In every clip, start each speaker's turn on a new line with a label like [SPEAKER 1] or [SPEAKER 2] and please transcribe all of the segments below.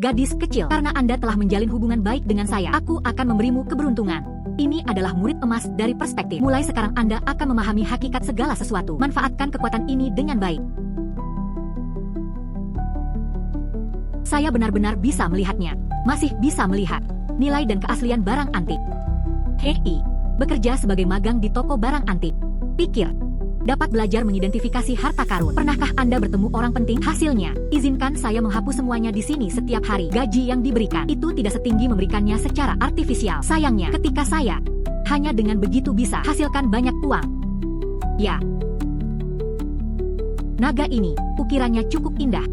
[SPEAKER 1] Gadis kecil, karena Anda telah menjalin hubungan baik dengan saya, aku akan memberimu keberuntungan. Ini adalah murid emas dari perspektif. Mulai sekarang Anda akan memahami hakikat segala sesuatu. Manfaatkan kekuatan ini dengan baik. Saya benar-benar bisa melihatnya. Masih bisa melihat nilai dan keaslian barang antik. Hei, bekerja sebagai magang di toko barang antik. Pikir, dapat belajar mengidentifikasi harta karun. Pernahkah Anda bertemu orang penting? Hasilnya, izinkan saya menghapus semuanya di sini setiap hari. Gaji yang diberikan itu tidak setinggi memberikannya secara artifisial. Sayangnya, ketika saya hanya dengan begitu bisa hasilkan banyak uang. Ya. Naga ini, ukirannya cukup indah.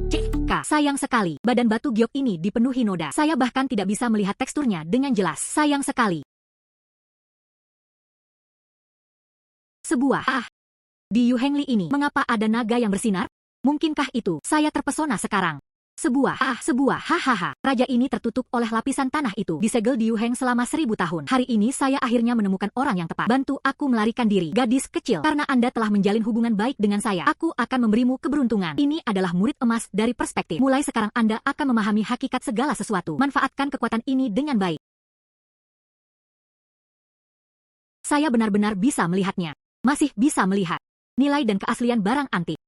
[SPEAKER 1] CK, sayang sekali, badan batu giok ini dipenuhi noda. Saya bahkan tidak bisa melihat teksturnya dengan jelas. Sayang sekali. Sebuah di Yuhengli ini, mengapa ada naga yang bersinar? Mungkinkah itu? Saya terpesona sekarang. Sebuah hahaha. Raja ini tertutup oleh lapisan tanah itu. Disegel di Yuheng selama 1000 tahun. Hari ini saya akhirnya menemukan orang yang tepat. Bantu aku melarikan diri. Gadis kecil, karena Anda telah menjalin hubungan baik dengan saya, aku akan memberimu keberuntungan. Ini adalah murid emas dari perspektif. Mulai sekarang Anda akan memahami hakikat segala sesuatu. Manfaatkan kekuatan ini dengan baik. Saya benar-benar bisa melihatnya. Masih bisa melihat nilai dan keaslian barang antik.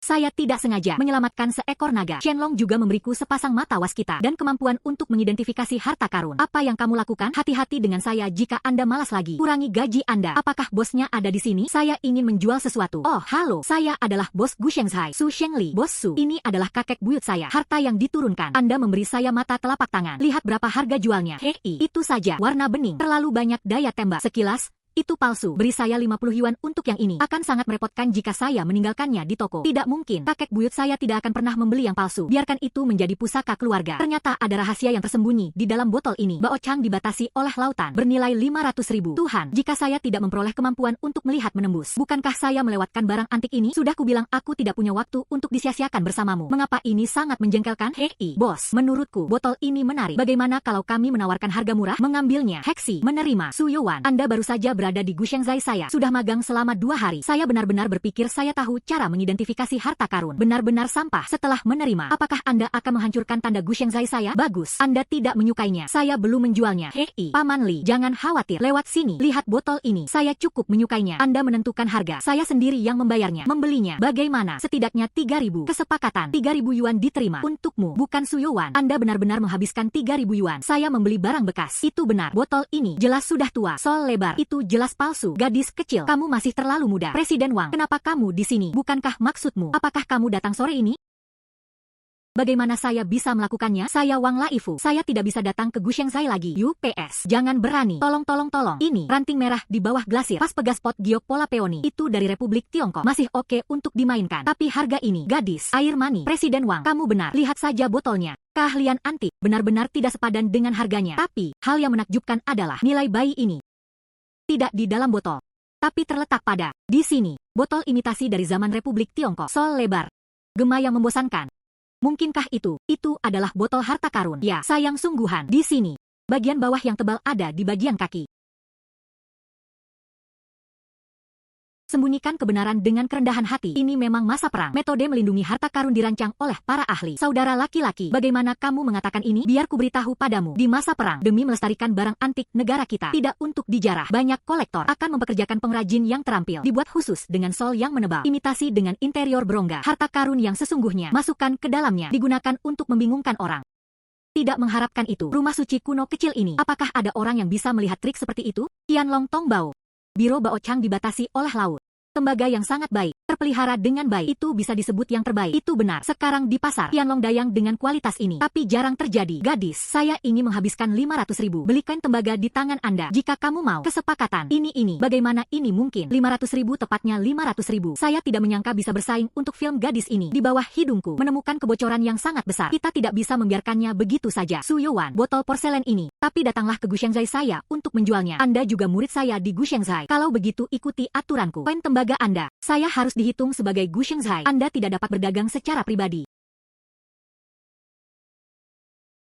[SPEAKER 1] Saya tidak sengaja menyelamatkan seekor naga. Shenlong juga memberiku sepasang mata waskita dan kemampuan untuk mengidentifikasi harta karun. Apa yang kamu lakukan? Hati-hati dengan saya jika Anda malas lagi. Kurangi gaji Anda. Apakah bosnya ada di sini? Saya ingin menjual sesuatu. Oh, halo. Saya adalah bos Gu Shengzhai. Su Shengli. Bos Su. Ini adalah kakek buyut saya. Harta yang diturunkan. Anda memberi saya mata telapak tangan. Lihat berapa harga jualnya. Hei, itu saja. Warna bening. Terlalu banyak daya tembak. Sekilas, itu palsu. Beri saya 50 yuan untuk yang ini. Akan sangat merepotkan jika saya meninggalkannya di toko. Tidak mungkin. Kakek buyut saya tidak akan pernah membeli yang palsu. Biarkan itu menjadi pusaka keluarga. Ternyata ada rahasia yang tersembunyi di dalam botol ini. Bao Chang dibatasi oleh lautan. Bernilai 500.000. Tuhan, jika saya tidak memperoleh kemampuan untuk melihat menembus, bukankah saya melewatkan barang antik ini? Sudah kubilang aku tidak punya waktu untuk disia-siakan bersamamu. Mengapa ini sangat menjengkelkan? Hei, bos, menurutku botol ini menarik. Bagaimana kalau kami menawarkan harga murah? Mengambilnya. Heksi, menerima. Su Yuan, Anda baru saja berada di Gu Shengzhai. Saya sudah magang selama 2 hari. Saya benar-benar berpikir saya tahu cara mengidentifikasi harta karun. Benar-benar sampah. Setelah menerima, apakah Anda akan menghancurkan tanda Gu Shengzhai saya? Bagus. Anda tidak menyukainya. Saya belum menjualnya. Hei, Paman Li, jangan khawatir. Lewat sini. Lihat botol ini. Saya cukup menyukainya. Anda menentukan harga. Saya sendiri yang membayarnya. Membelinya. Bagaimana? Setidaknya 3.000. Kesepakatan. 3.000 yuan diterima. Untukmu. Bukan Su Yuan. Anda benar-benar menghabiskan 3.000 yuan. Saya membeli barang bekas. Itu benar. Botol ini jelas sudah tua. Sol lebar. Itu jelas palsu. Gadis kecil, kamu masih terlalu muda. Presiden Wang, kenapa kamu di sini? Bukankah maksudmu? Apakah kamu datang sore ini? Bagaimana saya bisa melakukannya? Saya Wang Laifu. Saya tidak bisa datang ke Gu Shengzhai lagi. UPS, jangan berani. Tolong. Ini, ranting merah di bawah glasir. Pas pegas pot giok pola peoni. Itu dari Republik Tiongkok. Masih oke untuk dimainkan. Tapi harga ini, gadis, air mani. Presiden Wang, kamu benar. Lihat saja botolnya. Keahlian antik, benar-benar tidak sepadan dengan harganya. Tapi, hal yang menakjubkan adalah nilai bayi ini. Tidak di dalam botol, tapi terletak pada di sini. Botol imitasi dari zaman Republik Tiongkok. Sol lebar. Gema yang membosankan. Mungkinkah itu? Itu adalah botol harta karun. Ya, sayang sungguhan. Di sini, bagian bawah yang tebal ada di bagian kaki. Sembunyikan kebenaran dengan kerendahan hati. Ini memang masa perang. Metode melindungi harta karun dirancang oleh para ahli. Saudara laki-laki, bagaimana kamu mengatakan ini? Biar ku beritahu padamu. Di masa perang, demi melestarikan barang antik negara kita, tidak untuk dijarah, banyak kolektor akan mempekerjakan pengrajin yang terampil. Dibuat khusus dengan sol yang menebal. Imitasi dengan interior berongga. Harta karun yang sesungguhnya, masukkan ke dalamnya. Digunakan untuk membingungkan orang. Tidak mengharapkan itu. Rumah suci kuno kecil ini. Apakah ada orang yang bisa melihat trik seperti itu? Qianlong Tongbao. Biro Bao Chang dibatasi oleh laut. Tembaga yang sangat baik, terpelihara dengan baik. Itu bisa disebut yang terbaik. Itu benar. Sekarang di pasar, Qianlong Dayang dengan kualitas ini. Tapi jarang terjadi. Gadis, saya ingin menghabiskan 500.000. Belikan tembaga di tangan Anda. Jika kamu mau. Kesepakatan. Ini. Bagaimana ini mungkin? 500.000 tepatnya 500.000. Saya tidak menyangka bisa bersaing untuk film gadis ini. Di bawah hidungku, menemukan kebocoran yang sangat besar. Kita tidak bisa membiarkannya begitu saja. Su Yuan, botol porselen ini. Tapi datanglah ke Gu Shengzhai saya untuk menjualnya. Anda juga murid saya di Gu Shengzhai. Kalau begitu ikuti aturanku. Poin tembaga Anda, saya harus dihitung sebagai Gu Shengzhai. Anda tidak dapat berdagang secara pribadi.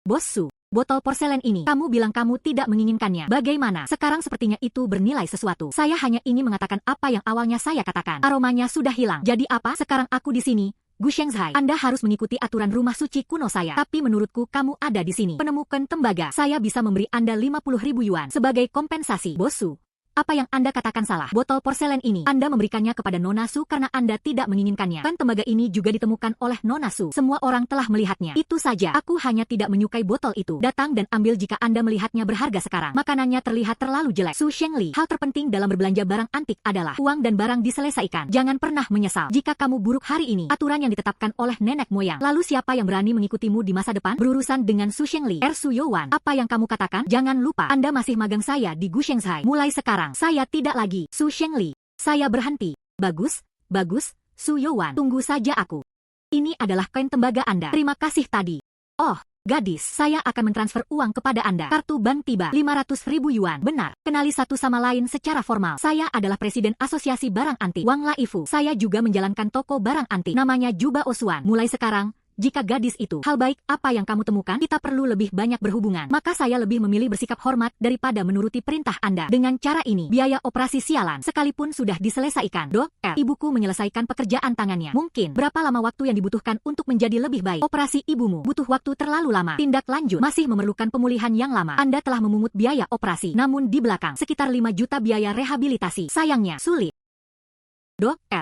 [SPEAKER 1] Bos Su, botol porselen ini. Kamu bilang kamu tidak menginginkannya. Bagaimana? Sekarang sepertinya itu bernilai sesuatu. Saya hanya ingin mengatakan apa yang awalnya saya katakan. Aromanya sudah hilang. Jadi apa? Sekarang aku di sini. Gu Shanghai, Anda harus mengikuti aturan rumah suci kuno saya. Tapi menurutku kamu ada di sini. Penemukan tembaga. Saya bisa memberi Anda 50.000 yuan sebagai kompensasi. Bosu. Apa yang Anda katakan salah? Botol porselen ini, Anda memberikannya kepada Nona Su karena Anda tidak menginginkannya. Kan tembaga ini juga ditemukan oleh Nona Su. Semua orang telah melihatnya. Itu saja. Aku hanya tidak menyukai botol itu. Datang dan ambil jika Anda melihatnya berharga sekarang. Makanannya terlihat terlalu jelek. Su Shengli, hal terpenting dalam berbelanja barang antik adalah uang dan barang diselesaikan. Jangan pernah menyesal. Jika kamu buruk hari ini, aturan yang ditetapkan oleh nenek moyang. Lalu siapa yang berani mengikutimu di masa depan? Berurusan dengan Su Shengli. Su Youwan, apa yang kamu katakan? Jangan lupa, Anda masih magang saya di Gu Shanghai. Mulai sekarang, saya tidak lagi. Su Shengli, saya berhenti. Bagus, bagus, Su Youwan, tunggu saja aku. Ini adalah koin tembaga Anda. Terima kasih tadi. Oh, gadis, saya akan mentransfer uang kepada Anda. Kartu bank tiba, 500.000 yuan. Benar, kenali satu sama lain secara formal. Saya adalah Presiden Asosiasi Barang Antik, Wang Laifu. Saya juga menjalankan toko barang antik. Namanya Juba Osuan. Mulai sekarang, jika gadis itu hal baik apa yang kamu temukan, kita perlu lebih banyak berhubungan. Maka saya lebih memilih bersikap hormat daripada menuruti perintah Anda. Dengan cara ini, biaya operasi sialan sekalipun sudah diselesaikan. Ibuku menyelesaikan pekerjaan tangannya. Mungkin berapa lama waktu yang dibutuhkan untuk menjadi lebih baik? Operasi ibumu butuh waktu terlalu lama. Tindak lanjut masih memerlukan pemulihan yang lama. Anda telah memungut biaya operasi, namun di belakang sekitar 5 juta biaya rehabilitasi. Sayangnya sulit.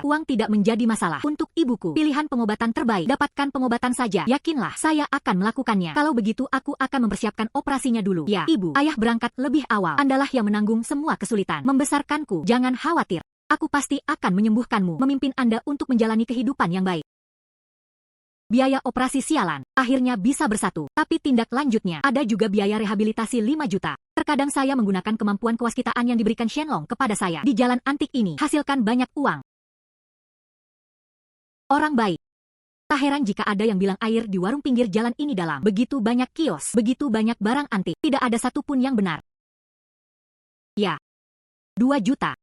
[SPEAKER 1] Uang tidak menjadi masalah untuk ibuku. Pilihan pengobatan terbaik. Dapatkan pengobatan saja. Yakinlah, saya akan melakukannya. Kalau begitu, aku akan mempersiapkan operasinya dulu. Ya, ibu, ayah berangkat lebih awal. Andalah yang menanggung semua kesulitan. Membesarkanku. Jangan khawatir. Aku pasti akan menyembuhkanmu. Memimpin Anda untuk menjalani kehidupan yang baik. Biaya operasi sialan akhirnya bisa bersatu. Tapi tindak lanjutnya, ada juga biaya rehabilitasi 5 juta. Terkadang saya menggunakan kemampuan kewaskitaan yang diberikan Shenlong kepada saya. Di jalan antik ini, hasilkan banyak uang. Orang baik. Tak heran jika ada yang bilang air di warung pinggir jalan ini dalam. Begitu banyak kios, begitu banyak barang antik. Tidak ada satupun yang benar. Ya, 2 juta.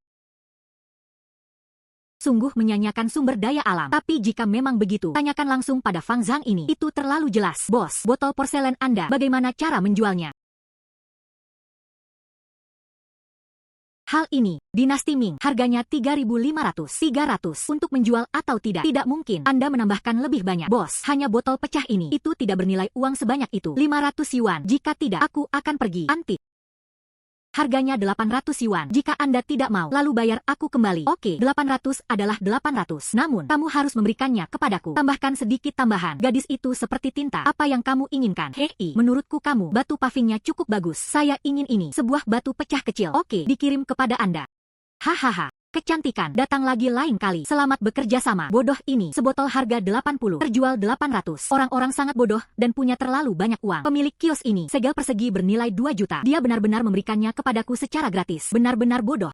[SPEAKER 1] Sungguh menyanyiakan sumber daya alam. Tapi jika memang begitu, tanyakan langsung pada Fang Zhang ini. Itu terlalu jelas. Bos, botol porselen Anda, bagaimana cara menjualnya? Hal ini, Dinasti Ming, harganya 3.500. Untuk menjual atau tidak? Tidak mungkin. Anda menambahkan lebih banyak. Bos, hanya botol pecah ini. Itu tidak bernilai uang sebanyak itu. 500 yuan. Jika tidak, aku akan pergi. Antik. Harganya 800 yuan. Jika Anda tidak mau, lalu bayar aku kembali. Oke, 800 adalah 800. Namun, kamu harus memberikannya kepadaku. Tambahkan sedikit tambahan. Gadis itu seperti tinta. Apa yang kamu inginkan? Hei, menurutku kamu, batu pavingnya cukup bagus. Saya ingin ini. Sebuah batu pecah kecil. Oke, dikirim kepada Anda. Hahaha. Kecantikan, datang lagi lain kali. Selamat bekerja sama. Bodoh ini, sebotol harga 80, terjual 800. Orang-orang sangat bodoh dan punya terlalu banyak uang. Pemilik kios ini, segel persegi bernilai 2 juta. Dia benar-benar memberikannya kepadaku secara gratis. Benar-benar bodoh.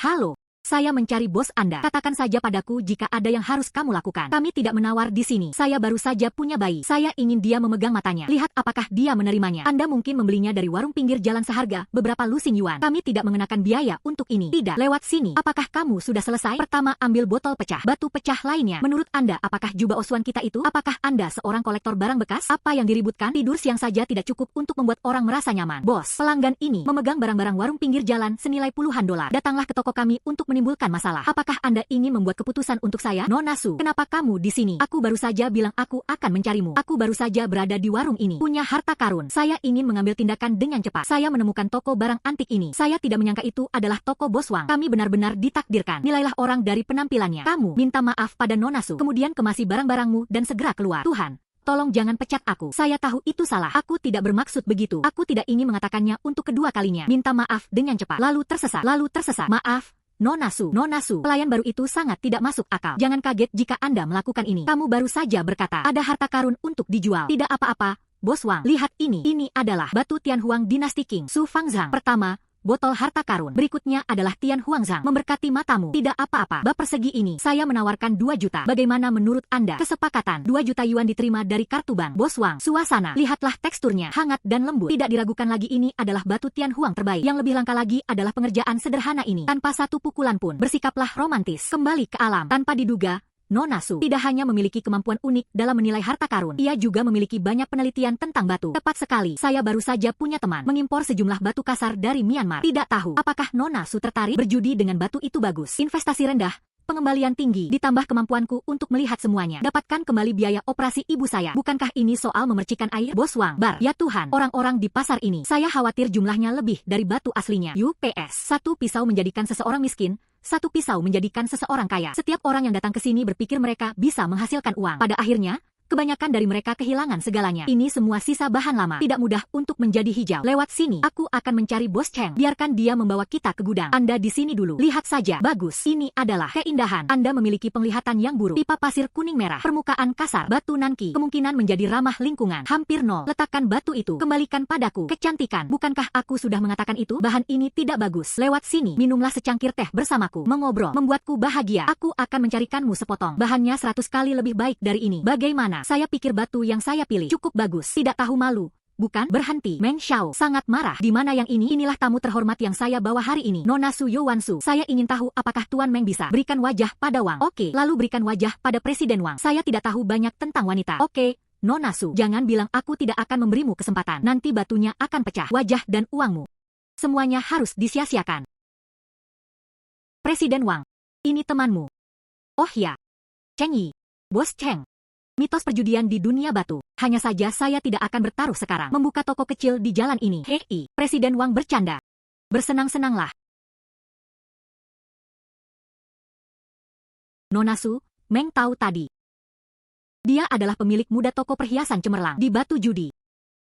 [SPEAKER 1] Halo. Saya mencari bos Anda. Katakan saja padaku jika ada yang harus kamu lakukan. Kami tidak menawar di sini. Saya baru saja punya bayi. Saya ingin dia memegang matanya. Lihat apakah dia menerimanya. Anda mungkin membelinya dari warung pinggir jalan seharga beberapa lusin yuan. Kami tidak mengenakan biaya untuk ini. Tidak, lewat sini. Apakah kamu sudah selesai? Pertama, ambil botol pecah. Batu pecah lainnya. Menurut Anda, apakah jubah Osuan kita itu? Apakah Anda seorang kolektor barang bekas? Apa yang diributkan? Tidur siang saja tidak cukup untuk membuat orang merasa nyaman. Bos, pelanggan ini memegang barang-barang warung pinggir jalan senilai puluhan dolar. Datanglah ke toko kami untuk menimbulkan masalah. Apakah Anda ingin membuat keputusan untuk saya? Nona Su, kenapa kamu di sini? Aku baru saja bilang aku akan mencarimu. Aku baru saja berada di warung ini. Punya harta karun. Saya ingin mengambil tindakan dengan cepat. Saya menemukan toko barang antik ini. Saya tidak menyangka itu adalah toko Bos Wang. Kami benar-benar ditakdirkan. Nilailah orang dari penampilannya. Kamu minta maaf pada Nona Su. Kemudian kemasi barang-barangmu dan segera keluar. Tuhan, tolong jangan pecat aku. Saya tahu itu salah. Aku tidak bermaksud begitu. Aku tidak ingin mengatakannya untuk kedua kalinya. Minta maaf dengan cepat. Lalu tersesat. Maaf. Nona Su, pelayan baru itu sangat tidak masuk akal. Jangan kaget jika Anda melakukan ini. Kamu baru saja berkata, ada harta karun untuk dijual. Tidak apa-apa, Bos Wang. Lihat ini. Ini adalah batu Tianhuang Dinasti King Su Fangzhang. Pertama, botol harta karun. Berikutnya adalah Tian Huangzhang. Memberkati matamu. Tidak apa-apa. Bab persegi ini, saya menawarkan 2 juta. Bagaimana menurut Anda? Kesepakatan. 2 juta yuan diterima dari kartu bank. Bos Wang, suasana. Lihatlah teksturnya. Hangat dan lembut. Tidak diragukan lagi ini adalah batu Tian Huang terbaik. Yang lebih langka lagi adalah pengerjaan sederhana ini. Tanpa satu pukulan pun. Bersikaplah romantis. Kembali ke alam. Tanpa diduga, Nona Su tidak hanya memiliki kemampuan unik dalam menilai harta karun, ia juga memiliki banyak penelitian tentang batu. Tepat sekali, saya baru saja punya teman mengimpor sejumlah batu kasar dari Myanmar. Tidak tahu apakah Nona Su tertarik berjudi dengan batu itu bagus. Investasi rendah, pengembalian tinggi, ditambah kemampuanku untuk melihat semuanya. Dapatkan kembali biaya operasi ibu saya. Bukankah ini soal memercikan air? Bos Wang, bar. Ya Tuhan, orang-orang di pasar ini. Saya khawatir jumlahnya lebih dari batu aslinya. UPS. Satu pisau menjadikan seseorang miskin, satu pisau menjadikan seseorang kaya. Setiap orang yang datang ke sini berpikir mereka bisa menghasilkan uang. Pada akhirnya, kebanyakan dari mereka kehilangan segalanya. Ini semua sisa bahan lama. Tidak mudah untuk menjadi hijau. Lewat sini, aku akan mencari Bos Cheng. Biarkan dia membawa kita ke gudang. Anda di sini dulu. Lihat saja. Bagus. Ini adalah keindahan. Anda memiliki penglihatan yang buruk. Pipa pasir kuning merah. Permukaan kasar. Batu nanki. Kemungkinan menjadi ramah lingkungan. Hampir nol. Letakkan batu itu. Kembalikan padaku. Kecantikan. Bukankah aku sudah mengatakan itu? Bahan ini tidak bagus. Lewat sini. Minumlah secangkir teh bersamaku. Mengobrol. Membuatku bahagia. Aku akan mencarikanmu sepotong. Bahannya 100 kali lebih baik dari ini. Bagaimana? Saya pikir batu yang saya pilih cukup bagus. Tidak tahu malu, bukan? Berhenti. Meng Xiao sangat marah. Di mana yang ini? Inilah tamu terhormat yang saya bawa hari ini. Nona Su Yowansu. Saya ingin tahu apakah Tuan Meng bisa berikan wajah pada Wang. Oke, lalu berikan wajah pada Presiden Wang. Saya tidak tahu banyak tentang wanita. Oke, Nona Su, jangan bilang aku tidak akan memberimu kesempatan. Nanti batunya akan pecah. Wajah dan uangmu. Semuanya harus disia-siakan. Presiden Wang, ini temanmu. Oh ya, Cheng Yi, Bos Cheng. Mitos perjudian di dunia batu. Hanya saja saya tidak akan bertaruh sekarang. Membuka toko kecil di jalan ini. Hei, Presiden Wang bercanda. Bersenang-senanglah. Nona Su, Meng tahu tadi. Dia adalah pemilik muda toko perhiasan cemerlang di batu judi.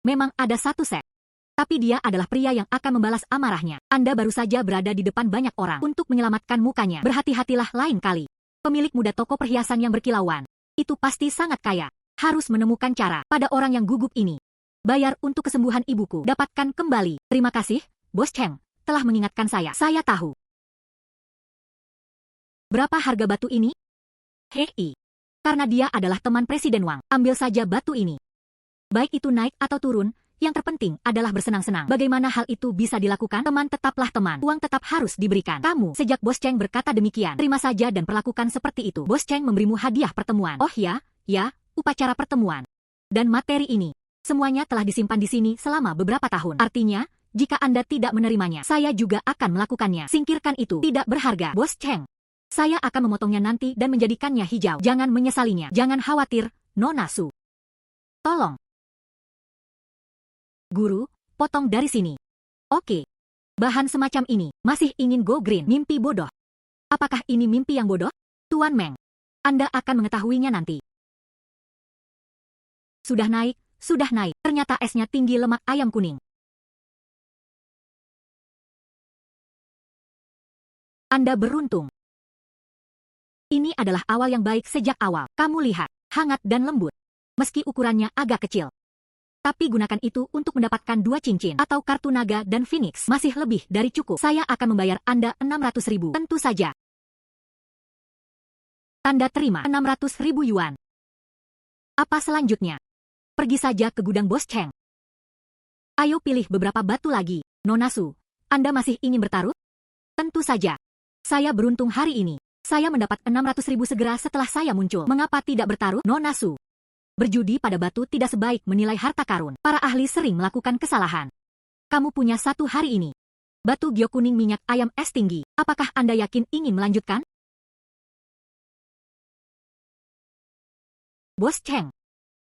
[SPEAKER 1] Memang ada satu set. Tapi dia adalah pria yang akan membalas amarahnya. Anda baru saja berada di depan banyak orang untuk menyelamatkan mukanya. Berhati-hatilah lain kali. Pemilik muda toko perhiasan yang berkilauan. Itu pasti sangat kaya. Harus menemukan cara pada orang yang gugup ini. Bayar untuk kesembuhan ibuku. Dapatkan kembali. Terima kasih, Bos Cheng, telah mengingatkan saya. Saya tahu. Berapa harga batu ini? Hei. Karena dia adalah teman Presiden Wang. Ambil saja batu ini. Baik itu naik atau turun, yang terpenting adalah bersenang-senang. Bagaimana hal itu bisa dilakukan? Teman tetaplah teman. Uang tetap harus diberikan. Kamu, sejak Bos Cheng berkata demikian, terima saja dan perlakukan seperti itu. Bos Cheng memberimu hadiah pertemuan. Oh ya, upacara pertemuan. Dan materi ini, semuanya telah disimpan di sini selama beberapa tahun. Artinya, jika Anda tidak menerimanya, saya juga akan melakukannya. Singkirkan itu. Tidak berharga. Bos Cheng, saya akan memotongnya nanti dan menjadikannya hijau. Jangan menyesalinya. Jangan khawatir, Nona Su. Tolong. Guru, potong dari sini. Oke. Bahan semacam ini, masih ingin go green. Mimpi bodoh. Apakah ini mimpi yang bodoh? Tuan Meng, Anda akan mengetahuinya nanti. Sudah naik. Ternyata esnya tinggi lemak ayam kuning. Anda beruntung. Ini adalah awal yang baik sejak awal. Kamu lihat, hangat dan lembut. Meski ukurannya agak kecil. Tapi gunakan itu untuk mendapatkan 2 cincin atau kartu naga dan phoenix. Masih lebih dari cukup. Saya akan membayar Anda 600.000. Tentu saja. Tanda terima 600.000 yuan. Apa selanjutnya? Pergi saja ke gudang Bos Cheng. Ayo pilih beberapa batu lagi. Nona Su, Anda masih ingin bertaruh? Tentu saja. Saya beruntung hari ini. Saya mendapat 600.000 segera setelah saya muncul. Mengapa tidak bertaruh? Nona Su. Berjudi pada batu tidak sebaik menilai harta karun. Para ahli sering melakukan kesalahan. Kamu punya satu hari ini. Batu gio kuning minyak ayam es tinggi. Apakah Anda yakin ingin melanjutkan? Bos Cheng.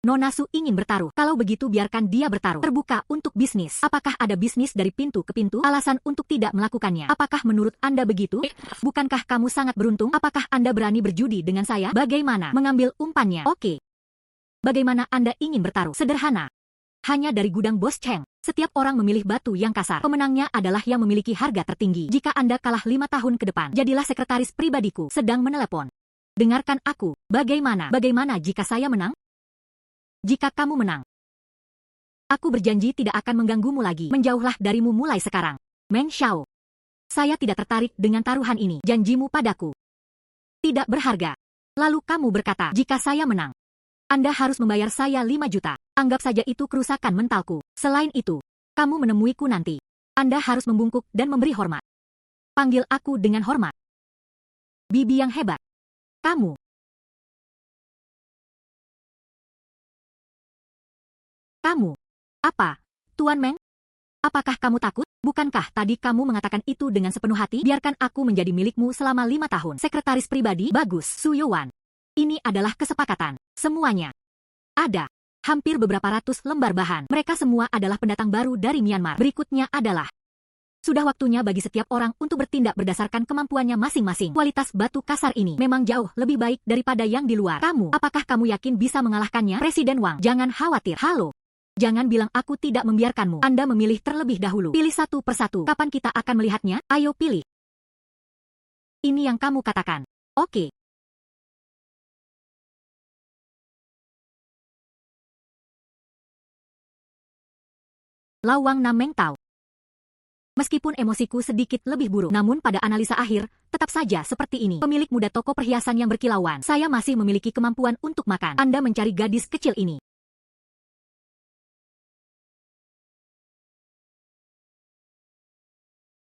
[SPEAKER 1] Nona Su ingin bertaruh. Kalau begitu biarkan dia bertaruh. Terbuka untuk bisnis. Apakah ada bisnis dari pintu ke pintu? Alasan untuk tidak melakukannya. Apakah menurut Anda begitu? Bukankah kamu sangat beruntung? Apakah Anda berani berjudi dengan saya? Bagaimana mengambil umpannya? Oke. Bagaimana Anda ingin bertaruh? Sederhana. Hanya dari gudang Bos Cheng. Setiap orang memilih batu yang kasar. Pemenangnya adalah yang memiliki harga tertinggi. Jika Anda kalah 5 tahun ke depan, jadilah sekretaris pribadiku. Sedang menelepon. Dengarkan aku. Bagaimana jika saya menang? Jika kamu menang, aku berjanji tidak akan mengganggumu lagi. Menjauhlah darimu mulai sekarang. Meng Xiao. Saya tidak tertarik dengan taruhan ini. Janjimu padaku tidak berharga. Lalu kamu berkata, jika saya menang, Anda harus membayar saya 5 juta. Anggap saja itu kerusakan mentalku. Selain itu, kamu menemuiku nanti. Anda harus membungkuk dan memberi hormat. Panggil aku dengan hormat. Bibi yang hebat. Kamu. Kamu. Apa? Tuan Meng? Apakah kamu takut? Bukankah tadi kamu mengatakan itu dengan sepenuh hati? Biarkan aku menjadi milikmu selama 5 tahun. Sekretaris pribadi? Bagus, Su Youwan. Ini adalah kesepakatan. Semuanya. Ada. Hampir beberapa ratus lembar bahan. Mereka semua adalah pendatang baru dari Myanmar. Berikutnya adalah sudah waktunya bagi setiap orang untuk bertindak berdasarkan kemampuannya masing-masing. Kualitas batu kasar ini memang jauh lebih baik daripada yang di luar. Kamu, apakah kamu yakin bisa mengalahkannya? Presiden Wang, jangan khawatir. Halo. Jangan bilang aku tidak membiarkanmu. Anda memilih terlebih dahulu. Pilih satu persatu. Kapan kita akan melihatnya? Ayo pilih. Ini yang kamu katakan. Oke. Lawang Nameng tahu. Meskipun emosiku sedikit lebih buruk, namun pada analisa akhir, tetap saja seperti ini. Pemilik muda toko perhiasan yang berkilauan. Saya masih memiliki kemampuan untuk makan. Anda mencari gadis kecil ini.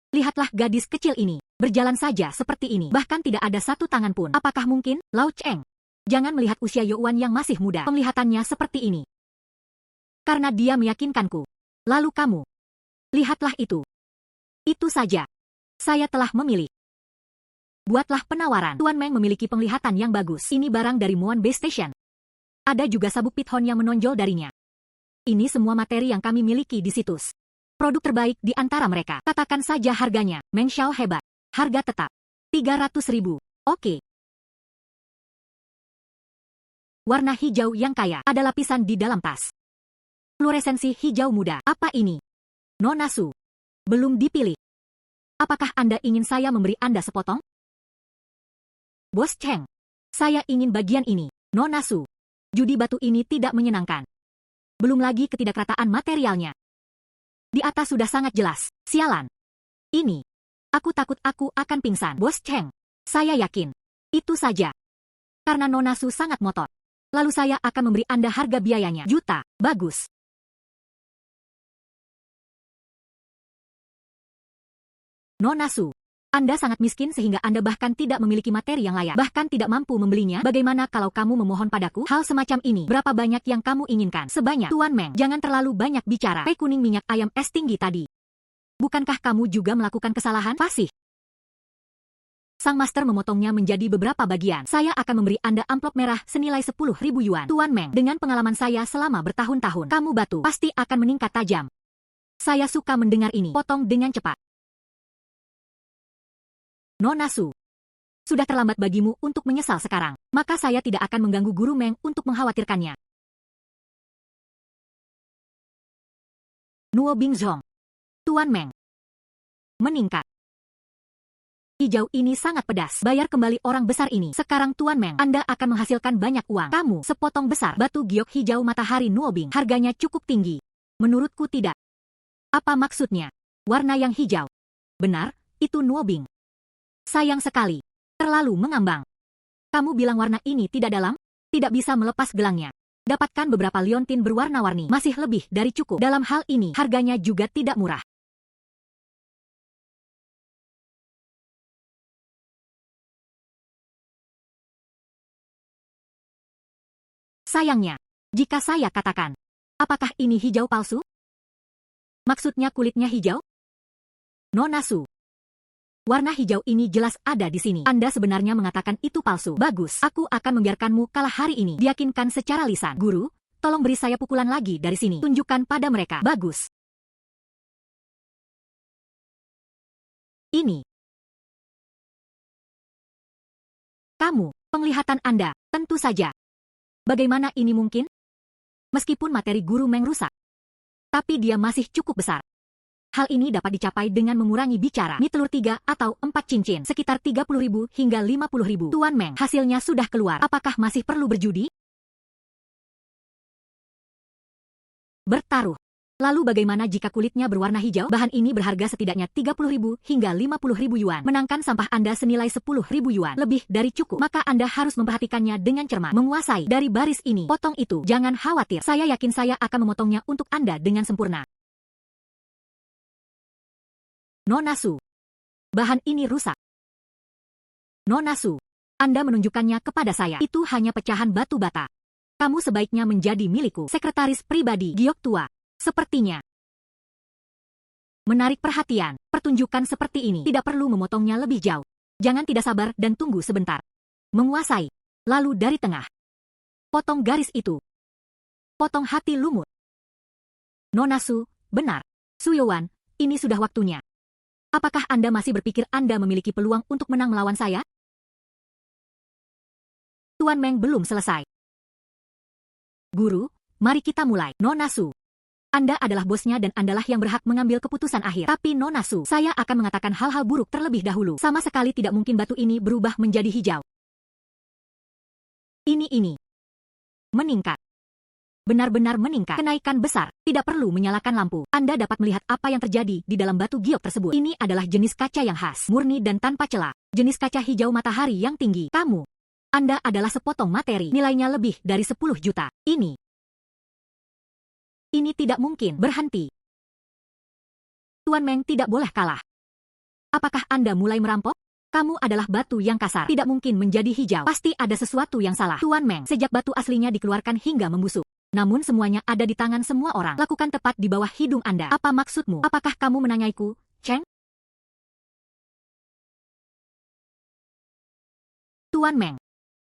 [SPEAKER 1] Lihatlah gadis kecil ini. Berjalan saja seperti ini. Bahkan tidak ada satu tangan pun. Apakah mungkin? Lao Cheng. Jangan melihat usia Youwan yang masih muda. Penglihatannya seperti ini. Karena dia meyakinkanku. Lalu kamu. Lihatlah itu. Itu saja. Saya telah memilih. Buatlah penawaran. Tuan Meng memiliki penglihatan yang bagus. Ini barang dari Muan Base Station. Ada juga sabuk pithon yang menonjol darinya. Ini semua materi yang kami miliki di situs. Produk terbaik di antara mereka. Katakan saja harganya. Meng Xiao hebat. Harga tetap. 300.000. Oke. Warna hijau yang kaya. Ada lapisan di dalam tas. Fluoresensi hijau muda. Apa ini? Nona Su. Belum dipilih. Apakah Anda ingin saya memberi Anda sepotong? Bos Cheng. Saya ingin bagian ini. Nona Su. Judi batu ini tidak menyenangkan. Belum lagi ketidakrataan materialnya. Di atas sudah sangat jelas. Sialan. Ini. Aku takut aku akan pingsan. Bos Cheng. Saya yakin. Itu saja. Karena Nona Su sangat motot. Lalu saya akan memberi Anda harga biayanya. Juta. Bagus. Nona Su. Anda sangat miskin sehingga Anda bahkan tidak memiliki materi yang layak. Bahkan tidak mampu membelinya. Bagaimana kalau kamu memohon padaku? Hal semacam ini. Berapa banyak yang kamu inginkan? Sebanyak. Tuan Meng, jangan terlalu banyak bicara. Teh kuning minyak ayam es tinggi tadi. Bukankah kamu juga melakukan kesalahan? Fasih. Sang master memotongnya menjadi beberapa bagian. Saya akan memberi Anda amplop merah senilai 10.000 yuan. Tuan Meng, dengan pengalaman saya selama bertahun-tahun, kamu batu pasti akan meningkat tajam. Saya suka mendengar ini. Potong dengan cepat. Nona Su. Sudah terlambat bagimu untuk menyesal sekarang. Maka saya tidak akan mengganggu Guru Meng untuk mengkhawatirkannya. Nuo Bingzhong. Tuan Meng. Meningkat. Hijau ini sangat pedas. Bayar kembali orang besar ini. Sekarang Tuan Meng, Anda akan menghasilkan banyak uang. Kamu, sepotong besar. Batu giok hijau matahari Nuo Bing. Harganya cukup tinggi. Menurutku tidak. Apa maksudnya? Warna yang hijau. Benar, itu Nuo Bing. Sayang sekali. Terlalu mengambang. Kamu bilang warna ini tidak dalam? Tidak bisa melepas gelangnya. Dapatkan beberapa liontin berwarna-warni. Masih lebih dari cukup. Dalam hal ini, harganya juga tidak murah. Sayangnya, jika saya katakan, apakah ini hijau palsu? Maksudnya kulitnya hijau? Nona Su. Warna hijau ini jelas ada di sini. Anda sebenarnya mengatakan itu palsu. Bagus, aku akan membiarkanmu kalah hari ini. Diyakinkan secara lisan. Guru, tolong beri saya pukulan lagi dari sini. Tunjukkan pada mereka. Bagus. Ini. Kamu, penglihatan Anda, tentu saja. Bagaimana ini mungkin? Meskipun materi Guru Meng rusak, tapi dia masih cukup besar. Hal ini dapat dicapai dengan mengurangi bicara. Mie telur 3 atau 4 cincin, sekitar 30.000 hingga 50.000. Tuan Meng, hasilnya sudah keluar. Apakah masih perlu berjudi? Bertaruh. Lalu bagaimana jika kulitnya berwarna hijau? Bahan ini berharga setidaknya 30.000 hingga 50.000 yuan. Menangkan sampah Anda senilai 10.000 yuan. Lebih dari cukup. Maka Anda harus memperhatikannya dengan cermat. Menguasai dari baris ini. Potong itu. Jangan khawatir. Saya yakin saya akan memotongnya untuk Anda dengan sempurna. Nona Su. Bahan ini rusak. Nona Su. Anda menunjukkannya kepada saya. Itu hanya pecahan batu bata. Kamu sebaiknya menjadi milikku. Sekretaris pribadi Giok tua. Sepertinya menarik perhatian. Pertunjukan seperti ini tidak perlu memotongnya lebih jauh. Jangan tidak sabar dan tunggu sebentar. Menguasai. Lalu dari tengah. Potong garis itu. Potong hati lumut. Nona Su, benar. Su Yuan, ini sudah waktunya. Apakah Anda masih berpikir Anda memiliki peluang untuk menang melawan saya? Tuan Meng belum selesai. Guru, mari kita mulai. Nona Su, Anda adalah bosnya dan Andalah yang berhak mengambil keputusan akhir. Tapi Nona Su, saya akan mengatakan hal-hal buruk terlebih dahulu. Sama sekali tidak mungkin batu ini berubah menjadi hijau. Ini. Meningkat. Benar-benar meningkat. Kenaikan besar. Tidak perlu menyalakan lampu. Anda dapat melihat apa yang terjadi di dalam batu giok tersebut. Ini adalah jenis kaca yang khas, murni dan tanpa celah. Jenis kaca hijau matahari yang tinggi. Anda adalah sepotong materi. Nilainya lebih dari 10 juta. Ini tidak mungkin berhenti. Tuan Meng tidak boleh kalah. Apakah Anda mulai merampok? Kamu adalah batu yang kasar. Tidak mungkin menjadi hijau. Pasti ada sesuatu yang salah. Tuan Meng, sejak batu aslinya dikeluarkan hingga membusuk. Namun semuanya ada di tangan semua orang. Lakukan tepat di bawah hidung Anda. Apa maksudmu? Apakah kamu menanyaiku, Cheng? Tuan Meng.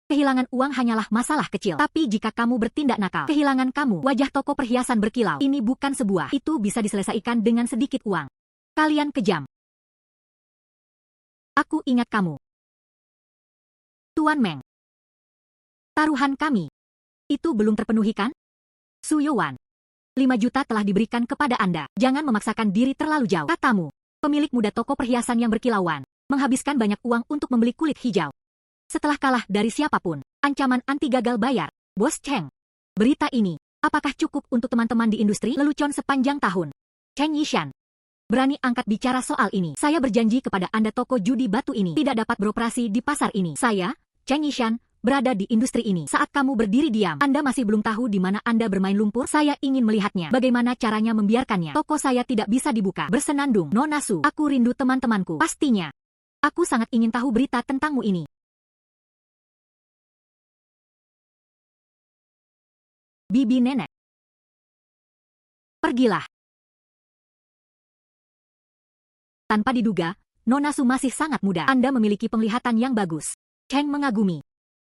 [SPEAKER 1] Kehilangan uang hanyalah masalah kecil. Tapi jika kamu bertindak nakal, kehilangan kamu, wajah toko perhiasan berkilau. Ini bukan sebuah. Itu bisa diselesaikan dengan sedikit uang. Kalian kejam. Aku ingat kamu. Tuan Meng. Taruhan kami. Itu belum terpenuhi kan? Su Yuan. 5 juta telah diberikan kepada Anda. Jangan memaksakan diri terlalu jauh. Katamu, pemilik muda toko perhiasan yang berkilauan, menghabiskan banyak uang untuk membeli kulit hijau. Setelah kalah dari siapapun, ancaman anti gagal bayar, Bos Cheng. Berita ini, apakah cukup untuk teman-teman di industri lelucon sepanjang tahun? Cheng Yishan. Berani angkat bicara soal ini. Saya berjanji kepada Anda toko judi batu ini tidak dapat beroperasi di pasar ini. Saya, Cheng Yishan, berada di industri ini. Saat kamu berdiri diam, Anda masih belum tahu di mana Anda bermain lumpur. Saya ingin melihatnya. Bagaimana caranya membiarkannya? Toko saya tidak bisa dibuka. Bersenandung. Nona Su, aku rindu teman-temanku. Pastinya. Aku sangat ingin tahu berita tentangmu ini. Bibi nenek. Pergilah. Tanpa diduga, Nona Su masih sangat muda. Anda memiliki penglihatan yang bagus. Cheng mengagumi.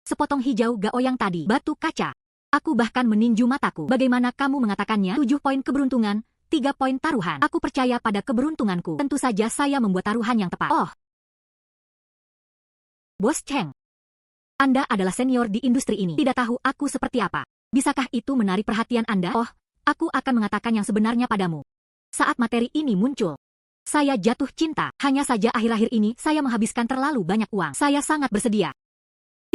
[SPEAKER 1] Sepotong hijau gao yang tadi, batu kaca. Aku bahkan meninju mataku. Bagaimana kamu mengatakannya? 7 poin keberuntungan, 3 poin taruhan. Aku percaya pada keberuntunganku. Tentu saja saya membuat taruhan yang tepat. Oh. Bos Cheng. Anda adalah senior di industri ini. Tidak tahu aku seperti apa. Bisakah itu menarik perhatian Anda? Oh, aku akan mengatakan yang sebenarnya padamu. Saat materi ini muncul, saya jatuh cinta. Hanya saja akhir-akhir ini saya menghabiskan terlalu banyak uang. Saya sangat bersedia.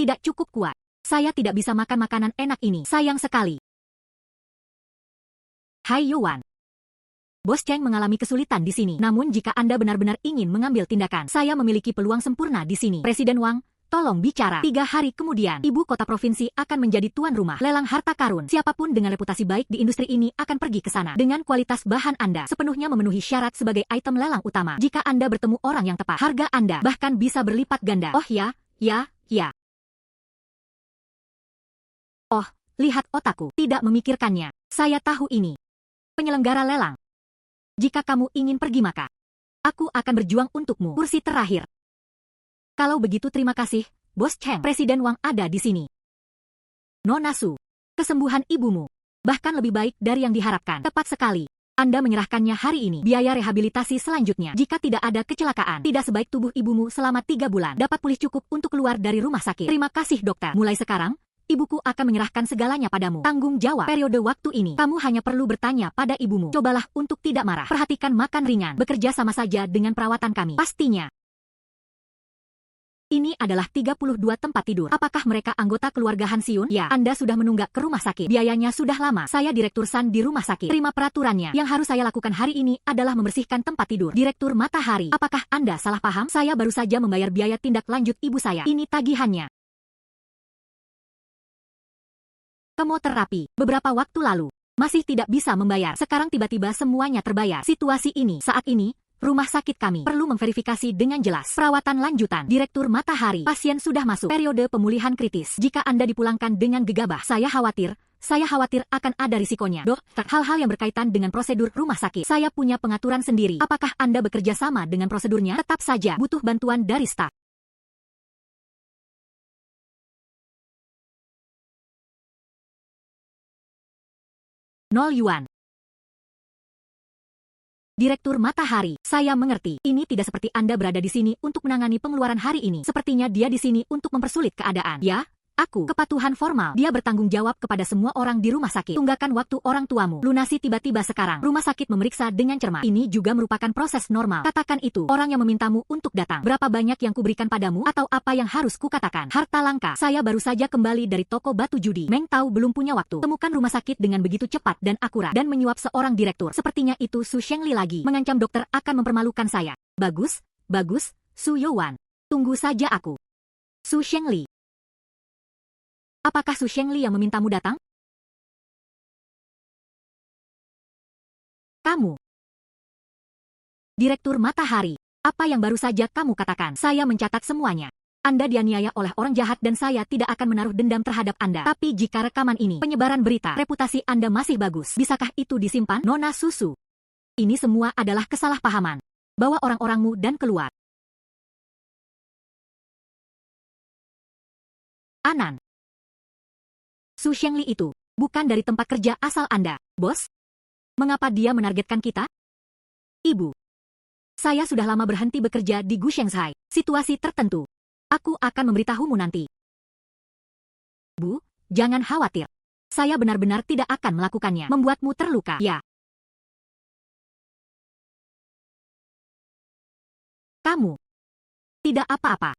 [SPEAKER 1] Tidak cukup kuat. Saya tidak bisa makan makanan enak ini. Sayang sekali. Hai Yuan. Bos Cheng mengalami kesulitan di sini. Namun jika Anda benar-benar ingin mengambil tindakan, saya memiliki peluang sempurna di sini. Presiden Wang, tolong bicara. 3 hari kemudian, ibu kota provinsi akan menjadi tuan rumah lelang harta karun. Siapapun dengan reputasi baik di industri ini akan pergi ke sana. Dengan kualitas bahan Anda sepenuhnya memenuhi syarat sebagai item lelang utama. Jika Anda bertemu orang yang tepat, harga Anda bahkan bisa berlipat ganda. Oh ya. Oh, lihat otakku. Tidak memikirkannya. Saya tahu ini. Penyelenggara lelang. Jika kamu ingin pergi maka, aku akan berjuang untukmu. Kursi terakhir. Kalau begitu terima kasih, Bos Cheng. Presiden Wang ada di sini. Nona Su, kesembuhan ibumu bahkan lebih baik dari yang diharapkan. Tepat sekali. Anda menyerahkannya hari ini. Biaya rehabilitasi selanjutnya. Jika tidak ada kecelakaan, tidak sebaik tubuh ibumu selama 3 bulan. Dapat pulih cukup untuk keluar dari rumah sakit. Terima kasih dokter. Mulai sekarang, ibuku akan menyerahkan segalanya padamu. Tanggung jawab. Periode waktu ini, kamu hanya perlu bertanya pada ibumu. Cobalah untuk tidak marah. Perhatikan makan ringan. Bekerja sama saja dengan perawatan kami. Pastinya. Ini adalah 32 tempat tidur. Apakah mereka anggota keluarga Han Siun? Ya, Anda sudah menunggak ke rumah sakit. Biayanya sudah lama. Saya Direktur San di rumah sakit. Terima peraturannya. Yang harus saya lakukan hari ini adalah membersihkan tempat tidur. Direktur Matahari. Apakah Anda salah paham? Saya baru saja membayar biaya tindak lanjut ibu saya. Ini tagihannya. Kemoterapi. Beberapa waktu lalu. Masih tidak bisa membayar. Sekarang tiba-tiba semuanya terbayar. Situasi ini, saat ini, rumah sakit kami perlu memverifikasi dengan jelas. Perawatan lanjutan. Direktur Matahari, pasien sudah masuk periode pemulihan kritis. Jika Anda dipulangkan dengan gegabah, saya khawatir akan ada risikonya. Dokter, hal-hal yang berkaitan dengan prosedur rumah sakit. Saya punya pengaturan sendiri. Apakah Anda bekerja sama dengan prosedurnya? Tetap saja butuh bantuan dari staf. Yuan. Direktur Matahari, saya mengerti. Ini tidak seperti Anda berada di sini untuk menangani pengeluaran hari ini. Sepertinya dia di sini untuk mempersulit keadaan. Ya, aku. Kepatuhan formal. Dia bertanggung jawab kepada semua orang di rumah sakit. Tunggakan waktu orang tuamu. Lunasi tiba-tiba sekarang. Rumah sakit memeriksa dengan cermat. Ini juga merupakan proses normal. Katakan itu. Orang yang memintamu untuk datang. Berapa banyak yang kuberikan padamu? Atau apa yang harus kukatakan? Harta langka. Saya baru saja kembali dari toko batu judi. Meng Tao belum punya waktu. Temukan rumah sakit dengan begitu cepat dan akurat. Dan menyuap seorang direktur. Sepertinya itu Su Shengli lagi. Mengancam dokter akan mempermalukan saya. Bagus, bagus, Su Youan. Tunggu saja aku. Su Shengli. Apakah Su Shengli yang memintamu datang? Kamu. Direktur Matahari, apa yang baru saja kamu katakan? Saya mencatat semuanya. Anda dianiaya oleh orang jahat dan saya tidak akan menaruh dendam terhadap Anda. Tapi jika rekaman ini, penyebaran berita, reputasi Anda masih bagus, bisakah itu disimpan? Nona Susu. Ini semua adalah kesalahpahaman. Bawa orang-orangmu dan keluar. Anan. Su Shengli itu bukan dari tempat kerja asal Anda, bos. Mengapa dia menargetkan kita? Ibu, saya sudah lama berhenti bekerja di Gushengzhai. Situasi tertentu. Aku akan memberitahumu nanti. Bu, jangan khawatir. Saya benar-benar tidak akan melakukannya. Membuatmu terluka. Ya. Kamu. Tidak apa-apa.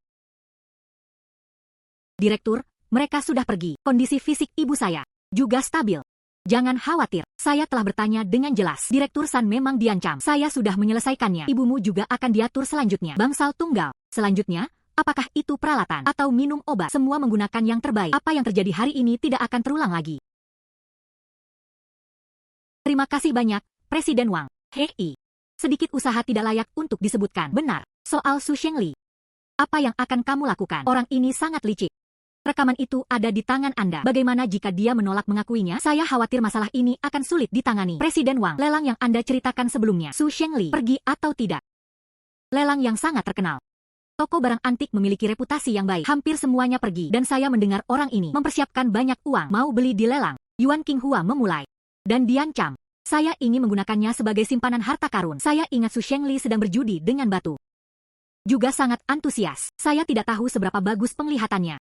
[SPEAKER 1] Direktur, mereka sudah pergi. Kondisi fisik ibu saya juga stabil. Jangan khawatir. Saya telah bertanya dengan jelas. Direktur San memang diancam. Saya sudah menyelesaikannya. Ibumu juga akan diatur selanjutnya. Bangsal tunggal. Selanjutnya, apakah itu peralatan atau minum obat? Semua menggunakan yang terbaik. Apa yang terjadi hari ini tidak akan terulang lagi. Terima kasih banyak, Presiden Wang. Hei. Sedikit usaha tidak layak untuk disebutkan. Benar. Soal Su Shengli. Apa yang akan kamu lakukan? Orang ini sangat licik. Rekaman itu ada di tangan Anda. Bagaimana jika dia menolak mengakuinya? Saya khawatir masalah ini akan sulit ditangani. Presiden Wang, lelang yang Anda ceritakan sebelumnya, Su Shengli, pergi atau tidak? Lelang yang sangat terkenal. Toko barang antik memiliki reputasi yang baik. Hampir semuanya pergi. Dan saya mendengar orang ini mempersiapkan banyak uang. Mau beli di lelang. Yuan Qinghua memulai. Dan diancam. Saya ingin menggunakannya sebagai simpanan harta karun. Saya ingat Su Shengli sedang berjudi dengan batu. Juga sangat antusias. Saya tidak tahu seberapa bagus penglihatannya.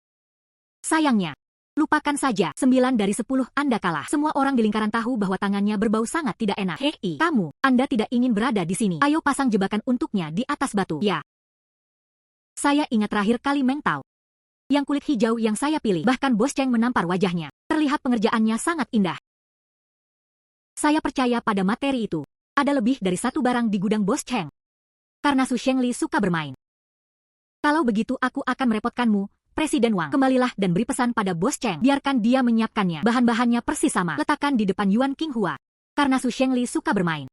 [SPEAKER 1] Sayangnya, lupakan saja. 9 dari 10 Anda kalah. Semua orang di lingkaran tahu bahwa tangannya berbau sangat tidak enak. Hei, kamu, Anda tidak ingin berada di sini. Ayo pasang jebakan untuknya di atas batu. Ya. Saya ingat terakhir kali Meng Tao. Yang kulit hijau yang saya pilih. Bahkan Bos Cheng menampar wajahnya. Terlihat pengerjaannya sangat indah. Saya percaya pada materi itu. Ada lebih dari satu barang di gudang Bos Cheng. Karena Su Shengli suka bermain. Kalau begitu aku akan merepotkanmu, Presiden Wang. Kembalilah dan beri pesan pada Bos Cheng. Biarkan dia menyiapkannya. Bahan-bahannya persis sama. Letakkan di depan Yuan Qinghua. Karena Su Shengli suka bermain.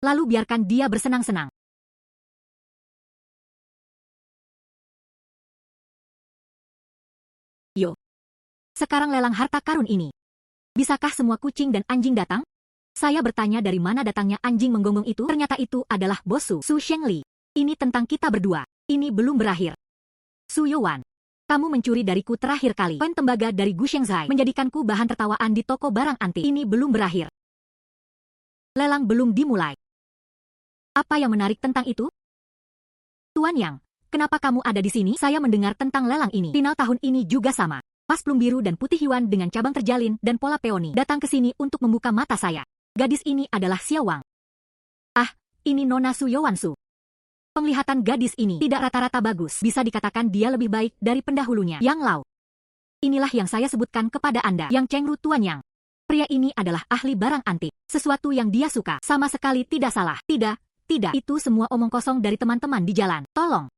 [SPEAKER 1] Lalu biarkan dia bersenang-senang. Yo. Sekarang lelang harta karun ini. Bisakah semua kucing dan anjing datang? Saya bertanya dari mana datangnya anjing menggonggong itu. Ternyata itu adalah bos Su Shengli. Ini tentang kita berdua. Ini belum berakhir. Su Youan, kamu mencuri dariku terakhir kali. Koin tembaga dari Gushengzhai menjadikanku bahan tertawaan di toko barang antik. Ini belum berakhir. Lelang belum dimulai. Apa yang menarik tentang itu? Tuan Yang, kenapa kamu ada di sini? Saya mendengar tentang lelang ini. Final tahun ini juga sama. Pas plum biru dan putih Yuan dengan cabang terjalin dan pola peoni datang ke sini untuk membuka mata saya. Gadis ini adalah Xiao Wang. Ah, ini Nona Su Youan Su. Penglihatan gadis ini tidak rata-rata bagus. Bisa dikatakan dia lebih baik dari pendahulunya, Yang Lao. Inilah yang saya sebutkan kepada Anda, Yang Chengru Tuan Yang. Pria ini adalah ahli barang antik. Sesuatu yang dia suka. Sama sekali tidak salah. Tidak. Itu semua omong kosong dari teman-teman di jalan. Tolong.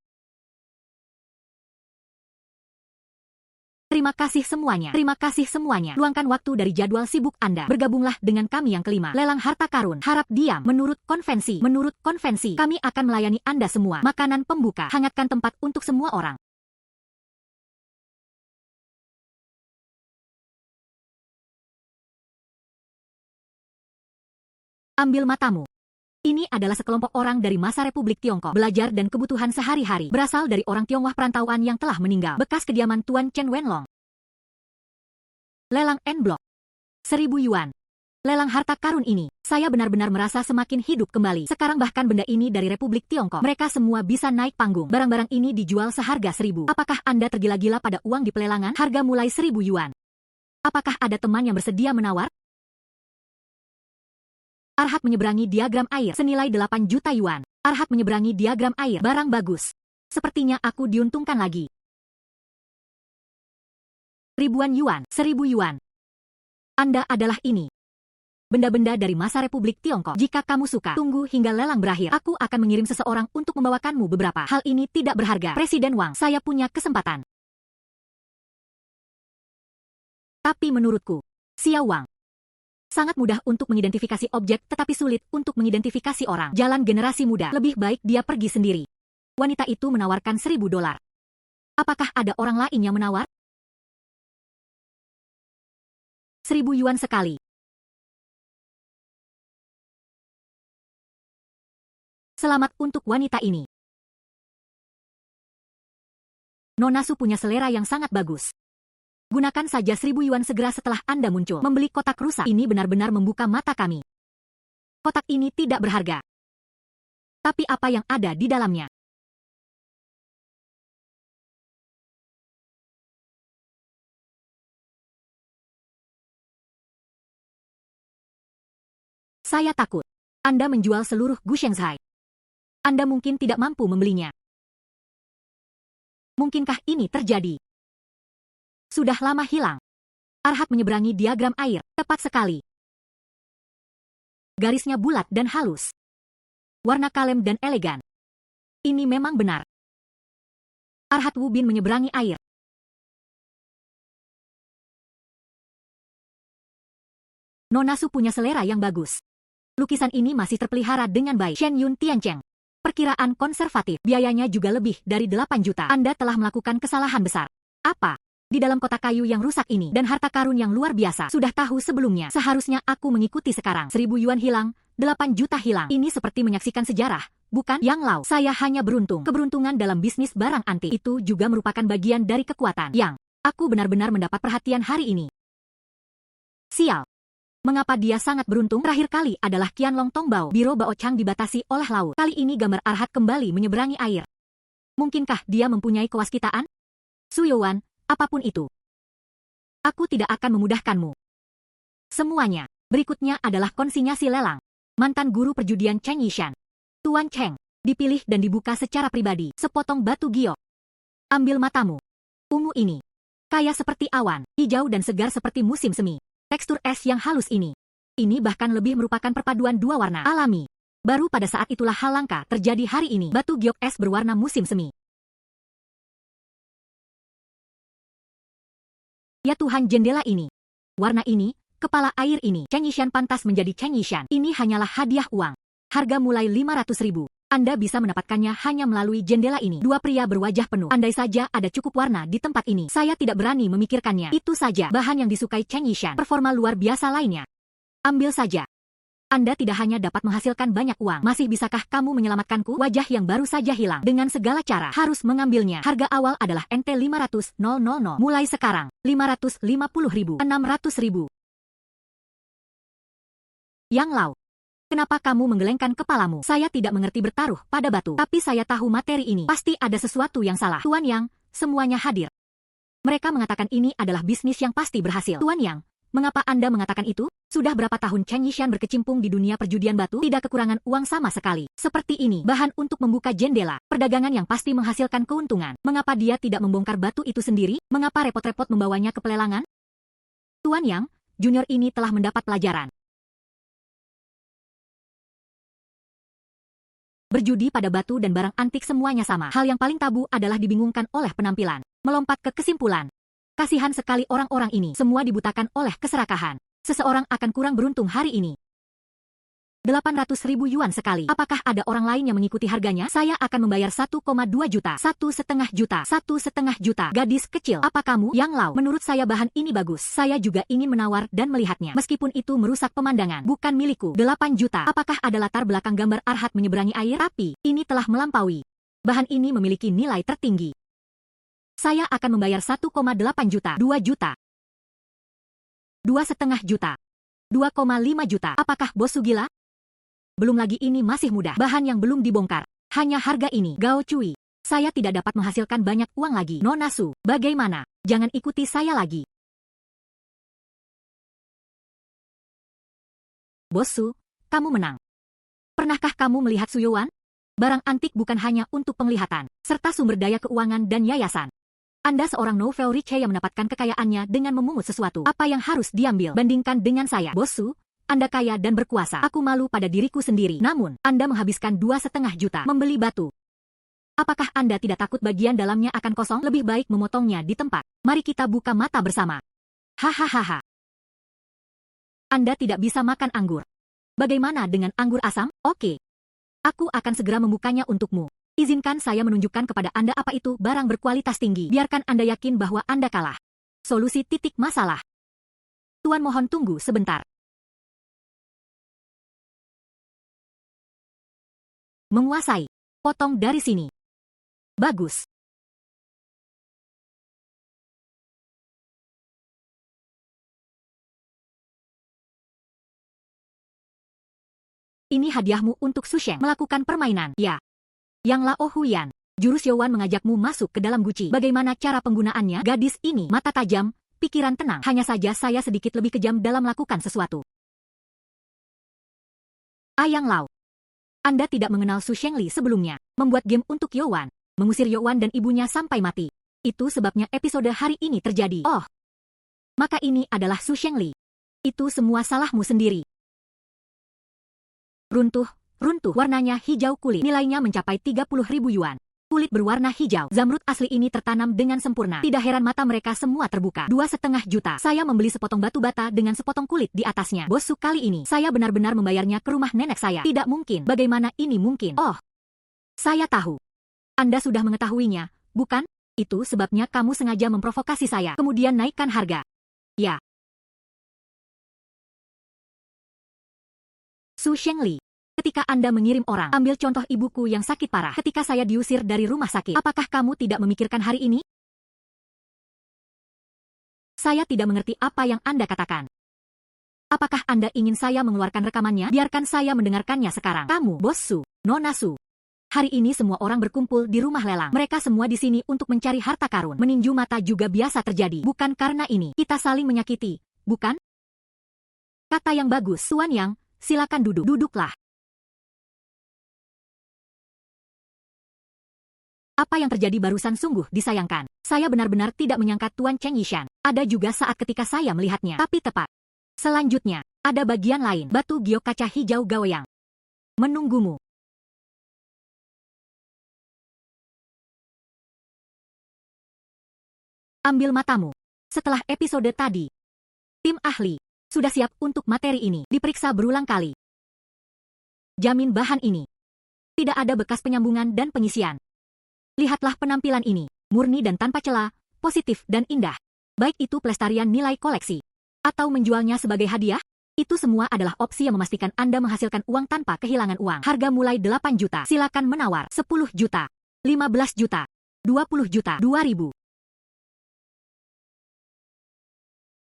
[SPEAKER 1] Terima kasih semuanya. Terima kasih semuanya. Luangkan waktu dari jadwal sibuk Anda. Bergabunglah dengan kami yang kelima. Lelang harta karun. Harap diam. Menurut konvensi, kami akan melayani Anda semua. Makanan pembuka. Hangatkan tempat untuk semua orang. Ambil matamu. Ini adalah sekelompok orang dari masa Republik Tiongkok. Belajar dan kebutuhan sehari-hari berasal dari orang Tionghoa perantauan yang telah meninggal. Bekas kediaman Tuan Chen Wenlong. Lelang en blok. 1000 yuan. Lelang harta karun ini. Saya benar-benar merasa semakin hidup kembali. Sekarang bahkan benda ini dari Republik Tiongkok. Mereka semua bisa naik panggung. Barang-barang ini dijual seharga 1000. Apakah Anda tergila-gila pada uang di pelelangan? Harga mulai 1000 yuan. Apakah ada teman yang bersedia menawar? Arhat menyeberangi diagram air senilai 8 juta yuan. Arhat menyeberangi diagram air. Barang bagus. Sepertinya aku diuntungkan lagi. Ribuan yuan, 1000 yuan. Anda adalah ini. Benda-benda dari masa Republik Tiongkok. Jika kamu suka, tunggu hingga lelang berakhir. Aku akan mengirim seseorang untuk membawakanmu beberapa. Hal ini tidak berharga. Presiden Wang, saya punya kesempatan. Tapi menurutku, Xiao Wang, sangat mudah untuk mengidentifikasi objek tetapi sulit untuk mengidentifikasi orang. Jalan generasi muda. Lebih baik dia pergi sendiri. Wanita itu menawarkan 1000 dolar. Apakah ada orang lain yang menawar? 1000 yuan sekali. Selamat untuk wanita ini. Nona Su punya selera yang sangat bagus. Gunakan saja 1000 yuan segera setelah Anda muncul. Membeli kotak rusak ini benar-benar membuka mata kami. Kotak ini tidak berharga. Tapi apa yang ada di dalamnya? Saya takut. Anda menjual seluruh Gushengzhai. Anda mungkin tidak mampu membelinya. Mungkinkah ini terjadi? Sudah lama hilang. Arhat menyeberangi diagram air, tepat sekali. Garisnya bulat dan halus. Warna kalem dan elegan. Ini memang benar. Arhat Wu Bin menyeberangi air. Nona Su punya selera yang bagus. Lukisan ini masih terpelihara dengan baik. Shen Yun Tiancheng. Perkiraan konservatif. Biayanya juga lebih dari 8 juta. Anda telah melakukan kesalahan besar. Apa? Di dalam kotak kayu yang rusak ini dan harta karun yang luar biasa. Sudah tahu sebelumnya. Seharusnya aku mengikuti sekarang. 1000 yuan hilang, 8 juta hilang. Ini seperti menyaksikan sejarah, bukan? Yang Lau, saya hanya beruntung. Keberuntungan dalam bisnis barang antik itu juga merupakan bagian dari kekuatan. Yang aku benar-benar mendapat perhatian hari ini. Sial. Mengapa dia sangat beruntung? Terakhir kali adalah Qianlong Tongbao. Biro Bao Chang dibatasi oleh laut. Kali ini gambar Arhat kembali menyeberangi air. Mungkinkah dia mempunyai kewaskitaan? Suyuan, apapun itu. Aku tidak akan memudahkanmu. Semuanya. Berikutnya adalah konsinyasi lelang. Mantan guru perjudian Cheng Yishan. Tuan Cheng. Dipilih dan dibuka secara pribadi. Sepotong batu giok. Ambil matamu. Ungu ini. Kaya seperti awan. Hijau dan segar seperti musim semi. Tekstur es yang halus ini. Ini bahkan lebih merupakan perpaduan dua warna alami. Baru pada saat itulah hal langka terjadi hari ini. Batu giok es berwarna musim semi. Ya Tuhan, jendela ini. Warna ini, kepala air ini. Cheng Yishan pantas menjadi Cheng Yishan. Ini hanyalah hadiah uang. Harga mulai 500.000. Anda bisa mendapatkannya hanya melalui jendela ini. Dua pria berwajah penuh. Andai saja ada cukup warna di tempat ini. Saya tidak berani memikirkannya. Itu saja. Bahan yang disukai Cheng Yishan. Performa luar biasa lainnya. Ambil saja. Anda tidak hanya dapat menghasilkan banyak uang. Masih bisakah kamu menyelamatkanku? Wajah yang baru saja hilang. Dengan segala cara harus mengambilnya. Harga awal adalah NT 500.000. Mulai sekarang. 550.000. 600.000. Yang Lau. Kenapa kamu menggelengkan kepalamu? Saya tidak mengerti bertaruh pada batu. Tapi saya tahu materi ini. Pasti ada sesuatu yang salah. Tuan Yang, semuanya hadir. Mereka mengatakan ini adalah bisnis yang pasti berhasil. Tuan Yang, mengapa Anda mengatakan itu? Sudah berapa tahun Cheng Yishan berkecimpung di dunia perjudian batu? Tidak kekurangan uang sama sekali. Seperti ini, bahan untuk membuka jendela. Perdagangan yang pasti menghasilkan keuntungan. Mengapa dia tidak membongkar batu itu sendiri? Mengapa repot-repot membawanya ke pelelangan? Tuan Yang, junior ini telah mendapat pelajaran. Berjudi pada batu dan barang antik semuanya sama. Hal yang paling tabu adalah dibingungkan oleh penampilan. Melompat ke kesimpulan. Kasihan sekali orang-orang ini, semua dibutakan oleh keserakahan. Seseorang akan kurang beruntung hari ini. 800.000 yuan sekali. Apakah ada orang lain yang mengikuti harganya? Saya akan membayar 1,2 juta. 1,5 juta. 1,5 juta. Gadis kecil, apa kamu? Yang Lau, menurut saya bahan ini bagus. Saya juga ingin menawar dan melihatnya. Meskipun itu merusak pemandangan. Bukan milikku. 8 juta. Apakah ada latar belakang gambar Arhat menyeberangi air? Tapi, ini telah melampaui. Bahan ini memiliki nilai tertinggi. Saya akan membayar 1,8 juta. 2 juta. 2,5 juta. 2,5 juta. Apakah bos gila? Belum lagi ini masih mudah. Bahan yang belum dibongkar. Hanya harga ini. Gao Cui. Saya tidak dapat menghasilkan banyak uang lagi. Nona Su, bagaimana? Jangan ikuti saya lagi. Bos Su, kamu menang. Pernahkah kamu melihat Su Yuan? Barang antik bukan hanya untuk penglihatan, serta sumber daya keuangan dan yayasan. Anda seorang novel Riche yang mendapatkan kekayaannya dengan memungut sesuatu. Apa yang harus diambil? Bandingkan dengan saya. Bos Su, Anda kaya dan berkuasa. Aku malu pada diriku sendiri. Namun, Anda menghabiskan 2,5 juta membeli batu. Apakah Anda tidak takut bagian dalamnya akan kosong? Lebih baik memotongnya di tempat. Mari kita buka mata bersama. Hahaha. Anda tidak bisa makan anggur. Bagaimana dengan anggur asam? Oke. Aku akan segera membukanya untukmu. Izinkan saya menunjukkan kepada Anda apa itu barang berkualitas tinggi. Biarkan Anda yakin bahwa Anda kalah. Solusi titik masalah. Tuan mohon tunggu sebentar. Menguasai. Potong dari sini. Bagus. Ini hadiahmu untuk Su Sheng melakukan permainan. Ya. Yang Lao Huyan. Jurus Yuan mengajakmu masuk ke dalam guci. Bagaimana cara penggunaannya? Gadis ini mata tajam, pikiran tenang. Hanya saja saya sedikit lebih kejam dalam melakukan sesuatu. Ayang Lao. Anda tidak mengenal Su Shengli sebelumnya. Membuat game untuk Yuan. Mengusir Yuan dan ibunya sampai mati. Itu sebabnya episode hari ini terjadi. Oh. Maka ini adalah Su Shengli. Itu semua salahmu sendiri. Runtuh. Warnanya hijau kulit. Nilainya mencapai 30.000 yuan. Kulit berwarna hijau. Zamrud asli ini tertanam dengan sempurna. Tidak heran mata mereka semua terbuka. 2,5 juta. Saya membeli sepotong batu bata dengan sepotong kulit di atasnya. Bos Su, kali ini saya benar-benar membayarnya ke rumah nenek saya. Tidak mungkin. Bagaimana ini mungkin? Oh. Saya tahu. Anda sudah mengetahuinya, bukan? Itu sebabnya kamu sengaja memprovokasi saya. Kemudian naikkan harga. Ya. Su Shengli. Ketika Anda mengirim orang, ambil contoh ibuku yang sakit parah ketika saya diusir dari rumah sakit. Apakah kamu tidak memikirkan hari ini? Saya tidak mengerti apa yang Anda katakan. Apakah Anda ingin saya mengeluarkan rekamannya? Biarkan saya mendengarkannya sekarang. Kamu, Bos Su, Nona Su. Hari ini semua orang berkumpul di rumah lelang. Mereka semua di sini untuk mencari harta karun. Meninju mata juga biasa terjadi. Bukan karena ini kita saling menyakiti, bukan? Kata yang bagus, Tuan Yang, silakan duduk. Duduklah. Apa yang terjadi barusan sungguh disayangkan. Saya benar-benar tidak menyangka Tuan Cheng Yishan. Ada juga saat ketika saya melihatnya. Tapi tepat. Selanjutnya, ada bagian lain. Batu giok kaca hijau Gaoyang. Menunggumu. Ambil matamu. Setelah episode tadi, tim ahli sudah siap untuk materi ini. Diperiksa berulang kali. Jamin bahan ini tidak ada bekas penyambungan dan pengisian. Lihatlah penampilan ini, murni dan tanpa celah, positif dan indah. Baik itu pelestarian nilai koleksi, atau menjualnya sebagai hadiah, itu semua adalah opsi yang memastikan Anda menghasilkan uang tanpa kehilangan uang. Harga mulai 8 juta, silakan menawar. 10 juta, 15 juta, 20 juta, 2.000.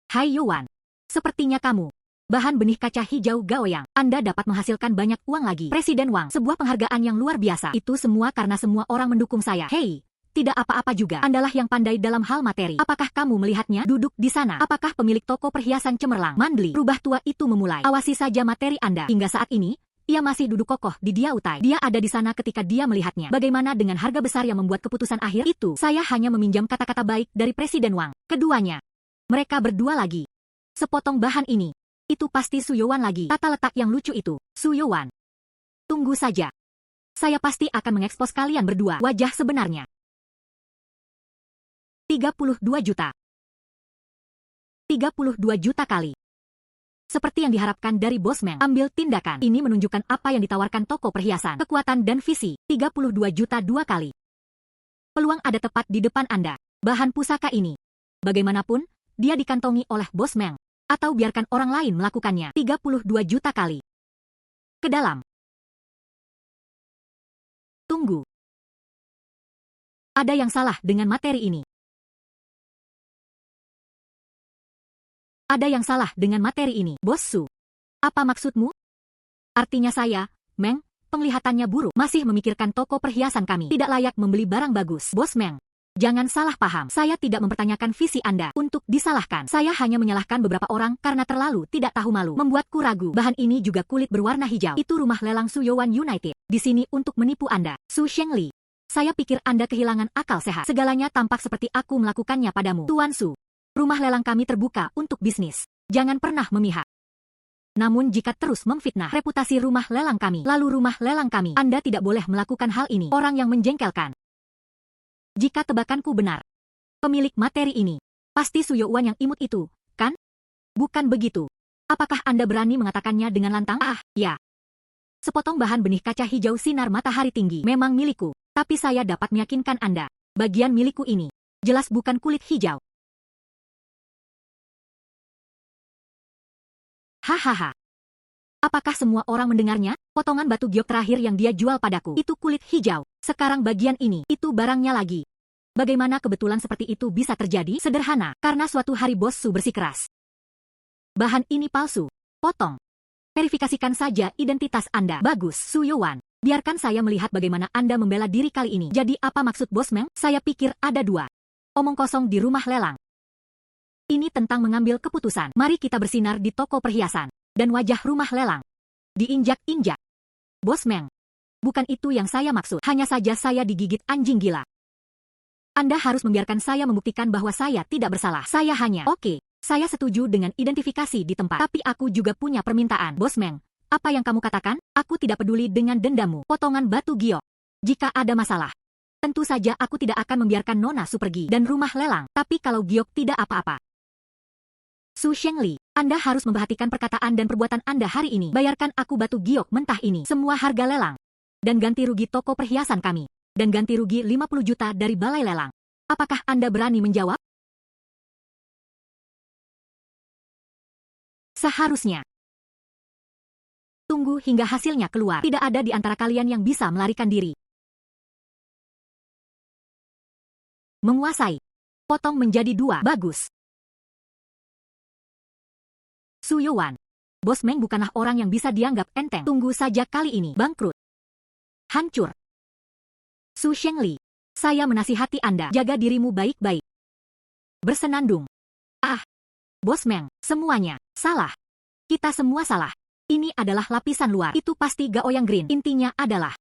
[SPEAKER 1] Hai Yuan, sepertinya kamu. Bahan benih kaca hijau Gaoyang. Anda dapat menghasilkan banyak uang lagi. Presiden Wang, sebuah penghargaan yang luar biasa. Itu semua karena semua orang mendukung saya. Hei, tidak apa-apa juga. Andalah yang pandai dalam hal materi. Apakah kamu melihatnya? Duduk di sana. Apakah pemilik toko perhiasan cemerlang? Mandli, rubah tua itu memulai. Awasi saja materi Anda. Hingga saat ini, ia masih duduk kokoh di Dia Utai. Dia ada di sana ketika dia melihatnya. Bagaimana dengan harga besar yang membuat keputusan akhir itu? Saya hanya meminjam kata-kata baik dari Presiden Wang. Keduanya. Mereka berdua lagi. Sepotong bahan ini. Itu pasti Su Yuan lagi. Tata letak yang lucu itu. Su Yuan. Tunggu saja. Saya pasti akan mengekspos kalian berdua. Wajah sebenarnya. 32 juta. 32 juta kali. Seperti yang diharapkan dari Bos Meng, ambil tindakan. Ini menunjukkan apa yang ditawarkan toko perhiasan. Kekuatan dan visi, 32 juta 2 kali. Peluang ada tepat di depan Anda. Bahan pusaka ini, bagaimanapun, dia dikantongi oleh Bos Meng. Atau biarkan orang lain melakukannya, 32 juta kali. Ke dalam. Tunggu. Ada yang salah dengan materi ini. Ada yang salah dengan materi ini, Bos Su. Apa maksudmu? Artinya saya, Meng, penglihatannya buruk, masih memikirkan toko perhiasan kami. Tidak layak membeli barang bagus. Bos Meng, jangan salah paham. Saya tidak mempertanyakan visi Anda untuk disalahkan. Saya hanya menyalahkan beberapa orang karena terlalu tidak tahu malu. Membuatku ragu. Bahan ini juga kulit berwarna hijau. Itu rumah lelang Su Youan United. Di sini untuk menipu Anda. Su Shengli. Saya pikir Anda kehilangan akal sehat. Segalanya tampak seperti aku melakukannya padamu. Tuan Su. Rumah lelang kami terbuka untuk bisnis. Jangan pernah memihak. Namun jika terus memfitnah reputasi rumah lelang kami, lalu rumah lelang kami, Anda tidak boleh melakukan hal ini. Orang yang menjengkelkan. Jika tebakanku benar, pemilik materi ini, pasti Su Youan yang imut itu, kan? Bukan begitu. Apakah Anda berani mengatakannya dengan lantang? Ah, ya. Sepotong bahan benih kaca hijau sinar matahari tinggi memang milikku, tapi saya dapat meyakinkan Anda, bagian milikku ini, jelas bukan kulit hijau. Hahaha. Apakah semua orang mendengarnya? Potongan batu giok terakhir yang dia jual padaku, itu kulit hijau. Sekarang bagian ini, itu barangnya lagi. Bagaimana kebetulan seperti itu bisa terjadi? Sederhana, karena suatu hari Bos Su bersikeras. Bahan ini palsu. Potong. Verifikasikan saja identitas Anda. Bagus, Su Youan. Biarkan saya melihat bagaimana Anda membela diri kali ini. Jadi apa maksud Bos Meng? Saya pikir ada dua. Omong kosong di rumah lelang. Ini tentang mengambil keputusan. Mari kita bersinar di toko perhiasan. Dan wajah rumah lelang. Diinjak-injak. Bos Meng. Bukan itu yang saya maksud. Hanya saja saya digigit anjing gila. Anda harus membiarkan saya membuktikan bahwa saya tidak bersalah. Saya hanya, oke, saya setuju dengan identifikasi di tempat. Tapi aku juga punya permintaan. Bos Meng, apa yang kamu katakan? Aku tidak peduli dengan dendamu. Potongan batu giok. Jika ada masalah, tentu saja aku tidak akan membiarkan Nona Su pergi dan rumah lelang. Tapi kalau giok tidak apa-apa. Su Shengli, Anda harus memperhatikan perkataan dan perbuatan Anda hari ini. Bayarkan aku batu giok mentah ini. Semua harga lelang. Dan ganti rugi toko perhiasan kami. Dan ganti rugi 50 juta dari balai lelang. Apakah Anda berani menjawab? Seharusnya. Tunggu hingga hasilnya keluar. Tidak ada di antara kalian yang bisa melarikan diri. Menguasai. Potong menjadi dua. Bagus. Su Youan. Bos Meng bukanlah orang yang bisa dianggap enteng. Tunggu saja kali ini. Bangkrut. Hancur. Su Shengli. Saya menasihati Anda. Jaga dirimu baik-baik. Bersenandung. Ah. Bos Meng. Semuanya. Salah. Kita semua salah. Ini adalah lapisan luar. Itu pasti Gaoyang Green. Intinya adalah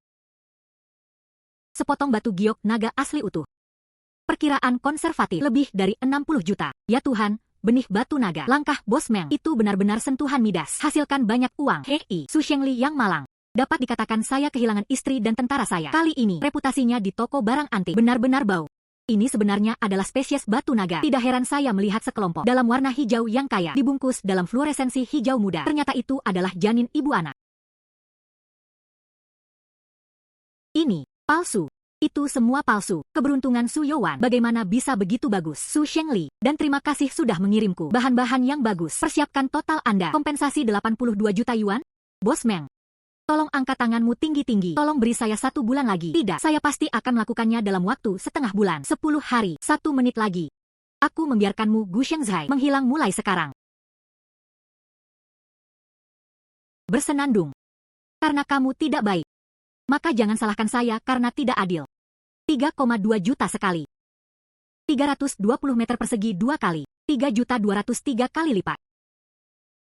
[SPEAKER 1] sepotong batu giok naga asli utuh. Perkiraan konservatif. Lebih dari 60 juta. Ya Tuhan. Benih batu naga. Langkah Bos Meng itu benar-benar sentuhan Midas. Hasilkan banyak uang. Hei, Su Shengli yang malang. Dapat dikatakan saya kehilangan istri dan tentara saya. Kali ini reputasinya di toko barang antik benar-benar bau. Ini sebenarnya adalah spesies batu naga. Tidak heran saya melihat sekelompok dalam warna hijau yang kaya dibungkus dalam fluoresensi hijau muda. Ternyata itu adalah janin ibu anak. Ini palsu. Itu semua palsu. Keberuntungan Su Youan. Bagaimana bisa begitu bagus? Su Shengli. Dan terima kasih sudah mengirimku bahan-bahan yang bagus. Persiapkan total Anda. Kompensasi 82 juta yuan. Bos Meng. Tolong angkat tanganmu tinggi-tinggi. Tolong beri saya 1 bulan lagi. Tidak, saya pasti akan melakukannya dalam waktu setengah bulan. 10 hari. 1 menit lagi. Aku membiarkanmu Gu Shengzai menghilang mulai sekarang. Bersenandung. Karena kamu tidak baik. Maka jangan salahkan saya karena tidak adil. 3,2 juta sekali. 320 meter persegi 2 kali. 3.203 kali lipat.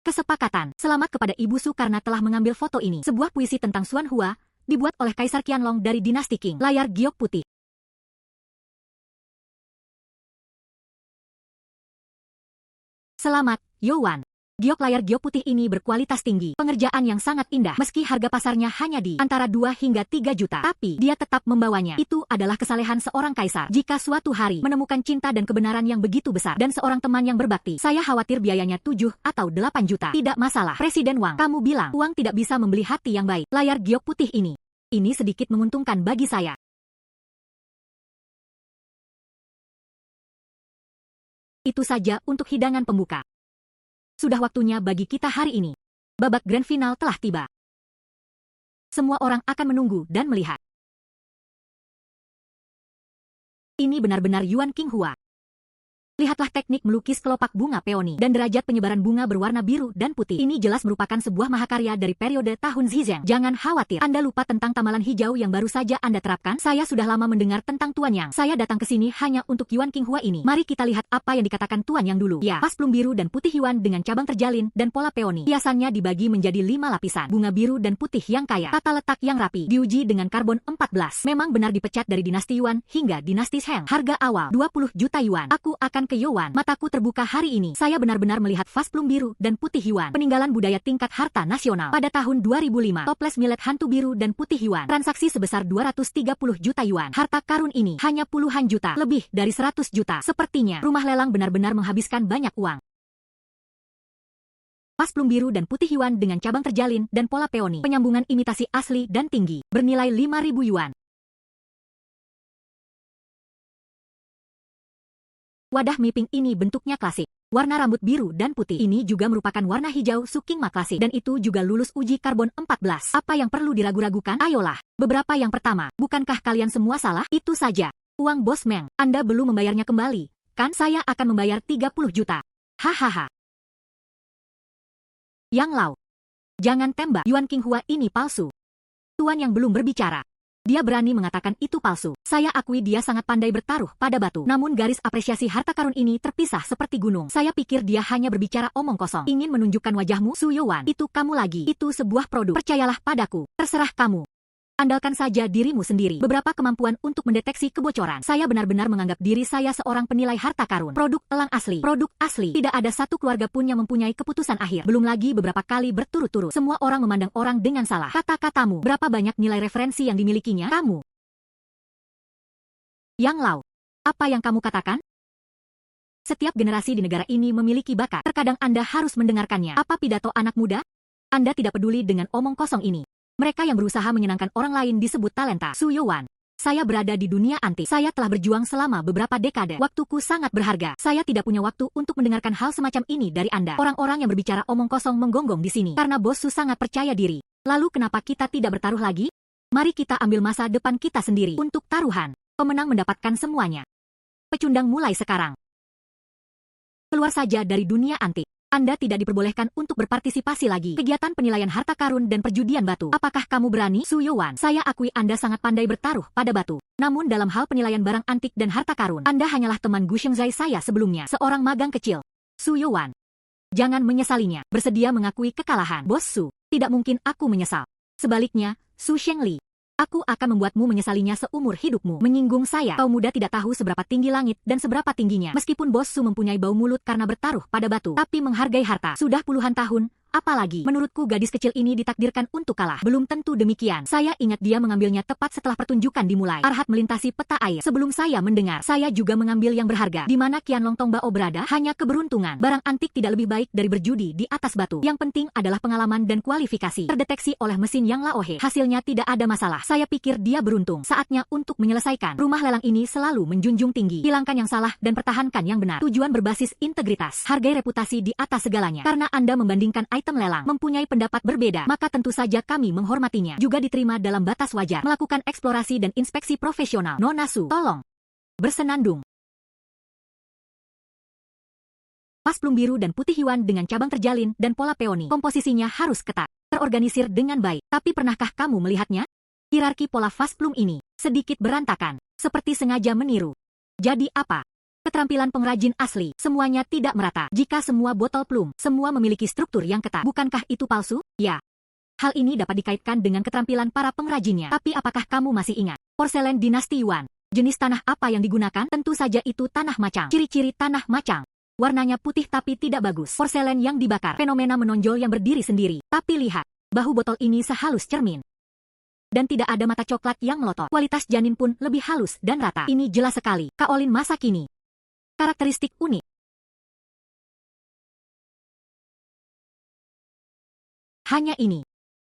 [SPEAKER 1] Kesepakatan. Selamat kepada Ibu Su karena telah mengambil foto ini. Sebuah puisi tentang Xuan Hua, dibuat oleh Kaisar Qianlong dari dinasti Qing. Layar giok putih. Selamat, Youan. Giok layar giok putih ini berkualitas tinggi. Pengerjaan yang sangat indah. Meski harga pasarnya hanya di antara 2 hingga 3 juta. Tapi dia tetap membawanya. Itu adalah kesalehan seorang kaisar. Jika suatu hari menemukan cinta dan kebenaran yang begitu besar. Dan seorang teman yang berbakti. Saya khawatir biayanya 7 atau 8 juta. Tidak masalah. Presiden Wang, kamu bilang uang tidak bisa membeli hati yang baik. Layar giok putih ini. Ini sedikit menguntungkan bagi saya. Itu saja untuk hidangan pembuka. Sudah waktunya bagi kita hari ini. Babak grand final telah tiba. Semua orang akan menunggu dan melihat. Ini benar-benar Yuan Qinghua. Lihatlah teknik melukis kelopak bunga peoni dan derajat penyebaran bunga berwarna biru dan putih. Ini jelas merupakan sebuah mahakarya dari periode tahun Zizeng. Jangan khawatir, Anda lupa tentang tamalan hijau yang baru saja Anda terapkan. Saya sudah lama mendengar tentang Tuan Yang. Saya datang ke sini hanya untuk Yuan Qinghua ini. Mari kita lihat apa yang dikatakan Tuan Yang dulu. Ya, vas plum biru dan putih Yuan dengan cabang terjalin dan pola peoni. Hiasannya dibagi menjadi 5 lapisan. Bunga biru dan putih yang kaya. Tata letak yang rapi. Diuji dengan karbon 14. Memang benar dipecat dari dinasti Yuan hingga dinasti Sheng. Harga awal 20 juta Yuan. Aku akan ke Yuan. Mataku terbuka hari ini. Saya benar-benar melihat vas plum biru dan putih Yuan. Peninggalan budaya tingkat harta nasional. Pada tahun 2005, toples millet hantu biru dan putih Yuan. Transaksi sebesar 230 juta Yuan. Harta karun ini hanya puluhan juta, lebih dari 100 juta. Sepertinya rumah lelang benar-benar menghabiskan banyak uang. Vas plum biru dan putih Yuan dengan cabang terjalin dan pola peoni. Penyambungan imitasi asli dan tinggi. Bernilai 5.000 Yuan. Wadah miping ini bentuknya klasik. Warna rambut biru dan putih ini juga merupakan warna hijau Sukingma klasik. Dan itu juga lulus uji karbon 14. Apa yang perlu diragu-ragukan? Ayolah. Beberapa yang pertama. Bukankah kalian semua salah? Itu saja. Uang Bos Meng. Anda belum membayarnya kembali. Kan saya akan membayar 30 juta. Hahaha. Yang Lau. Jangan tembak. Yuan Qinghua ini palsu. Tuan yang belum berbicara. Dia berani mengatakan itu palsu. Saya akui dia sangat pandai bertaruh pada batu. Namun garis apresiasi harta karun ini terpisah seperti gunung. Saya pikir dia hanya berbicara omong kosong. Ingin menunjukkan wajahmu, Su Yuan. Itu kamu lagi. Itu sebuah produk. Percayalah padaku. Terserah kamu. Andalkan saja dirimu sendiri. Beberapa kemampuan untuk mendeteksi kebocoran. Saya benar-benar menganggap diri saya seorang penilai harta karun. Produk elang asli. Produk asli. Tidak ada satu keluarga pun yang mempunyai keputusan akhir. Belum lagi beberapa kali berturut-turut. Semua orang memandang orang dengan salah. Kata-katamu. Berapa banyak nilai referensi yang dimilikinya? Kamu. Yang Lau. Apa yang kamu katakan? Setiap generasi di negara ini memiliki bakat. Terkadang Anda harus mendengarkannya. Apa pidato anak muda? Anda tidak peduli dengan omong kosong ini. Mereka yang berusaha menyenangkan orang lain disebut talenta. Su Yuan. Saya berada di dunia antik. Saya telah berjuang selama beberapa dekade. Waktuku sangat berharga. Saya tidak punya waktu untuk mendengarkan hal semacam ini dari Anda. Orang-orang yang berbicara omong kosong menggonggong di sini. Karena Bos Su sangat percaya diri. Lalu kenapa kita tidak bertaruh lagi? Mari kita ambil masa depan kita sendiri. Untuk taruhan. Pemenang mendapatkan semuanya. Pecundang mulai sekarang. Keluar saja dari dunia antik. Anda tidak diperbolehkan untuk berpartisipasi lagi. Kegiatan penilaian harta karun dan perjudian batu. Apakah kamu berani? Su Yuan. Saya akui Anda sangat pandai bertaruh pada batu. Namun dalam hal penilaian barang antik dan harta karun, Anda hanyalah teman Gu Shengzai saya sebelumnya. Seorang magang kecil. Su Yuan. Jangan menyesalinya. Bersedia mengakui kekalahan. Bos Su. Tidak mungkin aku menyesal. Sebaliknya, Su Shengli. Aku akan membuatmu menyesalinya seumur hidupmu. Menyinggung saya. Kau muda tidak tahu seberapa tinggi langit dan seberapa tingginya. Meskipun Bos Su mempunyai bau mulut karena bertaruh pada batu, tapi menghargai harta. Sudah puluhan tahun. Apalagi, menurutku gadis kecil ini ditakdirkan untuk kalah. Belum tentu demikian. Saya ingat dia mengambilnya tepat setelah pertunjukan dimulai. Arhat melintasi peta air. Sebelum saya mendengar, saya juga mengambil yang berharga. Di mana Qianlong Tongbao berada, hanya keberuntungan. Barang antik tidak lebih baik dari berjudi di atas batu. Yang penting adalah pengalaman dan kualifikasi. Terdeteksi oleh mesin Yang Laohe. Hasilnya tidak ada masalah. Saya pikir dia beruntung. Saatnya untuk menyelesaikan. Rumah lelang ini selalu menjunjung tinggi. Hilangkan yang salah dan pertahankan yang benar. Tujuan berbasis integritas. Hargai reputasi di atas segalanya. Karena Anda membandingkan item lelang mempunyai pendapat berbeda, maka tentu saja kami menghormatinya. Juga diterima dalam batas wajar. Melakukan eksplorasi dan inspeksi profesional. Nona Su, tolong bersenandung. Vas plum biru dan putih Yuan dengan cabang terjalin dan pola peoni. Komposisinya harus ketat, terorganisir dengan baik. Tapi pernahkah kamu melihatnya? Hierarki pola vas plum ini sedikit berantakan, seperti sengaja meniru. Jadi apa? Keterampilan pengrajin asli, semuanya tidak merata. Jika semua botol plum, semua memiliki struktur yang ketat. Bukankah itu palsu? Ya. Hal ini dapat dikaitkan dengan keterampilan para pengrajinnya. Tapi apakah kamu masih ingat? Porselen dinasti Yuan. Jenis tanah apa yang digunakan? Tentu saja itu tanah macang. Ciri-ciri tanah macang. Warnanya putih tapi tidak bagus. Porselen yang dibakar. Fenomena menonjol yang berdiri sendiri. Tapi lihat, bahu botol ini sehalus cermin. Dan tidak ada mata coklat yang melotot. Kualitas janin pun lebih halus dan rata. Ini jelas sekali kaolin masa kini. Karakteristik unik. Hanya ini.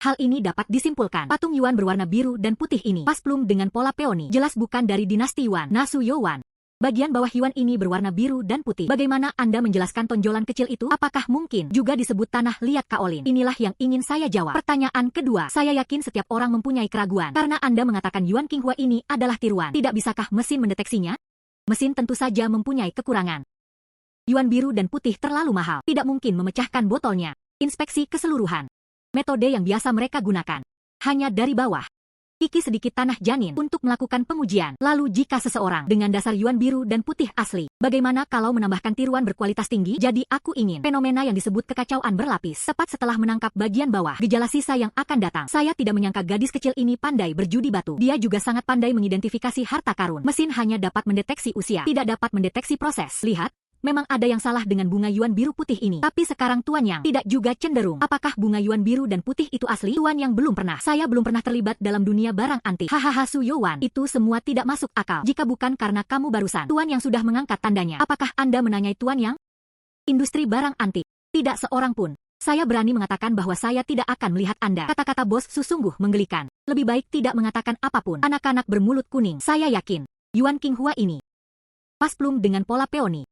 [SPEAKER 1] Hal ini dapat disimpulkan. Patung Yuan berwarna biru dan putih ini pas plum dengan pola peoni. Jelas bukan dari dinasti Yuan. Nasu Yuan. Bagian bawah Yuan ini berwarna biru dan putih. Bagaimana Anda menjelaskan tonjolan kecil itu? Apakah mungkin juga disebut tanah liat kaolin? Inilah yang ingin saya jawab. Pertanyaan kedua, saya yakin setiap orang mempunyai keraguan. Karena Anda mengatakan Yuan Qinghua ini adalah tiruan. Tidak bisakah mesin mendeteksinya? Mesin tentu saja mempunyai kekurangan. Yuan biru dan putih terlalu mahal. Tidak mungkin memecahkan botolnya. Inspeksi keseluruhan. Metode yang biasa mereka gunakan. Hanya dari bawah. Kiki sedikit tanah janin untuk melakukan pengujian. Lalu jika seseorang dengan dasar Yuan biru dan putih asli, bagaimana kalau menambahkan tiruan berkualitas tinggi? Jadi aku ingin fenomena yang disebut kekacauan berlapis. Tepat setelah menangkap bagian bawah, gejala sisa yang akan datang. Saya tidak menyangka gadis kecil ini pandai berjudi batu. Dia juga sangat pandai mengidentifikasi harta karun. Mesin hanya dapat mendeteksi usia, tidak dapat mendeteksi proses. Lihat. Memang ada yang salah dengan bunga Yuan biru putih ini. Tapi sekarang Tuan Yang tidak juga cenderung. Apakah bunga Yuan biru dan putih itu asli? Tuan Yang belum pernah. Saya belum pernah terlibat dalam dunia barang antik. Hahaha Su Yuan. Itu semua tidak masuk akal. Jika bukan karena kamu barusan. Tuan Yang sudah mengangkat tandanya. Apakah Anda menanyai Tuan Yang? Industri barang antik. Tidak seorang pun. Saya berani mengatakan bahwa saya tidak akan melihat Anda. Kata-kata bos Su sungguh menggelikan. Lebih baik tidak mengatakan apapun. Anak-anak bermulut kuning. Saya yakin. Yuan Qinghua ini. Pas plum dengan pola peoni.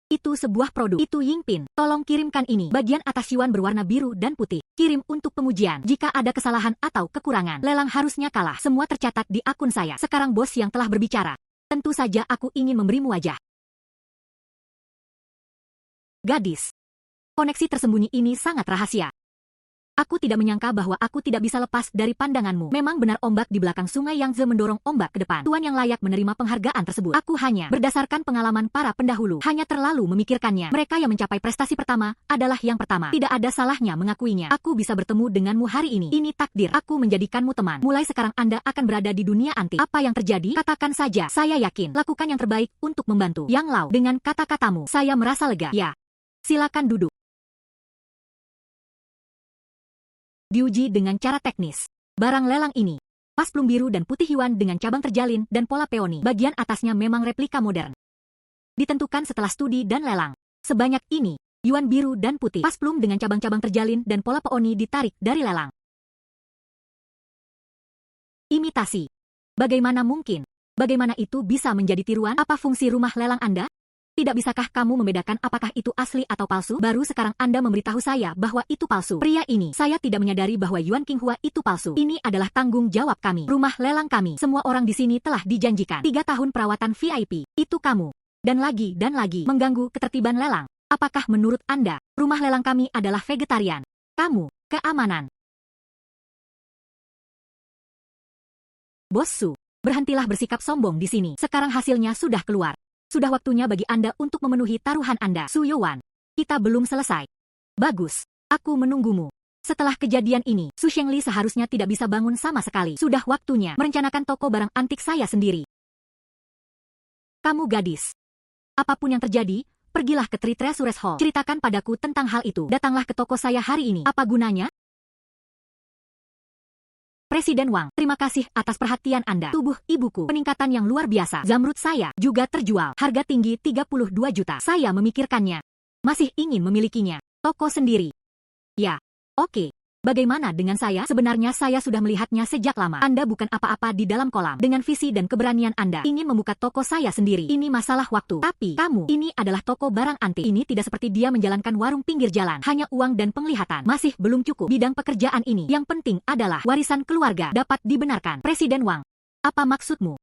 [SPEAKER 1] Itu sebuah produk. Itu Yingpin. Tolong kirimkan ini. Bagian atas Yuan berwarna biru dan putih. Kirim untuk pengujian. Jika ada kesalahan atau kekurangan, lelang harusnya kalah. Semua tercatat di akun saya. Sekarang bos yang telah berbicara. Tentu saja aku ingin memberimu wajah. Gadis. Koneksi tersembunyi ini sangat rahasia. Aku tidak menyangka bahwa aku tidak bisa lepas dari pandanganmu. Memang benar ombak di belakang sungai Yangtze mendorong ombak ke depan. Tuan yang layak menerima penghargaan tersebut. Aku hanya berdasarkan pengalaman para pendahulu. Hanya terlalu memikirkannya. Mereka yang mencapai prestasi pertama adalah yang pertama. Tidak ada salahnya mengakuinya. Aku bisa bertemu denganmu hari ini. Ini takdir. Aku menjadikanmu teman. Mulai sekarang Anda akan berada di dunia antik. Apa yang terjadi? Katakan saja. Saya yakin. Lakukan yang terbaik untuk membantu. Yang Lau. Dengan kata-katamu, saya merasa lega. Ya. Silakan duduk. Diuji dengan cara teknis. Barang lelang ini, pas plum biru dan putih Yuan dengan cabang terjalin dan pola peoni. Bagian atasnya memang replika modern. Ditentukan setelah studi dan lelang. Sebanyak ini, Yuan biru dan putih. Pas plum dengan cabang-cabang terjalin dan pola peoni ditarik dari lelang. Imitasi. Bagaimana mungkin? Bagaimana itu bisa menjadi tiruan? Apa fungsi rumah lelang Anda? Tidak bisakah kamu membedakan apakah itu asli atau palsu? Baru sekarang Anda memberitahu saya bahwa itu palsu. Pria ini, saya tidak menyadari bahwa Yuan Qinghua itu palsu. Ini adalah tanggung jawab kami. Rumah lelang kami. Semua orang di sini telah dijanjikan 3 tahun perawatan VIP. Itu kamu. Dan lagi mengganggu ketertiban lelang. Apakah menurut Anda, rumah lelang kami adalah vegetarian? Kamu, keamanan. Bos Su, berhentilah bersikap sombong di sini. Sekarang hasilnya sudah keluar. Sudah waktunya bagi Anda untuk memenuhi taruhan Anda. Su Yuan, kita belum selesai. Bagus, aku menunggumu. Setelah kejadian ini, Su Shengli seharusnya tidak bisa bangun sama sekali. Sudah waktunya merencanakan toko barang antik saya sendiri. Kamu gadis. Apapun yang terjadi, pergilah ke Tri Treasures Hall. Ceritakan padaku tentang hal itu. Datanglah ke toko saya hari ini. Apa gunanya? Presiden Wang, terima kasih atas perhatian Anda. Tubuh ibuku, peningkatan yang luar biasa. Zamrud saya juga terjual. Harga tinggi 32 juta. Saya memikirkannya. Masih ingin memilikinya. Toko sendiri. Ya, oke. Bagaimana dengan saya? Sebenarnya saya sudah melihatnya sejak lama. Anda bukan apa-apa di dalam kolam. Dengan visi dan keberanian Anda ingin membuka toko saya sendiri. Ini masalah waktu. Tapi, kamu, ini adalah toko barang antik. Ini tidak seperti dia menjalankan warung pinggir jalan. Hanya uang dan penglihatan. Masih belum cukup. Bidang pekerjaan ini. Yang penting adalah warisan keluarga dapat dibenarkan. Presiden Wang, apa maksudmu?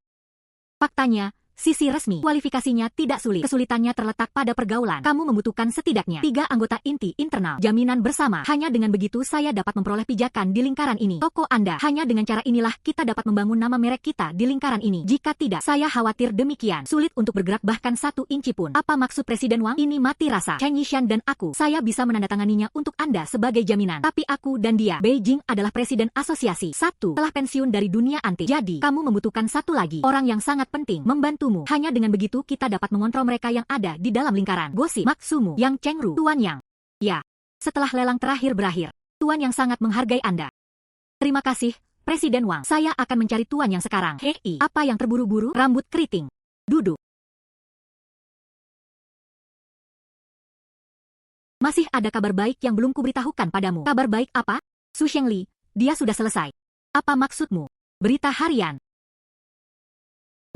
[SPEAKER 1] Faktanya, sisi resmi, kualifikasinya tidak sulit. Kesulitannya terletak pada pergaulan. Kamu membutuhkan setidaknya 3 anggota inti internal. Jaminan bersama. Hanya dengan begitu saya dapat memperoleh pijakan di lingkaran ini. Toko Anda. Hanya dengan cara inilah kita dapat membangun nama merek kita di lingkaran ini. Jika tidak, saya khawatir demikian. Sulit untuk bergerak bahkan 1 inci pun. Apa maksud Presiden Wang? Ini mati rasa. Chen Yishan dan aku. Saya bisa menandatanganinya untuk Anda sebagai jaminan. Tapi aku dan dia. Beijing adalah presiden asosiasi. 1. Telah pensiun dari dunia antik. Jadi, kamu membutuhkan 1 lagi. Orang yang sangat penting. Membantu membantumu. Hanya dengan begitu kita dapat mengontrol mereka yang ada di dalam lingkaran. Gosip, maksudmu, Yang Chengru, Tuan Yang. Ya, setelah lelang terakhir berakhir, Tuan Yang sangat menghargai Anda. Terima kasih, Presiden Wang. Saya akan mencari Tuan Yang sekarang. Hei, apa yang terburu-buru? Rambut keriting. Duduk. Masih ada kabar baik yang belum kuberitahukan padamu. Kabar baik apa? Su Shengli, dia sudah selesai. Apa maksudmu? Berita harian.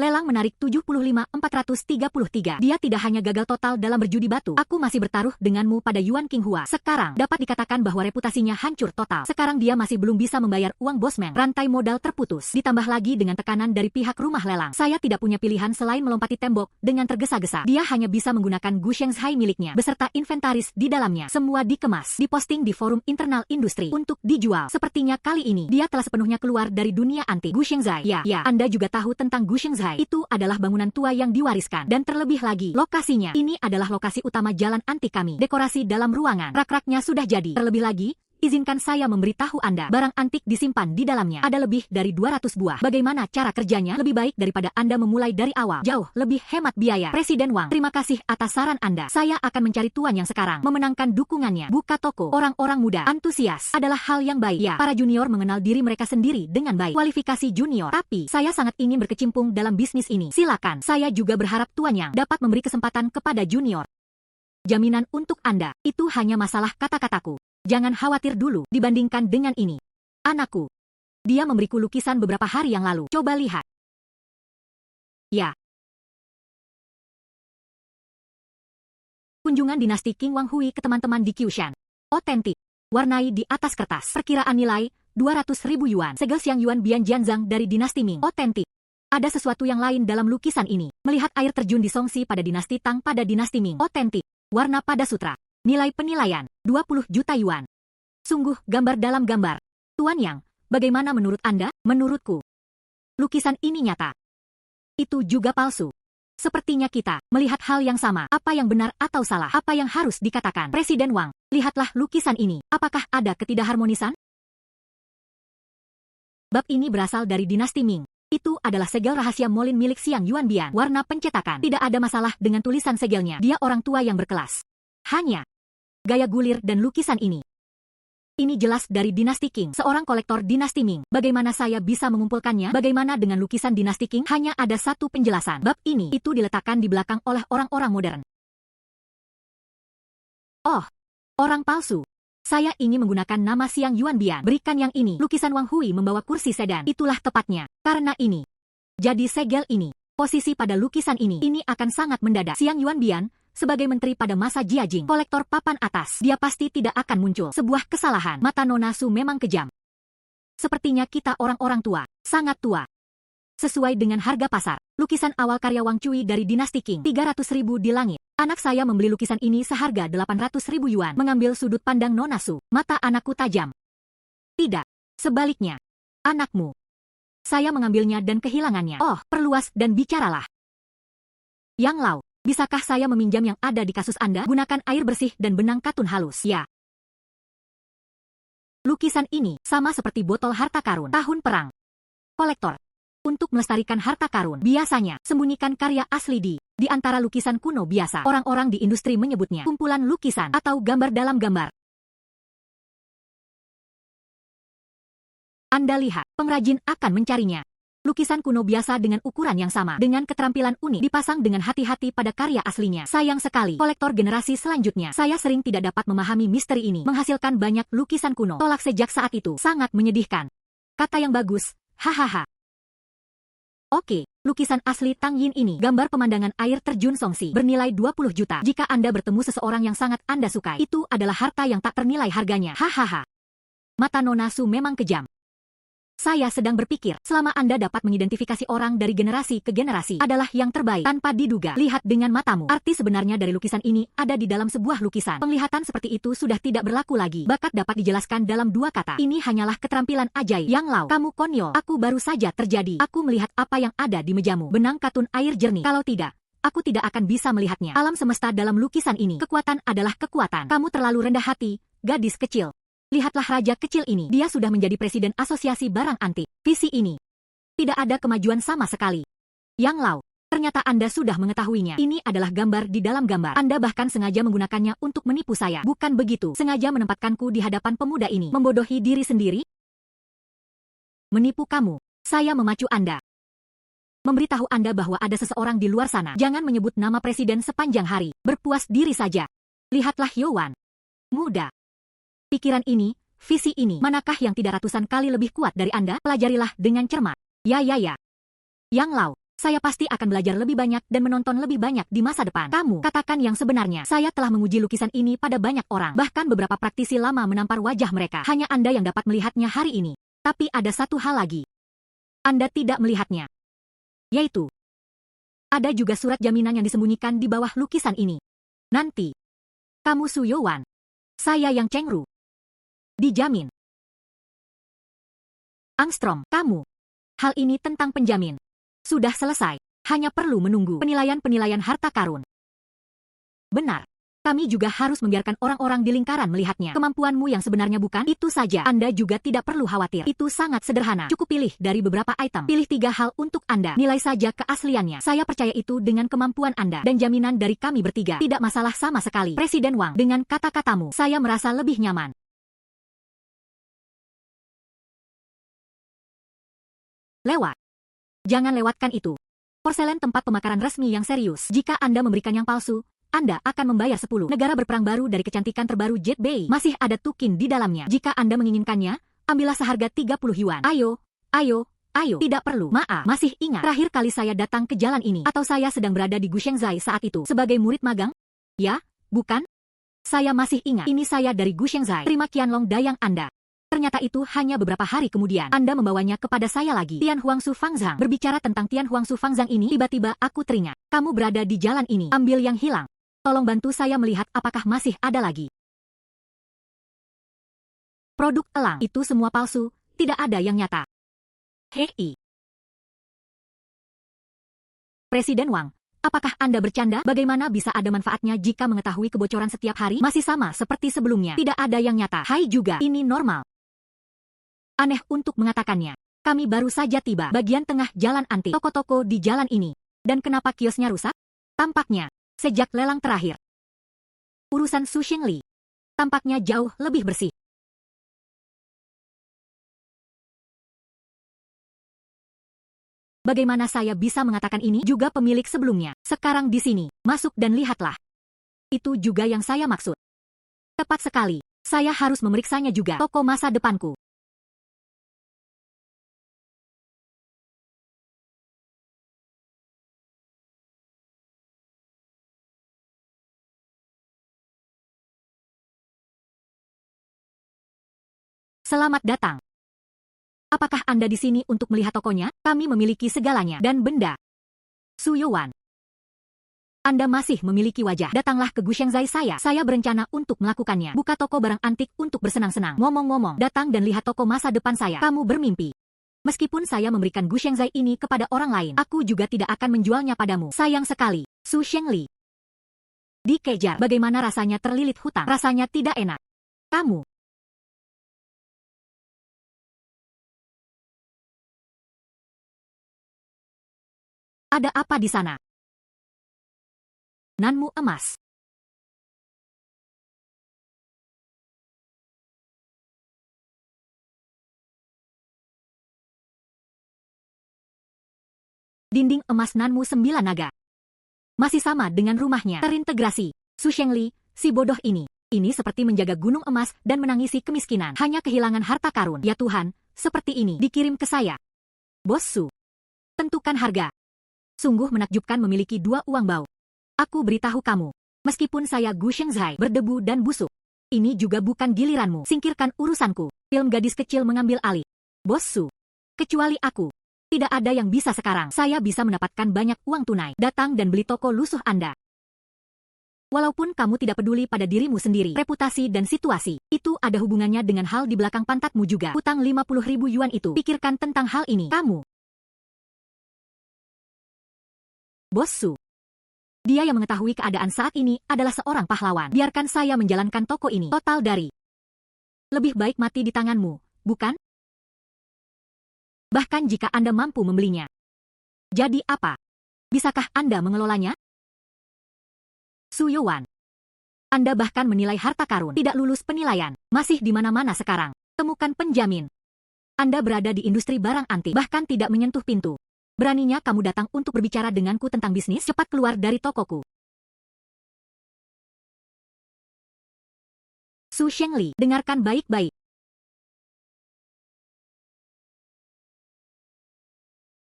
[SPEAKER 1] Lelang menarik 75.433. Dia tidak hanya gagal total dalam berjudi batu. Aku masih bertaruh denganmu pada Yuan Qinghua. Sekarang, dapat dikatakan bahwa reputasinya hancur total. Sekarang dia masih belum bisa membayar uang bosman. Rantai modal terputus. Ditambah lagi dengan tekanan dari pihak rumah lelang. Saya tidak punya pilihan selain melompati tembok dengan tergesa-gesa. Dia hanya bisa menggunakan Gu Shanghai miliknya, beserta inventaris di dalamnya. Semua dikemas, diposting di forum internal industri untuk dijual. Sepertinya kali ini, dia telah sepenuhnya keluar dari dunia antik. Gu Shanghai. Ya, Anda juga tahu tentang Gu Shanghai. Itu adalah bangunan tua yang diwariskan. Dan terlebih lagi, lokasinya. Ini adalah lokasi utama jalan antik kami. Dekorasi dalam ruangan. Rak-raknya sudah jadi. Terlebih lagi, izinkan saya memberitahu Anda, barang antik disimpan di dalamnya. Ada lebih dari 200 buah. Bagaimana cara kerjanya? Lebih baik daripada Anda memulai dari awal. Jauh lebih hemat biaya. Presiden Wang, terima kasih atas saran Anda. Saya akan mencari Tuan Yang sekarang. Memenangkan dukungannya. Buka toko. Orang-orang muda, antusias, adalah hal yang baik. Ya, para junior mengenal diri mereka sendiri dengan baik. Kualifikasi junior. Tapi, saya sangat ingin berkecimpung dalam bisnis ini. Silakan. Saya juga berharap Tuan Yang dapat memberi kesempatan kepada junior. Jaminan untuk Anda, itu hanya masalah kata-kataku. Jangan khawatir dulu dibandingkan dengan ini. Anakku. Dia memberiku lukisan beberapa hari yang lalu. Coba lihat. Ya. Kunjungan dinasti Qing Wang Hui ke teman-teman di Kyushan. Otentik. Warnai di atas kertas. Perkiraan nilai 200.000 yuan. Segel Xiang Yuan Bian Jianzhang dari dinasti Ming. Otentik. Ada sesuatu yang lain dalam lukisan ini. Melihat air terjun di Songxi pada dinasti Tang pada dinasti Ming. Otentik. Warna pada sutra. Nilai penilaian, 20 juta yuan. Sungguh, gambar dalam gambar. Tuan Yang, bagaimana menurut Anda? Menurutku, lukisan ini nyata. Itu juga palsu. Sepertinya kita melihat hal yang sama. Apa yang benar atau salah? Apa yang harus dikatakan? Presiden Wang, lihatlah lukisan ini. Apakah ada ketidakharmonisan? Bab ini berasal dari dinasti Ming. Itu adalah segel rahasia molin milik Xiang Yuan Bian. Warna pencetakan. Tidak ada masalah dengan tulisan segelnya. Dia orang tua yang berkelas. Hanya gaya gulir dan lukisan ini. Ini jelas dari dinasti Qing, seorang kolektor dinasti Ming. Bagaimana saya bisa mengumpulkannya? Bagaimana dengan lukisan dinasti Qing? Hanya ada satu penjelasan. Bab ini itu diletakkan di belakang oleh orang-orang modern. Oh, orang palsu. Saya ingin menggunakan nama Xiang Yuan Bian. Berikan yang ini. Lukisan Wang Hui membawa kursi sedan. Itulah tepatnya. Karena ini. Jadi segel ini. Posisi pada lukisan ini akan sangat mendadak. Xiang Yuan Bian sebagai menteri pada masa Jiajing, kolektor papan atas, dia pasti tidak akan muncul. Sebuah kesalahan. Mata Nona Su memang kejam. Sepertinya kita orang-orang tua, sangat tua. Sesuai dengan harga pasar, lukisan awal karya Wang Cui dari dinasti Qing, 300.000 di langit. Anak saya membeli lukisan ini seharga 800.000 yuan. Mengambil sudut pandang Nona Su. Mata anakku tajam. Tidak. Sebaliknya. Anakmu. Saya mengambilnya dan kehilangannya. Oh, perluas dan bicaralah. Yang Lau. Bisakah saya meminjam yang ada di kasus Anda? Gunakan air bersih dan benang katun halus. Ya. Lukisan ini sama seperti botol harta karun tahun perang. Kolektor. Untuk melestarikan harta karun, biasanya sembunyikan karya asli di antara lukisan kuno biasa. Orang-orang di industri menyebutnya kumpulan lukisan atau gambar dalam gambar. Anda lihat, pengrajin akan mencarinya. Lukisan kuno biasa dengan ukuran yang sama, dengan keterampilan unik, dipasang dengan hati-hati pada karya aslinya. Sayang sekali, kolektor generasi selanjutnya, saya sering tidak dapat memahami misteri ini. Menghasilkan banyak lukisan kuno. Tolak sejak saat itu, sangat menyedihkan. Kata yang bagus, hahaha. Oke, lukisan asli Tang Yin ini, gambar pemandangan air terjun Songxi, bernilai 20 juta. Jika Anda bertemu seseorang yang sangat Anda sukai, itu adalah harta yang tak ternilai harganya. Hahaha. Mata Nona Su memang kejam. Saya sedang berpikir, selama Anda dapat mengidentifikasi orang dari generasi ke generasi adalah yang terbaik tanpa diduga. Lihat dengan matamu. Arti sebenarnya dari lukisan ini ada di dalam sebuah lukisan. Penglihatan seperti itu sudah tidak berlaku lagi. Bakat dapat dijelaskan dalam dua kata. Ini hanyalah keterampilan ajaib. Yang Lau, kamu konyol. Aku baru saja terjadi. Aku melihat apa yang ada di mejamu. Benang katun air jernih. Kalau tidak, aku tidak akan bisa melihatnya. Alam semesta dalam lukisan ini. Kekuatan adalah kekuatan. Kamu terlalu rendah hati, gadis kecil. Lihatlah raja kecil ini. Dia sudah menjadi presiden asosiasi barang antik. Visi ini. Tidak ada kemajuan sama sekali. Yang Lau. Ternyata Anda sudah mengetahuinya. Ini adalah gambar di dalam gambar. Anda bahkan sengaja menggunakannya untuk menipu saya. Bukan begitu? Sengaja menempatkanku di hadapan pemuda ini. Membodohi diri sendiri? Menipu kamu. Saya memacu Anda. Memberitahu Anda bahwa ada seseorang di luar sana. Jangan menyebut nama presiden sepanjang hari. Berpuas diri saja. Lihatlah Yowan. Muda. Pikiran ini, visi ini, manakah yang tidak ratusan kali lebih kuat dari Anda? Pelajarilah dengan cermat. Ya. Yang Lau. Saya pasti akan belajar lebih banyak dan menonton lebih banyak di masa depan. Kamu, katakan yang sebenarnya. Saya telah menguji lukisan ini pada banyak orang. Bahkan beberapa praktisi lama menampar wajah mereka. Hanya Anda yang dapat melihatnya hari ini. Tapi ada satu hal lagi. Anda tidak melihatnya. Yaitu, ada juga surat jaminan yang disembunyikan di bawah lukisan ini. Nanti, kamu Su Yowan. Saya yang Cheng Ru. Dijamin. Angstrom, kamu. Hal ini tentang penjamin. Sudah selesai. Hanya perlu menunggu penilaian harta karun. Benar. Kami juga harus membiarkan orang-orang di lingkaran melihatnya. Kemampuanmu yang sebenarnya bukan itu saja. Anda juga tidak perlu khawatir. Itu sangat sederhana. Cukup pilih dari beberapa item. Pilih 3 hal untuk Anda. Nilai saja keasliannya. Saya percaya itu dengan kemampuan Anda. Dan jaminan dari kami bertiga. Tidak masalah sama sekali. Presiden Wang, dengan kata-katamu, saya merasa lebih nyaman. Lewat. Jangan lewatkan itu. Porselen tempat pemakaran resmi yang serius. Jika Anda memberikan yang palsu, Anda akan membayar 10 negara berperang baru dari kecantikan terbaru Jet Bay. Masih ada tukin di dalamnya. Jika Anda menginginkannya, ambillah seharga 30 yuan. Ayo. Tidak perlu. Maaf, masih ingat. Terakhir kali saya datang ke jalan ini. Atau saya sedang berada di Gushengzai saat itu. Sebagai murid magang? Ya, bukan? Saya masih ingat. Ini saya dari Gushengzai. Terima Qianlong Dayang Anda. Ternyata itu hanya beberapa hari kemudian. Anda membawanya kepada saya lagi. Tian Huangsu Fangzhang. Berbicara tentang Tian Huangsu Fangzhang ini, tiba-tiba aku teringat. Kamu berada di jalan ini. Ambil yang hilang. Tolong bantu saya melihat apakah masih ada lagi. Produk elang. Itu semua palsu. Tidak ada yang nyata. Hei. Presiden Wang, apakah Anda bercanda? Bagaimana bisa ada manfaatnya jika mengetahui kebocoran setiap hari? Masih sama seperti sebelumnya. Tidak ada yang nyata. Hai juga. Ini normal. Aneh untuk mengatakannya. Kami baru saja tiba bagian tengah jalan anti toko-toko di jalan ini. Dan kenapa kiosnya rusak? Tampaknya, sejak lelang terakhir. Urusan Su Shengli. Tampaknya jauh lebih bersih. Bagaimana saya bisa mengatakan ini? Juga pemilik sebelumnya. Sekarang di sini, masuk dan lihatlah. Itu juga yang saya maksud. Tepat sekali. Saya harus memeriksanya juga. Toko masa depanku. Selamat datang. Apakah Anda di sini untuk melihat tokonya? Kami memiliki segalanya dan benda. Su Yowan. Anda masih memiliki wajah. Datanglah ke Gushengzai saya. Saya berencana untuk melakukannya. Buka toko barang antik untuk bersenang-senang. Ngomong-ngomong, datang dan lihat toko masa depan saya. Kamu bermimpi. Meskipun saya memberikan Gushengzai ini kepada orang lain, aku juga tidak akan menjualnya padamu. Sayang sekali. Su Shengli. Dikejar. Bagaimana rasanya terlilit hutang? Rasanya tidak enak. Kamu. Ada apa di sana? Nanmu emas. Dinding emas Nanmu 9 naga. Masih sama dengan rumahnya. Terintegrasi. Su Shengli, si bodoh ini. Ini seperti menjaga gunung emas dan menangisi kemiskinan. Hanya kehilangan harta karun. Ya Tuhan, seperti ini dikirim ke saya. Bos Su. Tentukan harga. Sungguh menakjubkan memiliki 2 uang bau. Aku beritahu kamu. Meskipun saya Gushengzai berdebu dan busuk. Ini juga bukan giliranmu. Singkirkan urusanku. Film gadis kecil mengambil alih. Bos Su. Kecuali aku. Tidak ada yang bisa sekarang. Saya bisa mendapatkan banyak uang tunai. Datang dan beli toko lusuh Anda. Walaupun kamu tidak peduli pada dirimu sendiri, reputasi dan situasi, itu ada hubungannya dengan hal di belakang pantatmu juga. Hutang 50.000 yuan itu. Pikirkan tentang hal ini. Kamu. Bos Su. Dia yang mengetahui keadaan saat ini adalah seorang pahlawan. Biarkan saya menjalankan toko ini. Total dari. Lebih baik mati di tanganmu, bukan? Bahkan jika Anda mampu membelinya. Jadi apa? Bisakah Anda mengelolanya? Su Youwan. Anda bahkan menilai harta karun tidak lulus penilaian. Masih di mana-mana sekarang. Temukan penjamin. Anda berada di industri barang antik, bahkan tidak menyentuh pintu. Beraninya kamu datang untuk berbicara denganku tentang bisnis? Cepat keluar dari tokoku. Su Shengli, dengarkan baik-baik.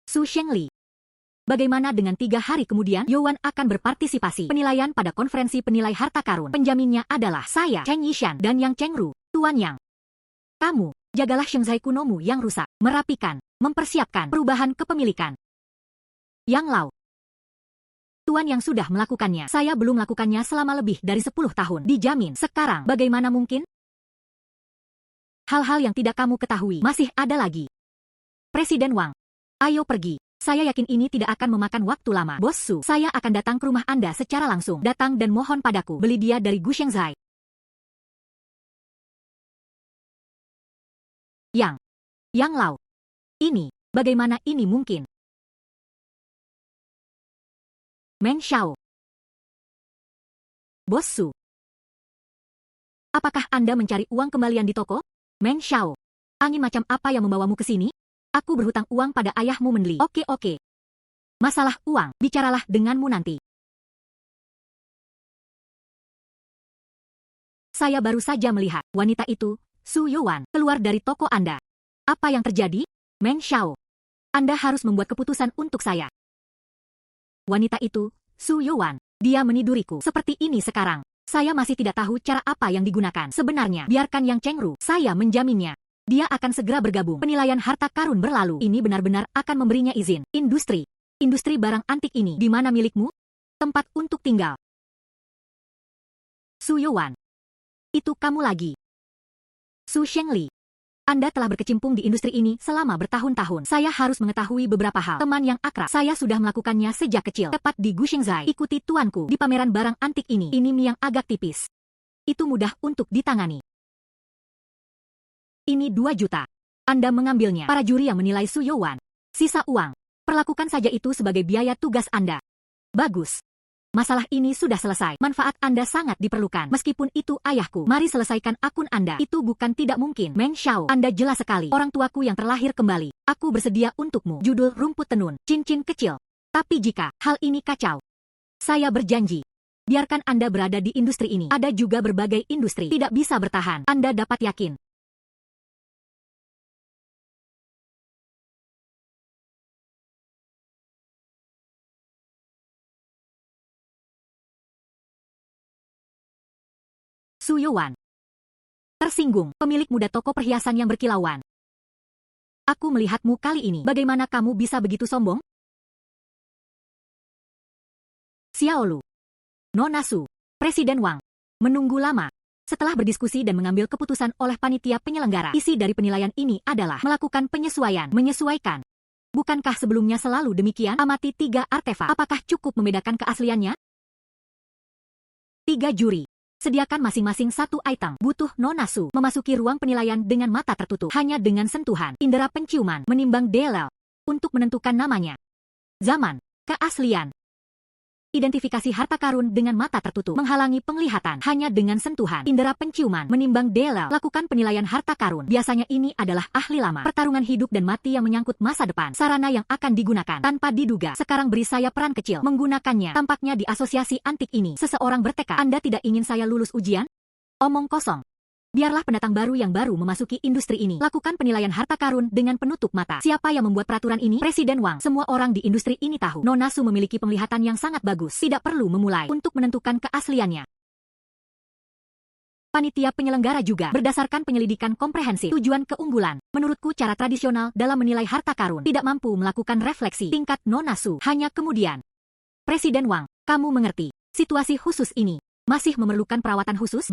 [SPEAKER 1] Su Shengli. Bagaimana dengan 3 hari kemudian, Youwan akan berpartisipasi penilaian pada konferensi penilai harta karun. Penjaminnya adalah saya, Cheng Yishan, dan Yang Chengru, Tuan Yang. Kamu, jagalah Shengzai kunomu yang rusak, merapikan, mempersiapkan perubahan kepemilikan. Yang Lau. Tuan Yang sudah melakukannya. Saya belum melakukannya selama lebih dari 10 tahun. Dijamin. Sekarang, bagaimana mungkin? Hal-hal yang tidak kamu ketahui masih ada lagi. Presiden Wang. Ayo pergi. Saya yakin ini tidak akan memakan waktu lama. Bos Su, saya akan datang ke rumah Anda secara langsung. Datang dan mohon padaku. Beli dia dari Gu Shengzai. Yang Lau. Ini, bagaimana ini mungkin? Meng Xiao. Bos Su. Apakah Anda mencari uang kembalian di toko? Meng Xiao. Angin macam apa yang membawamu ke sini? Aku berhutang uang pada ayahmu Menli. Oke. Masalah uang, bicaralah denganmu nanti. Saya baru saja melihat wanita itu, Su Youwan, keluar dari toko Anda. Apa yang terjadi? Meng Xiao. Anda harus membuat keputusan untuk saya. Wanita itu, Su Youwan, dia meniduriku seperti ini sekarang. Saya masih tidak tahu cara apa yang digunakan. Sebenarnya, biarkan Yang Chengru, saya menjaminnya. Dia akan segera bergabung. Penilaian harta karun berlalu. Ini benar-benar akan memberinya izin. Industri barang antik ini di mana milikmu? Tempat untuk tinggal. Su Youwan. Itu kamu lagi. Su Shengli. Anda telah berkecimpung di industri ini selama bertahun-tahun. Saya harus mengetahui beberapa hal. Teman yang akrab. Saya sudah melakukannya sejak kecil. Tepat di Gu Shengzai. Ikuti tuanku di pameran barang antik ini. Ini mie yang agak tipis. Itu mudah untuk ditangani. Ini 2 juta. Anda mengambilnya. Para juri yang menilai Su Youwan. Sisa uang. Perlakukan saja itu sebagai biaya tugas Anda. Bagus. Masalah ini sudah selesai. Manfaat Anda sangat diperlukan. Meskipun itu ayahku. Mari selesaikan akun Anda. Itu bukan tidak mungkin. Meng Xiao. Anda jelas sekali. Orang tuaku yang terlahir kembali. Aku bersedia untukmu. Judul rumput tenun. Cincin kecil. Tapi jika hal ini kacau. Saya berjanji. Biarkan Anda berada di industri ini. Ada juga berbagai industri. Tidak bisa bertahan. Anda dapat yakin. Su Youwan. Tersinggung, pemilik muda toko perhiasan yang berkilauan. Aku melihatmu kali ini. Bagaimana kamu bisa begitu sombong? Xiaolu. Nona Su. Presiden Wang. Menunggu lama. Setelah berdiskusi dan mengambil keputusan oleh panitia penyelenggara, isi dari penilaian ini adalah melakukan penyesuaian. Menyesuaikan. Bukankah sebelumnya selalu demikian? Amati 3 artefak. Apakah cukup membedakan keasliannya? 3 juri. Sediakan masing-masing 1 item. Butuh Nona Su memasuki ruang penilaian dengan mata tertutup. Hanya dengan sentuhan. Indera penciuman menimbang DLL. Untuk menentukan namanya. Zaman. Keaslian. Identifikasi harta karun dengan mata tertutup. Menghalangi penglihatan. Hanya dengan sentuhan. Indera penciuman menimbang DLL. Lakukan penilaian harta karun. Biasanya ini adalah ahli lama. Pertarungan hidup dan mati yang menyangkut masa depan. Sarana yang akan digunakan. Tanpa diduga. Sekarang beri saya peran kecil. Menggunakannya. Tampaknya di asosiasi antik ini. Seseorang bertekad. Anda tidak ingin saya lulus ujian? Omong kosong. Biarlah pendatang baru yang baru memasuki industri ini. Lakukan penilaian harta karun dengan penutup mata. Siapa yang membuat peraturan ini? Presiden Wang. Semua orang di industri ini tahu. Nona Su memiliki penglihatan yang sangat bagus. Tidak perlu memulai untuk menentukan keasliannya. Panitia penyelenggara juga berdasarkan penyelidikan komprehensif. Tujuan keunggulan. Menurutku cara tradisional dalam menilai harta karun tidak mampu melakukan refleksi tingkat Nona Su. Hanya kemudian. Presiden Wang, kamu mengerti. Situasi khusus ini masih memerlukan perawatan khusus?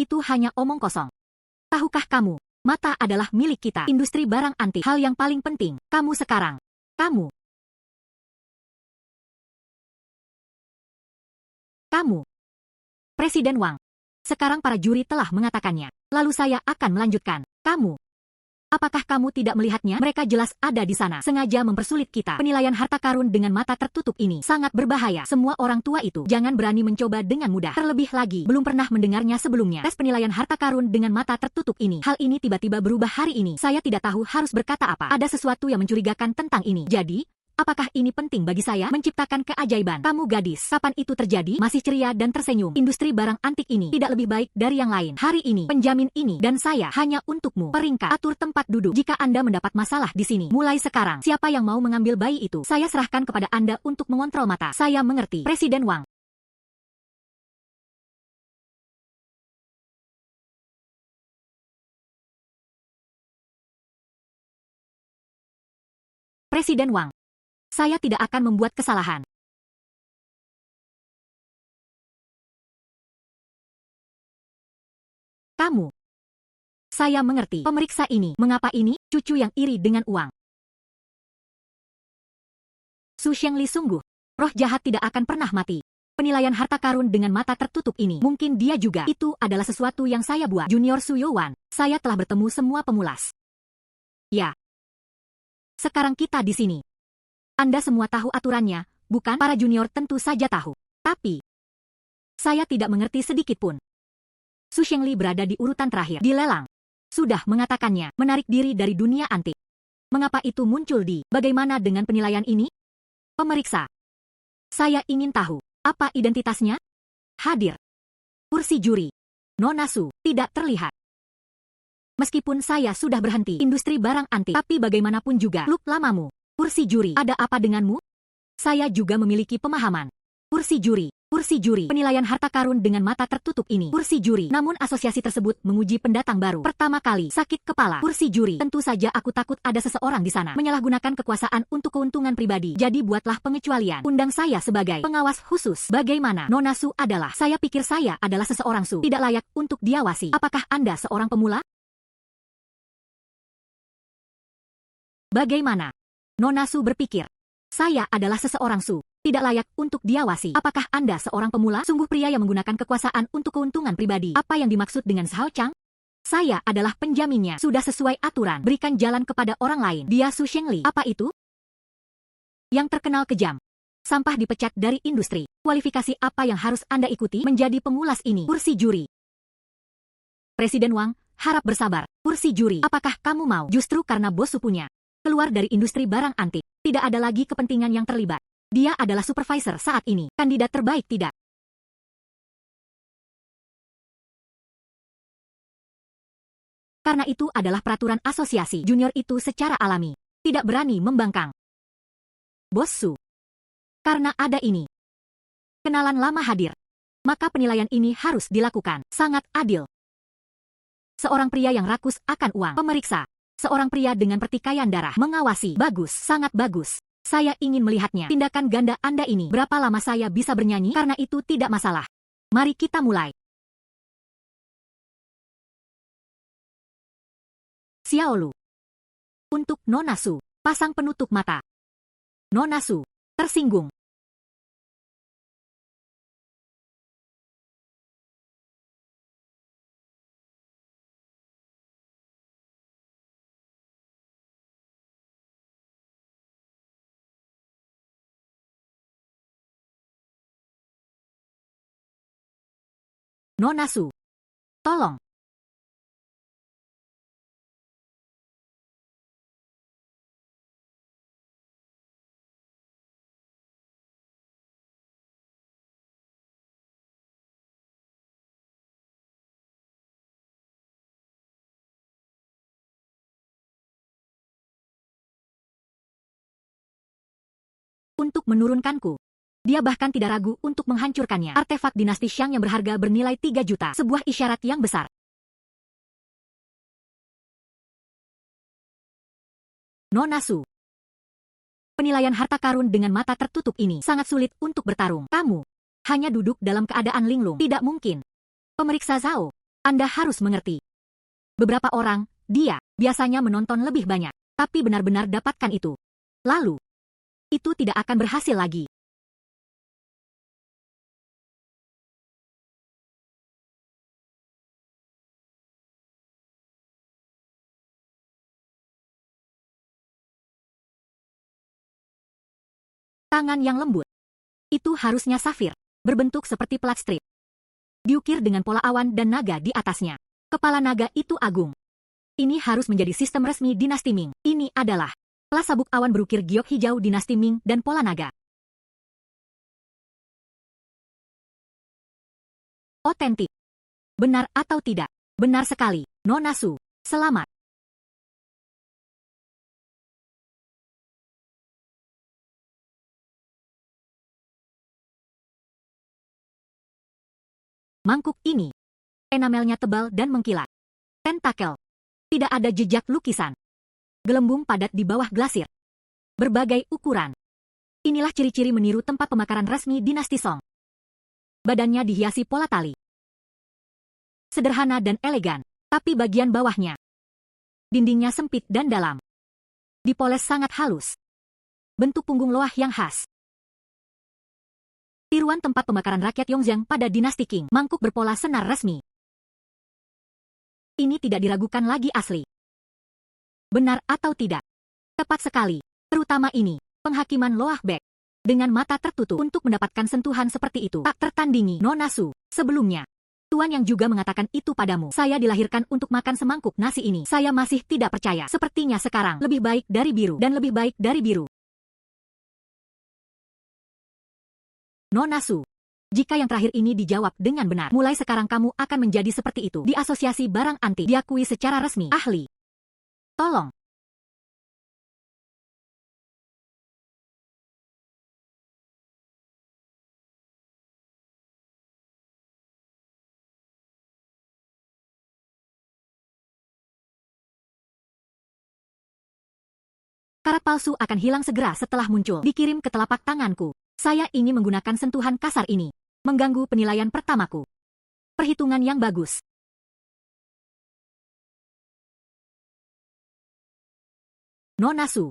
[SPEAKER 1] Itu hanya omong kosong. Tahukah kamu, mata adalah milik kita. Industri barang antik. Hal yang paling penting, kamu sekarang. Kamu. Presiden Wang. Sekarang para juri telah mengatakannya. Lalu saya akan melanjutkan. Kamu. Apakah kamu tidak melihatnya? Mereka jelas ada di sana, sengaja mempersulit kita. Penilaian harta karun dengan mata tertutup ini sangat berbahaya. Semua orang tua itu jangan berani mencoba dengan mudah. Terlebih lagi, belum pernah mendengarnya sebelumnya. Tes penilaian harta karun dengan mata tertutup ini. Hal ini tiba-tiba berubah hari ini. Saya tidak tahu harus berkata apa. Ada sesuatu yang mencurigakan tentang ini. Jadi, apakah ini penting bagi saya? Menciptakan keajaiban. Kamu gadis, kapan itu terjadi? Masih ceria dan tersenyum. Industri barang antik ini tidak lebih baik dari yang lain. Hari ini, penjamin ini dan saya hanya untukmu. Peringkat, atur tempat duduk. Jika Anda mendapat masalah di sini, mulai sekarang, siapa yang mau mengambil bayi itu? Saya serahkan kepada Anda untuk mengontrol mata. Saya mengerti. Presiden Wang. Presiden Wang. Saya tidak akan membuat kesalahan. Kamu. Saya mengerti. Pemeriksa ini, mengapa ini? Cucu yang iri dengan uang. Su Shengli sungguh. Roh jahat tidak akan pernah mati. Penilaian harta karun dengan mata tertutup ini, mungkin dia juga. Itu adalah sesuatu yang saya buat. Junior Su Yowan, saya telah bertemu semua pemulas. Ya. Sekarang kita di sini. Anda semua tahu aturannya, bukan? Para junior tentu saja tahu. Tapi, saya tidak mengerti sedikit pun. Su Shengli berada di urutan terakhir di lelang. Sudah mengatakannya, menarik diri dari dunia antik. Mengapa itu muncul di, bagaimana dengan penilaian ini? Pemeriksa. Saya ingin tahu, apa identitasnya? Hadir. Kursi juri. Nona Su, tidak terlihat. Meskipun saya sudah berhenti industri barang antik, tapi bagaimanapun juga, klub lamamu. Kursi juri, ada apa denganmu? Saya juga memiliki pemahaman. Kursi juri, penilaian harta karun dengan mata tertutup ini. Kursi juri, namun asosiasi tersebut menguji pendatang baru. Pertama kali, sakit kepala. Kursi juri, tentu saja aku takut ada seseorang di sana menyalahgunakan kekuasaan untuk keuntungan pribadi. Jadi buatlah pengecualian. Undang saya sebagai pengawas khusus. Bagaimana? Nona Su adalah, saya pikir saya adalah seseorang Su. Tidak layak untuk diawasi. Apakah Anda seorang pemula? Bagaimana? Nona Su berpikir. Saya adalah seseorang Su. Tidak layak untuk diawasi. Apakah Anda seorang pemula? Sungguh pria yang menggunakan kekuasaan untuk keuntungan pribadi. Apa yang dimaksud dengan Xiao Chang? Saya adalah penjaminnya. Sudah sesuai aturan. Berikan jalan kepada orang lain. Dia Su Shengli. Apa itu? Yang terkenal kejam. Sampah dipecat dari industri. Kualifikasi apa yang harus Anda ikuti menjadi pemulas ini? Kursi juri. Presiden Wang, harap bersabar. Kursi juri. Apakah kamu mau? Justru karena bos punya keluar dari industri barang antik. Tidak ada lagi kepentingan yang terlibat. Dia adalah supervisor saat ini. Kandidat terbaik tidak? Karena itu adalah peraturan asosiasi. Junior itu secara alami tidak berani membangkang. Bos Su. Karena ada ini. Kenalan lama hadir. Maka penilaian ini harus dilakukan. Sangat adil. Seorang pria yang rakus akan uang. Pemeriksa. Seorang pria dengan pertikaian darah mengawasi. Bagus, sangat bagus. Saya ingin melihatnya. Tindakan ganda Anda ini. Berapa lama saya bisa bernyanyi? Karena itu tidak masalah. Mari kita mulai. Xiaolu. Untuk Nona Su, pasang penutup mata. Nona Su, tersinggung. Nona Su, tolong. Untuk menurunkanku. Dia bahkan tidak ragu untuk menghancurkannya. Artefak dinasti Shang yang berharga bernilai 3 juta. Sebuah isyarat yang besar. Nona Su. Penilaian harta karun dengan mata tertutup ini sangat sulit untuk bertarung. Kamu hanya duduk dalam keadaan linglung. Tidak mungkin. Pemeriksa Zhao, Anda harus mengerti. Beberapa orang, dia, biasanya menonton lebih banyak. Tapi benar-benar dapatkan itu. Lalu, itu tidak akan berhasil lagi. Tangan yang lembut. Itu harusnya safir, berbentuk seperti plat strip. Diukir dengan pola awan dan naga di atasnya. Kepala naga itu agung. Ini harus menjadi sistem resmi dinasti Ming. Ini adalah kelas sabuk awan berukir giok hijau dinasti Ming dan pola naga. Otentik. Benar atau tidak? Benar sekali, Nona Su. Selamat. Mangkuk ini. Enamelnya tebal dan mengkilat. Tentakel. Tidak ada jejak lukisan. Gelembung padat di bawah glasir. Berbagai ukuran. Inilah ciri-ciri meniru tempat pemakaran resmi dinasti Song. Badannya dihiasi pola tali. Sederhana dan elegan, tapi bagian bawahnya. Dindingnya sempit dan dalam. Dipoles sangat halus. Bentuk punggung loah yang khas. Tiruan tempat pemakaran rakyat Yongzheng pada dinasti Qing. Mangkuk berpola senar resmi. Ini tidak diragukan lagi asli. Benar atau tidak? Tepat sekali. Terutama ini, penghakiman Loah Bek. Dengan mata tertutup untuk mendapatkan sentuhan seperti itu. Tak tertandingi, Nona Su. Sebelumnya, Tuan yang juga mengatakan itu padamu. Saya dilahirkan untuk makan semangkuk nasi ini. Saya masih tidak percaya. Sepertinya sekarang lebih baik dari biru dan lebih baik dari biru. Nona Su. Jika yang terakhir ini dijawab dengan benar, mulai sekarang kamu akan menjadi seperti itu. Di asosiasi barang antik, diakui secara resmi. Ahli. Tolong. Karat palsu akan hilang segera setelah muncul. Dikirim ke telapak tanganku. Saya ingin menggunakan sentuhan kasar ini. Mengganggu penilaian pertamaku. Perhitungan yang bagus. Nona Su.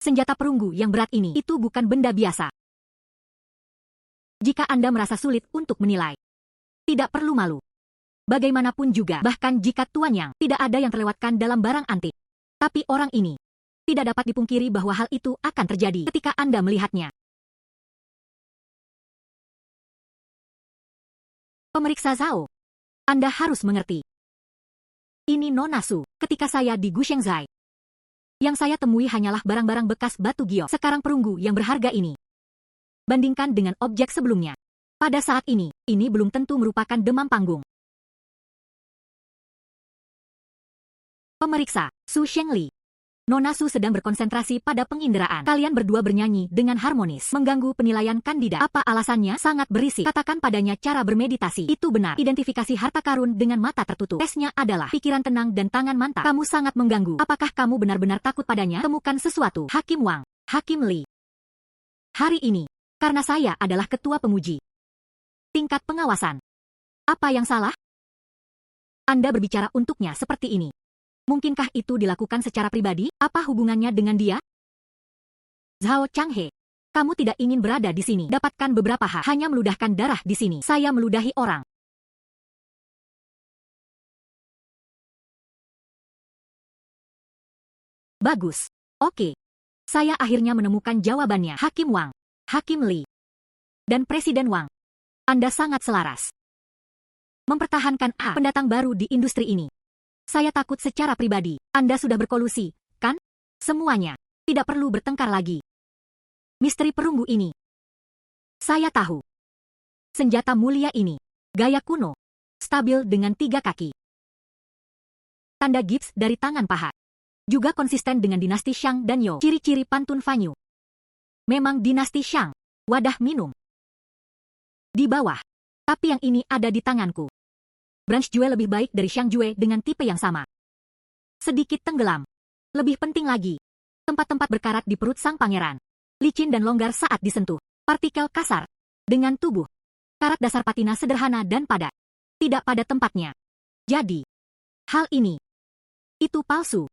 [SPEAKER 1] Senjata perunggu yang berat ini itu bukan benda biasa. Jika Anda merasa sulit untuk menilai, tidak perlu malu. Bagaimanapun juga, bahkan jika Tuan Yang, tidak ada yang terlewatkan dalam barang antik. Tapi orang ini tidak dapat dipungkiri bahwa hal itu akan terjadi ketika Anda melihatnya. Pemeriksa Zhao, Anda harus mengerti. Ini Nona Su, ketika saya di Gushengzai. Yang saya temui hanyalah barang-barang bekas batu giok. Sekarang perunggu yang berharga ini. Bandingkan dengan objek sebelumnya. Pada saat ini belum tentu merupakan demam panggung. Pemeriksa, Su Shengli. Nona Su sedang berkonsentrasi pada penginderaan. Kalian berdua bernyanyi dengan harmonis, mengganggu penilaian kandidat. Apa alasannya? Sangat berisik. Katakan padanya cara bermeditasi. Itu benar. Identifikasi harta karun dengan mata tertutup. Tesnya adalah pikiran tenang dan tangan mantap. Kamu sangat mengganggu. Apakah kamu benar-benar takut padanya? Temukan sesuatu. Hakim Wang, Hakim Li. Hari ini, karena saya adalah ketua penguji. Tingkat pengawasan. Apa yang salah? Anda berbicara untuknya seperti ini. Mungkinkah itu dilakukan secara pribadi? Apa hubungannya dengan dia? Zhao Changhe, kamu tidak ingin berada di sini. Dapatkan beberapa hak. Hanya meludahkan darah di sini. Saya meludahi orang. Bagus. Oke. Saya akhirnya menemukan jawabannya. Hakim Wang, Hakim Li, dan Presiden Wang. Anda sangat selaras. Mempertahankan pendatang baru di industri ini. Saya takut secara pribadi. Anda sudah berkolusi, kan? Semuanya. Tidak perlu bertengkar lagi. Misteri perunggu ini. Saya tahu. Senjata mulia ini. Gaya kuno. Stabil dengan 3 kaki. Tanda gips dari tangan paha. Juga konsisten dengan dinasti Shang dan Yo. Ciri-ciri pantun Fanyu. Memang dinasti Shang. Wadah minum. Di bawah. Tapi yang ini ada di tanganku. Branch Jue lebih baik dari Xiang Jue dengan tipe yang sama. Sedikit tenggelam. Lebih penting lagi, tempat-tempat berkarat di perut sang pangeran. Licin dan longgar saat disentuh. Partikel kasar. Dengan tubuh. Karat dasar patina sederhana dan padat. Tidak pada tempatnya. Jadi, hal ini. Itu palsu.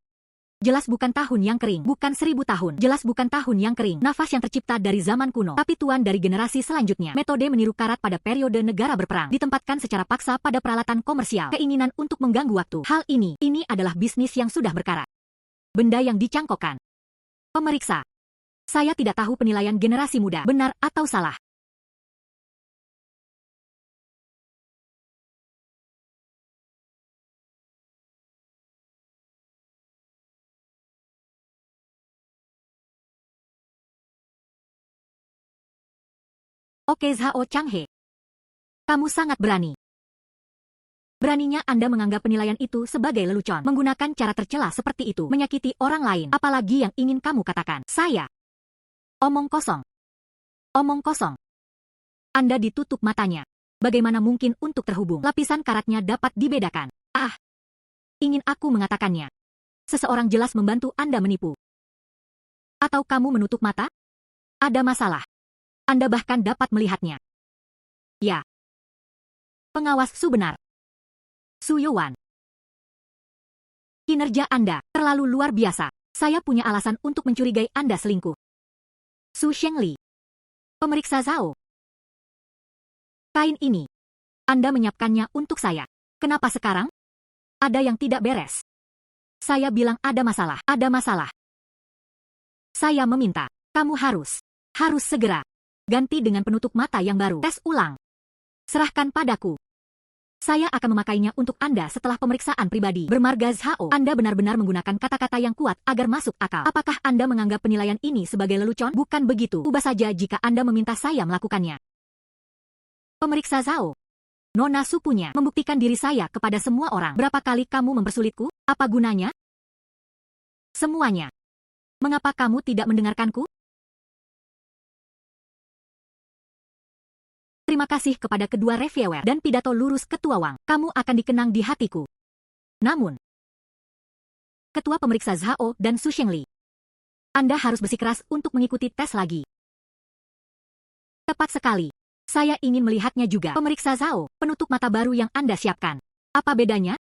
[SPEAKER 1] Jelas bukan tahun yang kering. Bukan 1000 tahun. Jelas bukan tahun yang kering. Nafas yang tercipta dari zaman kuno. Tapi tuan dari generasi selanjutnya. Metode meniru karat pada periode negara berperang. Ditempatkan secara paksa pada peralatan komersial. Keinginan untuk mengganggu waktu. Hal ini adalah bisnis yang sudah berkarat. Benda yang dicangkokkan. Pemeriksa. Saya tidak tahu penilaian generasi muda, benar atau salah. Oke Zhao Changhe. Kamu sangat berani. Beraninya Anda menganggap penilaian itu sebagai lelucon. Menggunakan cara tercela seperti itu, menyakiti orang lain, apalagi yang ingin kamu katakan. Saya. Omong kosong. Omong kosong. Anda ditutup matanya. Bagaimana mungkin untuk terhubung? Lapisan karatnya dapat dibedakan. Ah. Ingin aku mengatakannya. Seseorang jelas membantu Anda menipu. Atau kamu menutup mata? Ada masalah. Anda bahkan dapat melihatnya. Ya. Pengawas Su benar. Su Yuan. Kinerja Anda terlalu luar biasa. Saya punya alasan untuk mencurigai Anda selingkuh. Su Shengli. Pemeriksa Zhao. Kain ini. Anda menyiapkannya untuk saya. Kenapa sekarang? Ada yang tidak beres. Saya bilang ada masalah. Ada masalah. Saya meminta. Kamu harus segera ganti dengan penutup mata yang baru. Tes ulang. Serahkan padaku. Saya akan memakainya untuk Anda setelah pemeriksaan pribadi. Bermarga Zhao, Anda benar-benar menggunakan kata-kata yang kuat agar masuk akal. Apakah Anda menganggap penilaian ini sebagai lelucon? Bukan begitu. Ubah saja jika Anda meminta saya melakukannya. Pemeriksa Zhao. Nona Su punya membuktikan diri saya kepada semua orang. Berapa kali kamu mempersulitku? Apa gunanya? Semuanya. Mengapa kamu tidak mendengarkanku? Terima kasih kepada kedua reviewer dan pidato lurus Ketua Wang. Kamu akan dikenang di hatiku. Namun, Ketua Pemeriksa Zhao dan Su Shengli, Anda harus bersikeras untuk mengikuti tes lagi. Tepat sekali. Saya ingin melihatnya juga. Pemeriksa Zhao, penutup mata baru yang Anda siapkan. Apa bedanya?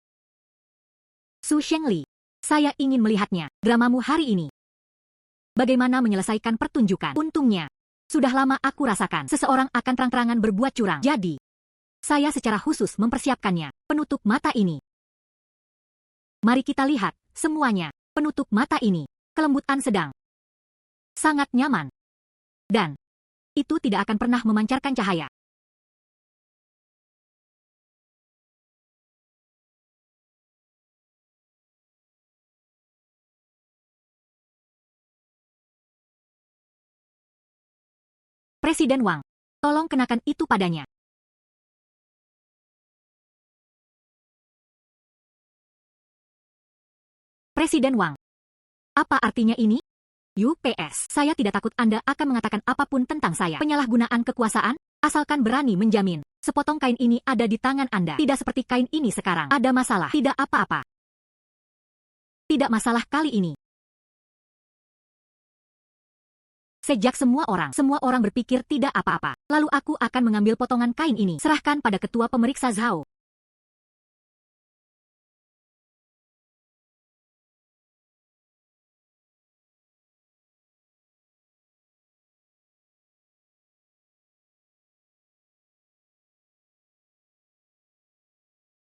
[SPEAKER 1] Su Shengli, saya ingin melihatnya. Dramamu hari ini. Bagaimana menyelesaikan pertunjukan? Untungnya, sudah lama aku rasakan seseorang akan terang-terangan berbuat curang. Jadi, saya secara khusus mempersiapkannya. Penutup mata ini. Mari kita lihat, semuanya. Penutup mata ini. Kelembutan sedang. Sangat nyaman. Dan, itu tidak akan pernah memancarkan cahaya. Presiden Wang, tolong kenakan itu padanya. Presiden Wang. Apa artinya ini? UPS. Saya tidak takut Anda akan mengatakan apapun tentang saya. Penyalahgunaan kekuasaan, asalkan berani menjamin. Sepotong kain ini ada di tangan Anda. Tidak seperti kain ini sekarang. Ada masalah. Tidak apa-apa. Tidak masalah kali ini. Sejak semua orang berpikir tidak apa-apa. Lalu aku akan mengambil potongan kain ini. Serahkan pada ketua pemeriksa Zhao.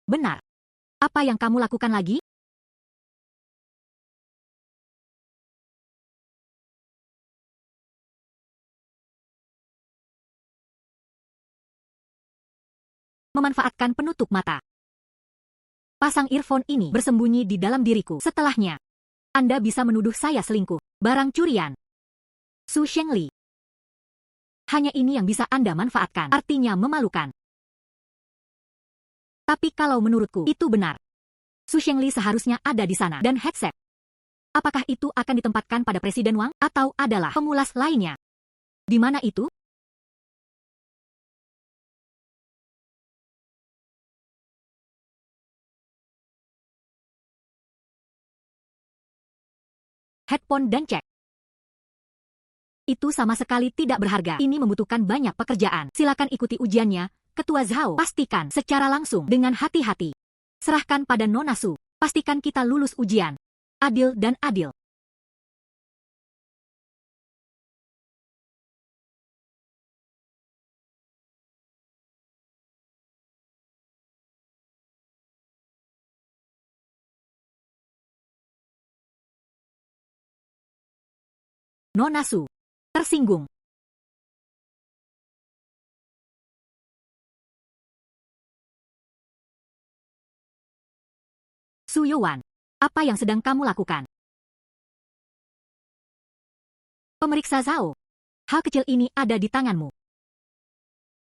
[SPEAKER 1] Benar. Apa yang kamu lakukan lagi? Memanfaatkan penutup mata. Pasang earphone ini bersembunyi di dalam diriku. Setelahnya, Anda bisa menuduh saya selingkuh. Barang curian. Su Shengli. Hanya ini yang bisa Anda manfaatkan. Artinya memalukan. Tapi kalau menurutku, itu benar. Su Shengli seharusnya ada di sana. Dan headset. Apakah itu akan ditempatkan pada Presiden Wang? Atau adalah pemulas lainnya? Di mana itu? Headphone dan cek. Itu sama sekali tidak berharga. Ini membutuhkan banyak pekerjaan. Silakan ikuti ujiannya, Ketua Zhao. Pastikan secara langsung dengan hati-hati. Serahkan pada Nona Su. Pastikan kita lulus ujian. Adil dan adil. Nona Su. Tersinggung. Su Yuan, apa yang sedang kamu lakukan? Pemeriksa Zhao. Hal kecil ini ada di tanganmu.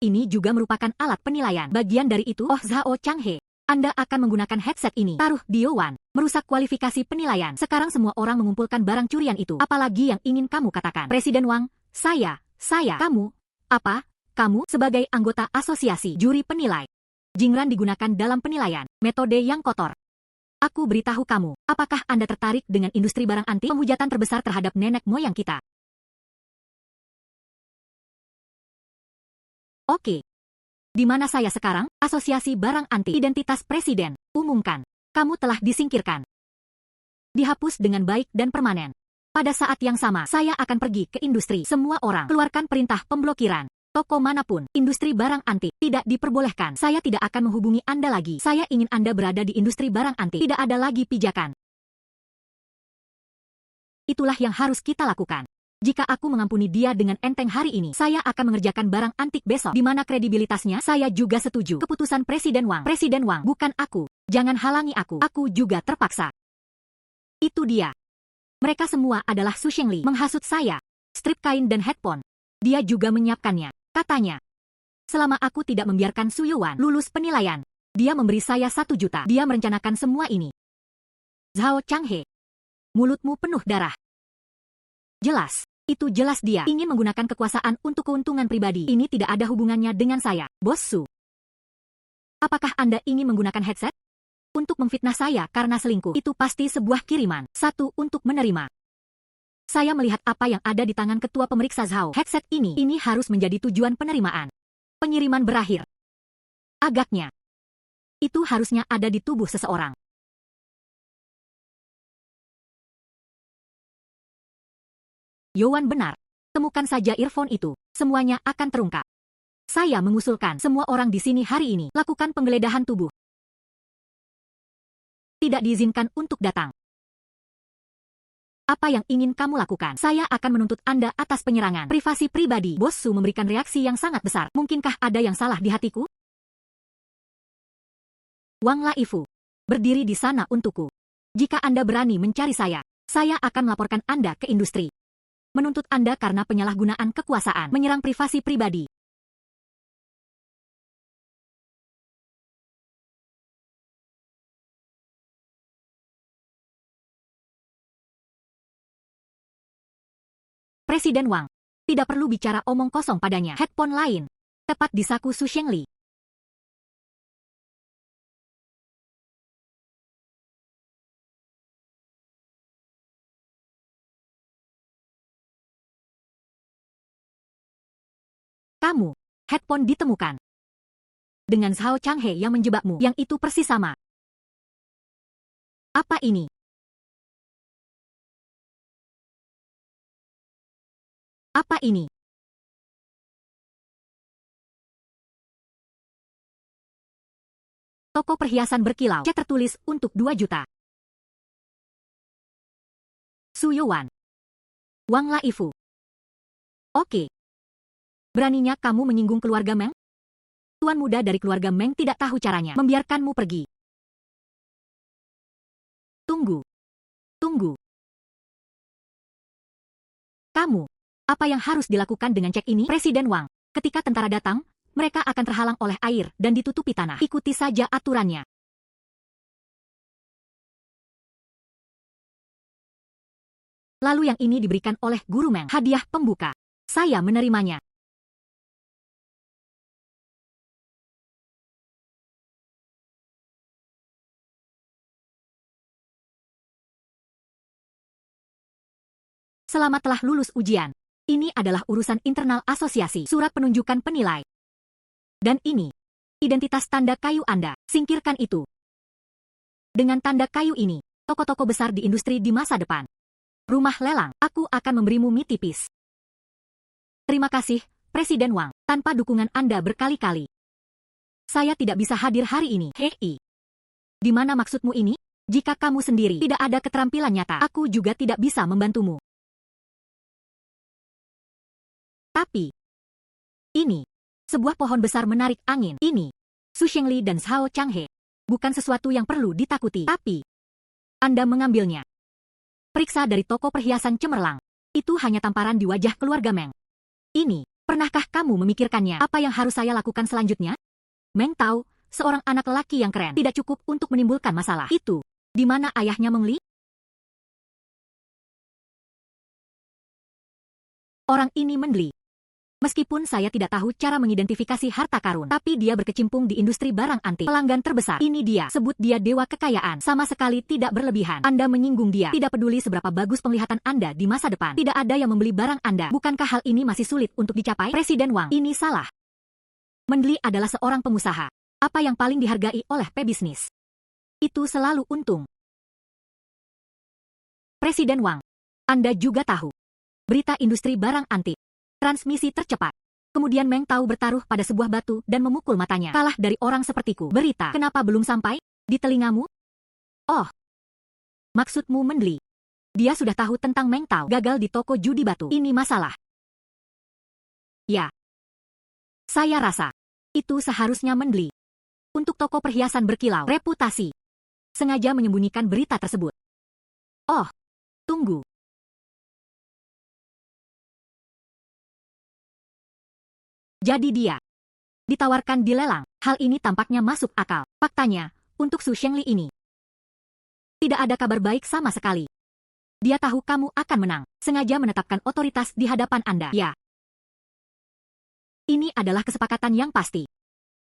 [SPEAKER 1] Ini juga merupakan alat penilaian. Bagian dari itu, Oh Zhao Changhe, Anda akan menggunakan headset ini. Taruh di Yuan, merusak kualifikasi penilaian. Sekarang semua orang mengumpulkan barang curian itu. Apalagi yang ingin kamu katakan? Presiden Wang, kamu, apa? Kamu sebagai anggota asosiasi juri penilai. Jingran digunakan dalam penilaian, metode yang kotor. Aku beritahu kamu, apakah Anda tertarik dengan industri barang antik? Pemujatan terbesar terhadap nenek moyang kita. Oke. Di mana saya sekarang? Asosiasi Barang Antik Identitas Presiden. Umumkan. Kamu telah disingkirkan. Dihapus dengan baik dan permanen. Pada saat yang sama, saya akan pergi ke industri. Semua orang keluarkan perintah pemblokiran. Toko manapun, industri barang antik, tidak diperbolehkan. Saya tidak akan menghubungi Anda lagi. Saya ingin Anda berada di industri barang antik. Tidak ada lagi pijakan. Itulah yang harus kita lakukan. Jika aku mengampuni dia dengan enteng hari ini, saya akan mengerjakan barang antik besok. Di mana kredibilitasnya? Saya juga setuju. Keputusan Presiden Wang. Presiden Wang, bukan aku. Jangan halangi aku. Aku juga terpaksa. Itu dia. Mereka semua adalah Su Shengli menghasut saya. Strip kain dan headphone. Dia juga menyiapkannya. Katanya, selama aku tidak membiarkan Su Yuan lulus penilaian, dia memberi saya 1 juta. Dia merencanakan semua ini. Zhao Changhe, mulutmu penuh darah. Jelas, itu jelas dia ingin menggunakan kekuasaan untuk keuntungan pribadi. Ini tidak ada hubungannya dengan saya, Bos Su. Apakah Anda ingin menggunakan headset? Untuk memfitnah saya karena selingkuh. Itu pasti sebuah kiriman. 1 untuk menerima. Saya melihat apa yang ada di tangan ketua pemeriksa Zhao. Headset ini harus menjadi tujuan penerimaan. Pengiriman berakhir. Agaknya, itu harusnya ada di tubuh seseorang. Yuan benar. Temukan saja earphone itu. Semuanya akan terungkap. Saya mengusulkan semua orang di sini hari ini lakukan penggeledahan tubuh. Tidak diizinkan untuk datang. Apa yang ingin kamu lakukan? Saya akan menuntut Anda atas penyerangan privasi pribadi. Bos Su memberikan reaksi yang sangat besar. Mungkinkah ada yang salah di hatiku? Wang Laifu, berdiri di sana untukku. Jika Anda berani mencari saya akan melaporkan Anda ke industri. Menuntut Anda karena penyalahgunaan kekuasaan, menyerang privasi pribadi. Presiden Wang, tidak perlu bicara omong kosong padanya. Headphone lain, tepat di saku Su Shengli. Kamu, headphone ditemukan. Dengan Zhao Changhe yang menjebakmu, yang itu persis sama. Apa ini? Apa ini? Toko perhiasan berkilau, cek tertulis untuk 2 juta. Su Yuan. Wang Laifu. Oke. Beraninya kamu menyinggung keluarga Meng? Tuan muda dari keluarga Meng tidak tahu caranya membiarkanmu pergi. Tunggu. Kamu, apa yang harus dilakukan dengan cek ini? Presiden Wang, ketika tentara datang, mereka akan terhalang oleh air dan ditutupi tanah. Ikuti saja aturannya. Lalu yang ini diberikan oleh Guru Meng, hadiah pembuka. Saya menerimanya. Selamat telah lulus ujian. Ini adalah urusan internal asosiasi, surat penunjukan penilai. Dan ini, identitas tanda kayu Anda. Singkirkan itu. Dengan tanda kayu ini, toko-toko besar di industri di masa depan. Rumah lelang, aku akan memberimu mie tipis. Terima kasih, Presiden Wang. Tanpa dukungan Anda berkali-kali, saya tidak bisa hadir hari ini. Hei. Di mana maksudmu ini? Jika kamu sendiri tidak ada keterampilan nyata, aku juga tidak bisa membantumu. Tapi, ini, sebuah pohon besar menarik angin. Ini, Su Shengli dan Zhao Changhe. Bukan sesuatu yang perlu ditakuti. Tapi, Anda mengambilnya. Periksa dari toko perhiasan cemerlang. Itu hanya tamparan di wajah keluarga Meng. Ini, pernahkah kamu memikirkannya? Apa yang harus saya lakukan selanjutnya? Meng tahu, seorang anak lelaki yang keren tidak cukup untuk menimbulkan masalah. Itu, di mana ayahnya Meng Li? Orang ini Meng Li. Meskipun saya tidak tahu cara mengidentifikasi harta karun, tapi dia berkecimpung di industri barang antik. Pelanggan terbesar. Ini dia. Sebut dia dewa kekayaan. Sama sekali tidak berlebihan. Anda menyinggung dia. Tidak peduli seberapa bagus penglihatan Anda di masa depan. Tidak ada yang membeli barang Anda. Bukankah hal ini masih sulit untuk dicapai? Presiden Wang, ini salah. Meng Li adalah seorang pengusaha. Apa yang paling dihargai oleh pebisnis? Itu selalu untung. Presiden Wang, Anda juga tahu. Berita industri barang antik. Transmisi tercepat. Kemudian Meng Tao bertaruh pada sebuah batu dan memukul matanya. Kalah dari orang sepertiku. Berita, kenapa belum sampai? Di telingamu? Oh. Maksudmu Meng Li. Dia sudah tahu tentang Meng Tao gagal di toko judi batu. Ini masalah. Ya. Saya rasa. Itu seharusnya Meng Li. Untuk toko perhiasan berkilau. Reputasi. Sengaja menyembunyikan berita tersebut. Oh. Tunggu. Jadi dia ditawarkan di lelang. Hal ini tampaknya masuk akal. Faktanya, untuk Su Shengli ini, tidak ada kabar baik sama sekali. Dia tahu kamu akan menang. Sengaja menetapkan otoritas di hadapan Anda. Ya. Ini adalah kesepakatan yang pasti.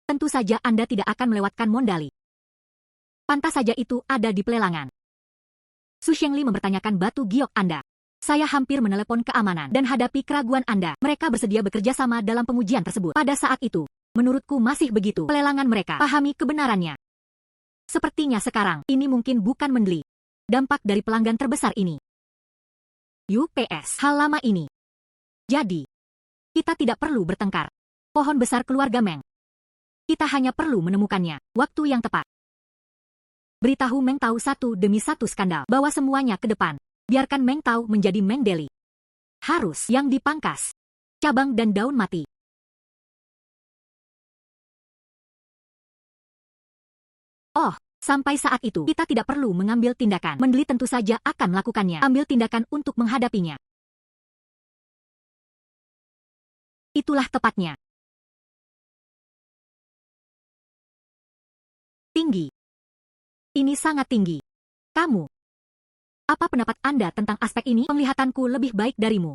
[SPEAKER 1] Tentu saja Anda tidak akan melewatkan mondali. Pantas saja itu ada di pelelangan. Su Shengli mempertanyakan batu giok Anda. Saya hampir menelepon keamanan dan hadapi keraguan Anda. Mereka bersedia bekerja sama dalam pengujian tersebut. Pada saat itu, menurutku masih begitu. Pelelangan mereka, pahami kebenarannya. Sepertinya sekarang, ini mungkin bukan Meng Li. Dampak dari pelanggan terbesar ini. UPS, hal lama ini. Jadi, kita tidak perlu bertengkar. Pohon besar keluarga Meng. Kita hanya perlu menemukannya. Waktu yang tepat. Beritahu Meng Tao satu demi satu skandal. Bawa semuanya ke depan. Biarkan Meng Tao menjadi Meng Deli. Harus yang dipangkas. Cabang dan daun mati. Oh, sampai saat itu kita tidak perlu mengambil tindakan. Meng Li tentu saja akan melakukannya. Ambil tindakan untuk menghadapinya. Itulah tepatnya. Tinggi. Ini sangat tinggi. Kamu. Apa pendapat Anda tentang aspek ini? Penglihatanku lebih baik darimu.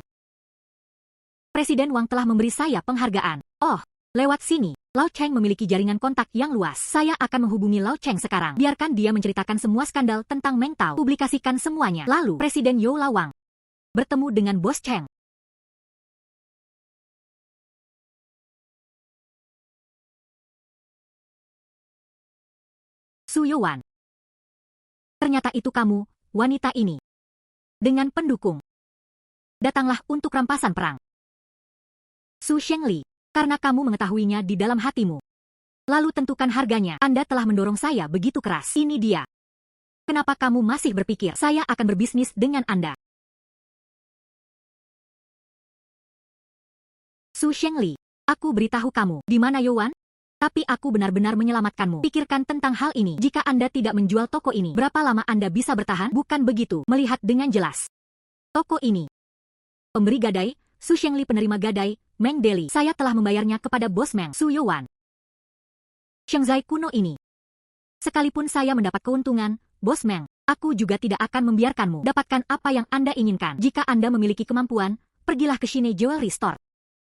[SPEAKER 1] Presiden Wang telah memberi saya penghargaan. Oh, lewat sini. Lao Cheng memiliki jaringan kontak yang luas. Saya akan menghubungi Lao Cheng sekarang. Biarkan dia menceritakan semua skandal tentang Meng Tao. Publikasikan semuanya. Lalu, Presiden You Lawang bertemu dengan Bos Cheng. Su Yuan. Ternyata itu kamu, wanita ini. Dengan pendukung. Datanglah untuk rampasan perang. Su Shengli, karena kamu mengetahuinya di dalam hatimu. Lalu tentukan harganya. Anda telah mendorong saya begitu keras. Ini dia. Kenapa kamu masih berpikir saya akan berbisnis dengan Anda? Su Shengli, aku beritahu kamu, di mana Yuan? Tapi aku benar-benar menyelamatkanmu. Pikirkan tentang hal ini. Jika Anda tidak menjual toko ini, berapa lama Anda bisa bertahan? Bukan begitu. Melihat dengan jelas. Toko ini. Pemberi gadai, Su Shengli penerima gadai, Meng Deli. Saya telah membayarnya kepada bos Meng, Su Yuan. Shengzai kuno ini. Sekalipun saya mendapat keuntungan, bos Meng, aku juga tidak akan membiarkanmu dapatkan apa yang Anda inginkan. Jika Anda memiliki kemampuan, pergilah ke Shine Jewelry Store.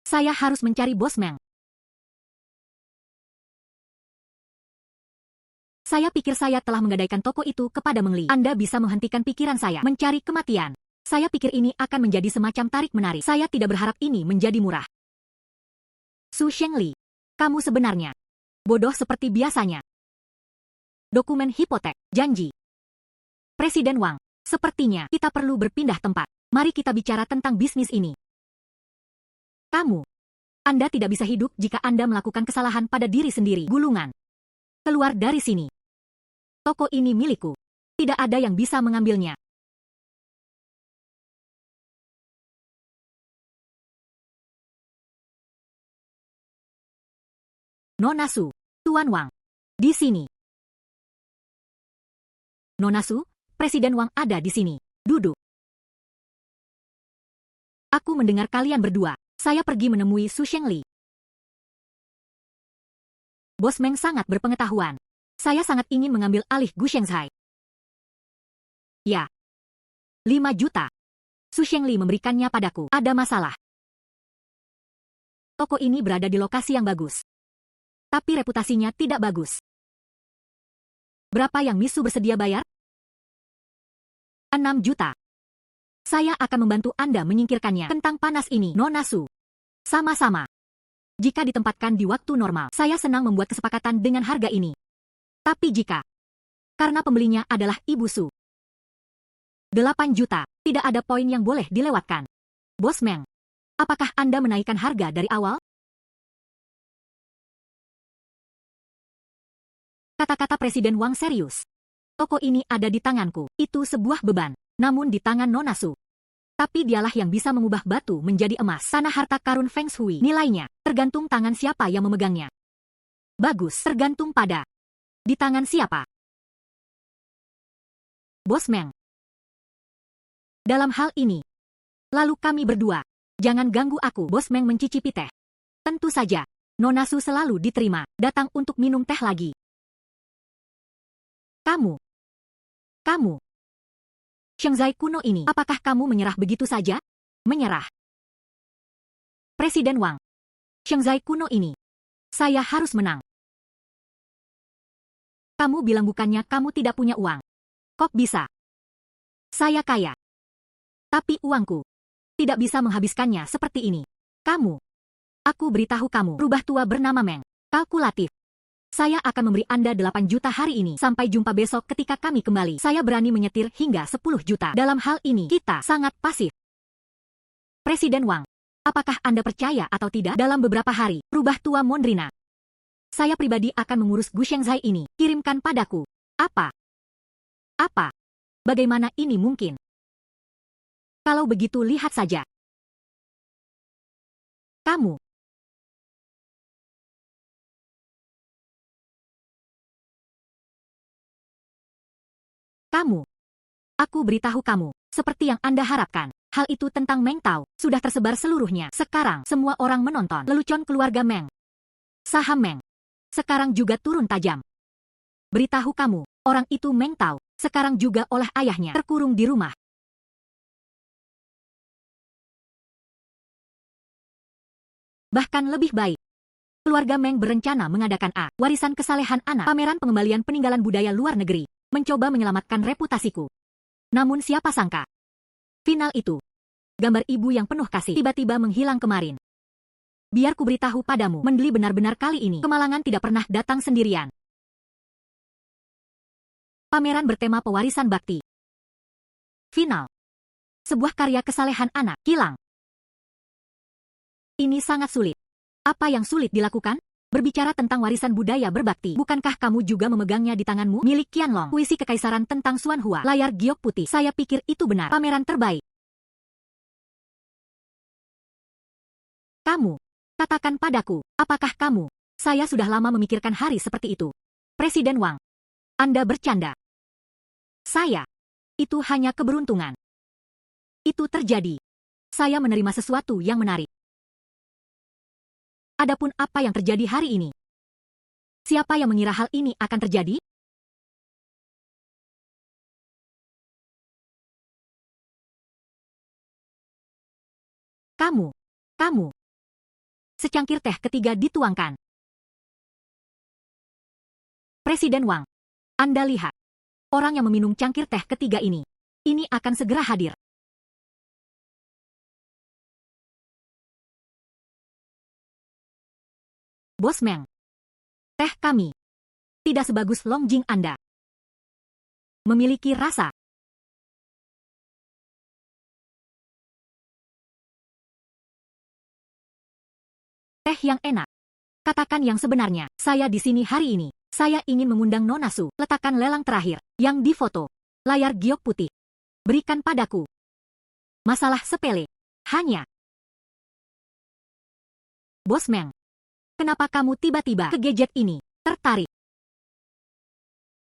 [SPEAKER 1] Saya harus mencari bos Meng. Saya pikir saya telah menggadaikan toko itu kepada Meng Li. Anda bisa menghentikan pikiran saya mencari kematian. Saya pikir ini akan menjadi semacam tarik-menarik. Saya tidak berharap ini menjadi murah. Su Shengli, kamu sebenarnya bodoh seperti biasanya. Dokumen hipotek, janji. Presiden Wang, sepertinya kita perlu berpindah tempat. Mari kita bicara tentang bisnis ini. Kamu, Anda tidak bisa hidup jika Anda melakukan kesalahan pada diri sendiri. Gulungan. Keluar dari sini. Toko ini milikku. Tidak ada yang bisa mengambilnya. Nona Su, Tuan Wang. Di sini. Nona Su, Presiden Wang ada di sini. Duduk. Aku mendengar kalian berdua. Saya pergi menemui Su Shengli. Bos Meng sangat berpengetahuan. Saya sangat ingin mengambil alih Gu Shengzai. Ya. 5 juta. Su Shengli memberikannya padaku. Ada masalah. Toko ini berada di lokasi yang bagus. Tapi reputasinya tidak bagus. Berapa yang Misu bersedia bayar? 6 juta. Saya akan membantu Anda menyingkirkannya. Kentang panas ini, Nona Su. Sama-sama. Jika ditempatkan di waktu normal, saya senang membuat kesepakatan dengan harga ini. Tapi jika, karena pembelinya adalah Ibu Su, 8 juta, tidak ada poin yang boleh dilewatkan. Bos Meng, apakah Anda menaikkan harga dari awal? Kata-kata Presiden Wang serius. Toko ini ada di tanganku, itu sebuah beban, namun di tangan Nona Su. Tapi dialah yang bisa mengubah batu menjadi emas. Tanah harta karun Feng Shui. Nilainya tergantung tangan siapa yang memegangnya. Bagus, tergantung pada di tangan siapa. Bos Meng. Dalam hal ini, lalu kami berdua, jangan ganggu aku. Bos Meng mencicipi teh. Tentu saja, Nona Su selalu diterima, datang untuk minum teh lagi. Kamu. Shengzai kuno ini, apakah kamu menyerah begitu saja? Menyerah. Presiden Wang. Shengzai kuno ini. Saya harus menang. Kamu bilang bukannya kamu tidak punya uang. Kok bisa? Saya kaya. Tapi uangku tidak bisa menghabiskannya seperti ini. Aku beritahu kamu, rubah tua bernama Meng. Kalkulatif. Saya akan memberi Anda 8 juta hari ini. Sampai jumpa besok ketika kami kembali. Saya berani menyetir hingga 10 juta. Dalam hal ini, kita sangat pasif. Presiden Wang, apakah Anda percaya atau tidak? Dalam beberapa hari, rubah tua Mondrina. Saya pribadi akan mengurus Gu Shengzai ini. Kirimkan padaku. Apa? Bagaimana ini mungkin? Kalau begitu lihat saja. Kamu. Aku beritahu kamu, seperti yang Anda harapkan. Hal itu tentang Meng Tao, sudah tersebar seluruhnya. Sekarang, semua orang menonton. Lelucon keluarga Meng. Saham Meng. Sekarang juga turun tajam. Beritahu kamu, orang itu Meng Tao, sekarang juga oleh ayahnya terkurung di rumah. Bahkan lebih baik. Keluarga Meng berencana mengadakan warisan kesalehan anak, pameran pengembalian peninggalan budaya luar negeri, mencoba menyelamatkan reputasiku. Namun siapa sangka, final itu, gambar ibu yang penuh kasih tiba-tiba menghilang kemarin. Biar ku beritahu padamu, Mendli benar-benar kali ini, kemalangan tidak pernah datang sendirian. Pameran bertema pewarisan bakti. Final. Sebuah karya kesalehan anak, hilang. Ini sangat sulit. Apa yang sulit dilakukan? Berbicara tentang warisan budaya berbakti. Bukankah kamu juga memegangnya di tanganmu? Milik Qianlong. Puisi Kekaisaran tentang Xuan Hua. Layar giok putih. Saya pikir itu benar. Pameran terbaik. Kamu. Katakan padaku, apakah kamu? Saya sudah lama memikirkan hari seperti itu. Presiden Wang. Anda bercanda. Saya. Itu hanya keberuntungan. Itu terjadi. Saya menerima sesuatu yang menarik. Adapun apa yang terjadi hari ini? Siapa yang mengira hal ini akan terjadi? Kamu. Secangkir teh ketiga dituangkan. Presiden Wang. Anda lihat. Orang yang meminum cangkir teh ketiga ini. Ini akan segera hadir. Bos Meng. Teh kami. Tidak sebagus Longjing Anda. Memiliki rasa. Teh yang enak. Katakan yang sebenarnya. Saya di sini hari ini. Saya ingin mengundang Nona Su. Letakkan lelang terakhir. Yang difoto. Layar giok putih. Berikan padaku. Masalah sepele. Hanya. Bos Meng. Kenapa kamu tiba-tiba ke gadget ini tertarik?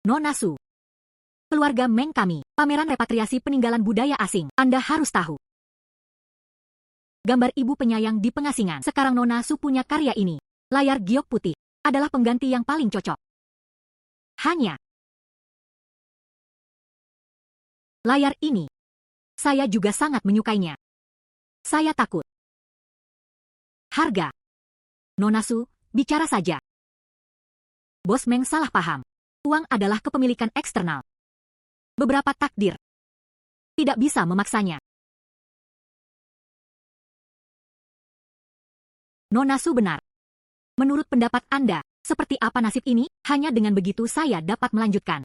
[SPEAKER 1] Nona Su. Keluarga Meng kami, pameran repatriasi peninggalan budaya asing. Anda harus tahu. Gambar ibu penyayang di pengasingan. Sekarang Nona Su punya karya ini. Layar giok putih adalah pengganti yang paling cocok. Hanya layar ini. Saya juga sangat menyukainya. Saya takut. Harga. Nona Su, bicara saja. Bos Meng salah paham. Uang adalah kepemilikan eksternal. Beberapa takdir. Tidak bisa memaksanya. Nona Su benar. Menurut pendapat Anda, seperti apa nasib ini? Hanya dengan begitu saya dapat melanjutkan.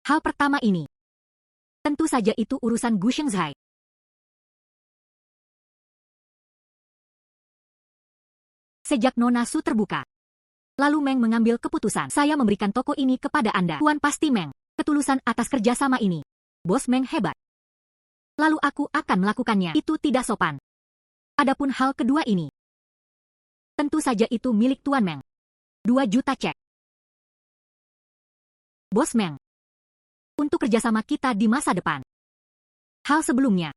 [SPEAKER 1] Hal pertama ini. Tentu saja itu urusan Gu Shengzai. Sejak Nona Su terbuka. Lalu Meng mengambil keputusan. Saya memberikan toko ini kepada Anda. Tuan pasti Meng. Ketulusan atas kerjasama ini. Bos Meng hebat. Lalu aku akan melakukannya. Itu tidak sopan. Adapun hal kedua ini. Tentu saja itu milik Tuan Meng. 2 juta cek. Bos Meng. Untuk kerjasama kita di masa depan. Hal sebelumnya.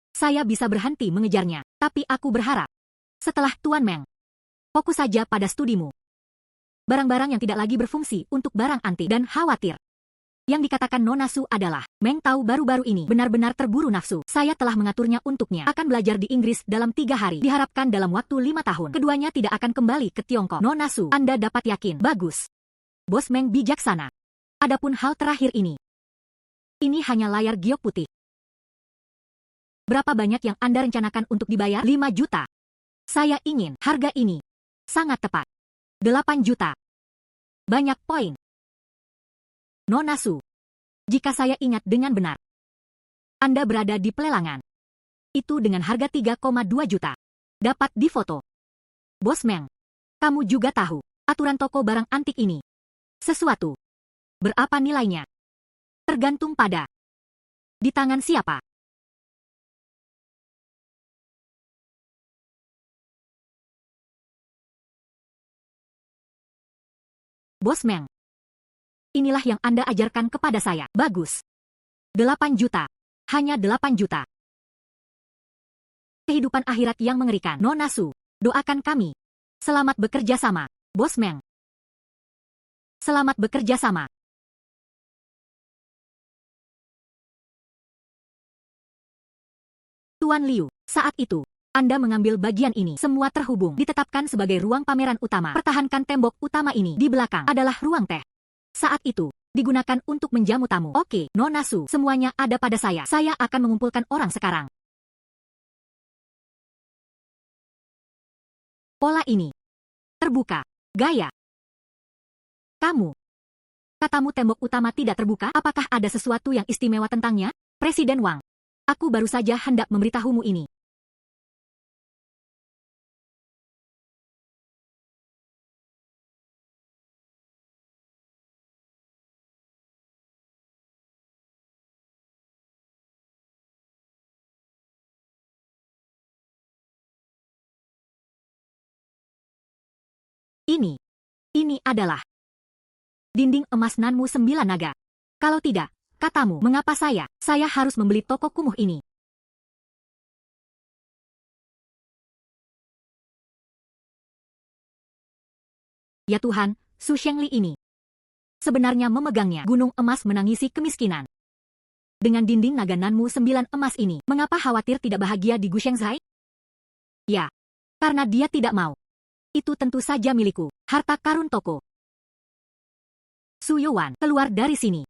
[SPEAKER 1] Saya bisa berhenti mengejarnya. Tapi aku berharap. Setelah Tuan Meng. Fokus saja pada studimu. Barang-barang yang tidak lagi berfungsi untuk barang antik dan khawatir. Yang dikatakan Nona Su adalah, Meng tahu baru-baru ini benar-benar terburu nafsu. Saya telah mengaturnya untuknya. Akan belajar di Inggris dalam 3 hari. Diharapkan dalam waktu 5 tahun. Keduanya tidak akan kembali ke Tiongkok. Nona Su, Anda dapat yakin. Bagus. Bos Meng bijaksana. Adapun hal terakhir ini. Ini hanya layar giok putih. Berapa banyak yang Anda rencanakan untuk dibayar? 5 juta. Saya ingin harga ini. Sangat tepat. 8 juta. Banyak poin. Nona Su. Jika saya ingat dengan benar. Anda berada di pelelangan. Itu dengan harga 3,2 juta. Dapat difoto. Bos Meng. Kamu juga tahu. Aturan toko barang antik ini. Sesuatu. Berapa nilainya? Tergantung pada. Di tangan siapa? Bos Meng. Inilah yang Anda ajarkan kepada saya. Bagus. 8 juta. Hanya 8 juta. Kehidupan akhirat yang mengerikan. Nona Su. Doakan kami. Selamat bekerja sama. Bos Meng. Selamat bekerja sama. Tuan Liu. Saat itu. Anda mengambil bagian ini. Semua terhubung. Ditetapkan sebagai ruang pameran utama. Pertahankan tembok utama ini. Di belakang adalah ruang teh. Saat itu, digunakan untuk menjamu tamu. Oke, Nona Su. Semuanya ada pada saya. Saya akan mengumpulkan orang sekarang. Pola ini. Terbuka. Gaya. Kamu. Katamu tembok utama tidak terbuka? Apakah ada sesuatu yang istimewa tentangnya? Presiden Wang. Aku baru saja hendak memberitahumu ini. Ini adalah dinding emas Nanmu 9 naga. Kalau tidak, katamu, mengapa saya harus membeli toko kumuh ini? Ya Tuhan, Su Shengli ini sebenarnya memegangnya. Gunung emas menangisi kemiskinan. Dengan dinding naga Nanmu 9 emas ini, mengapa khawatir tidak bahagia di Gu Shengzai? Ya, karena dia tidak mau. Itu tentu saja milikku. Harta karun toko. Su Yuan, keluar dari sini.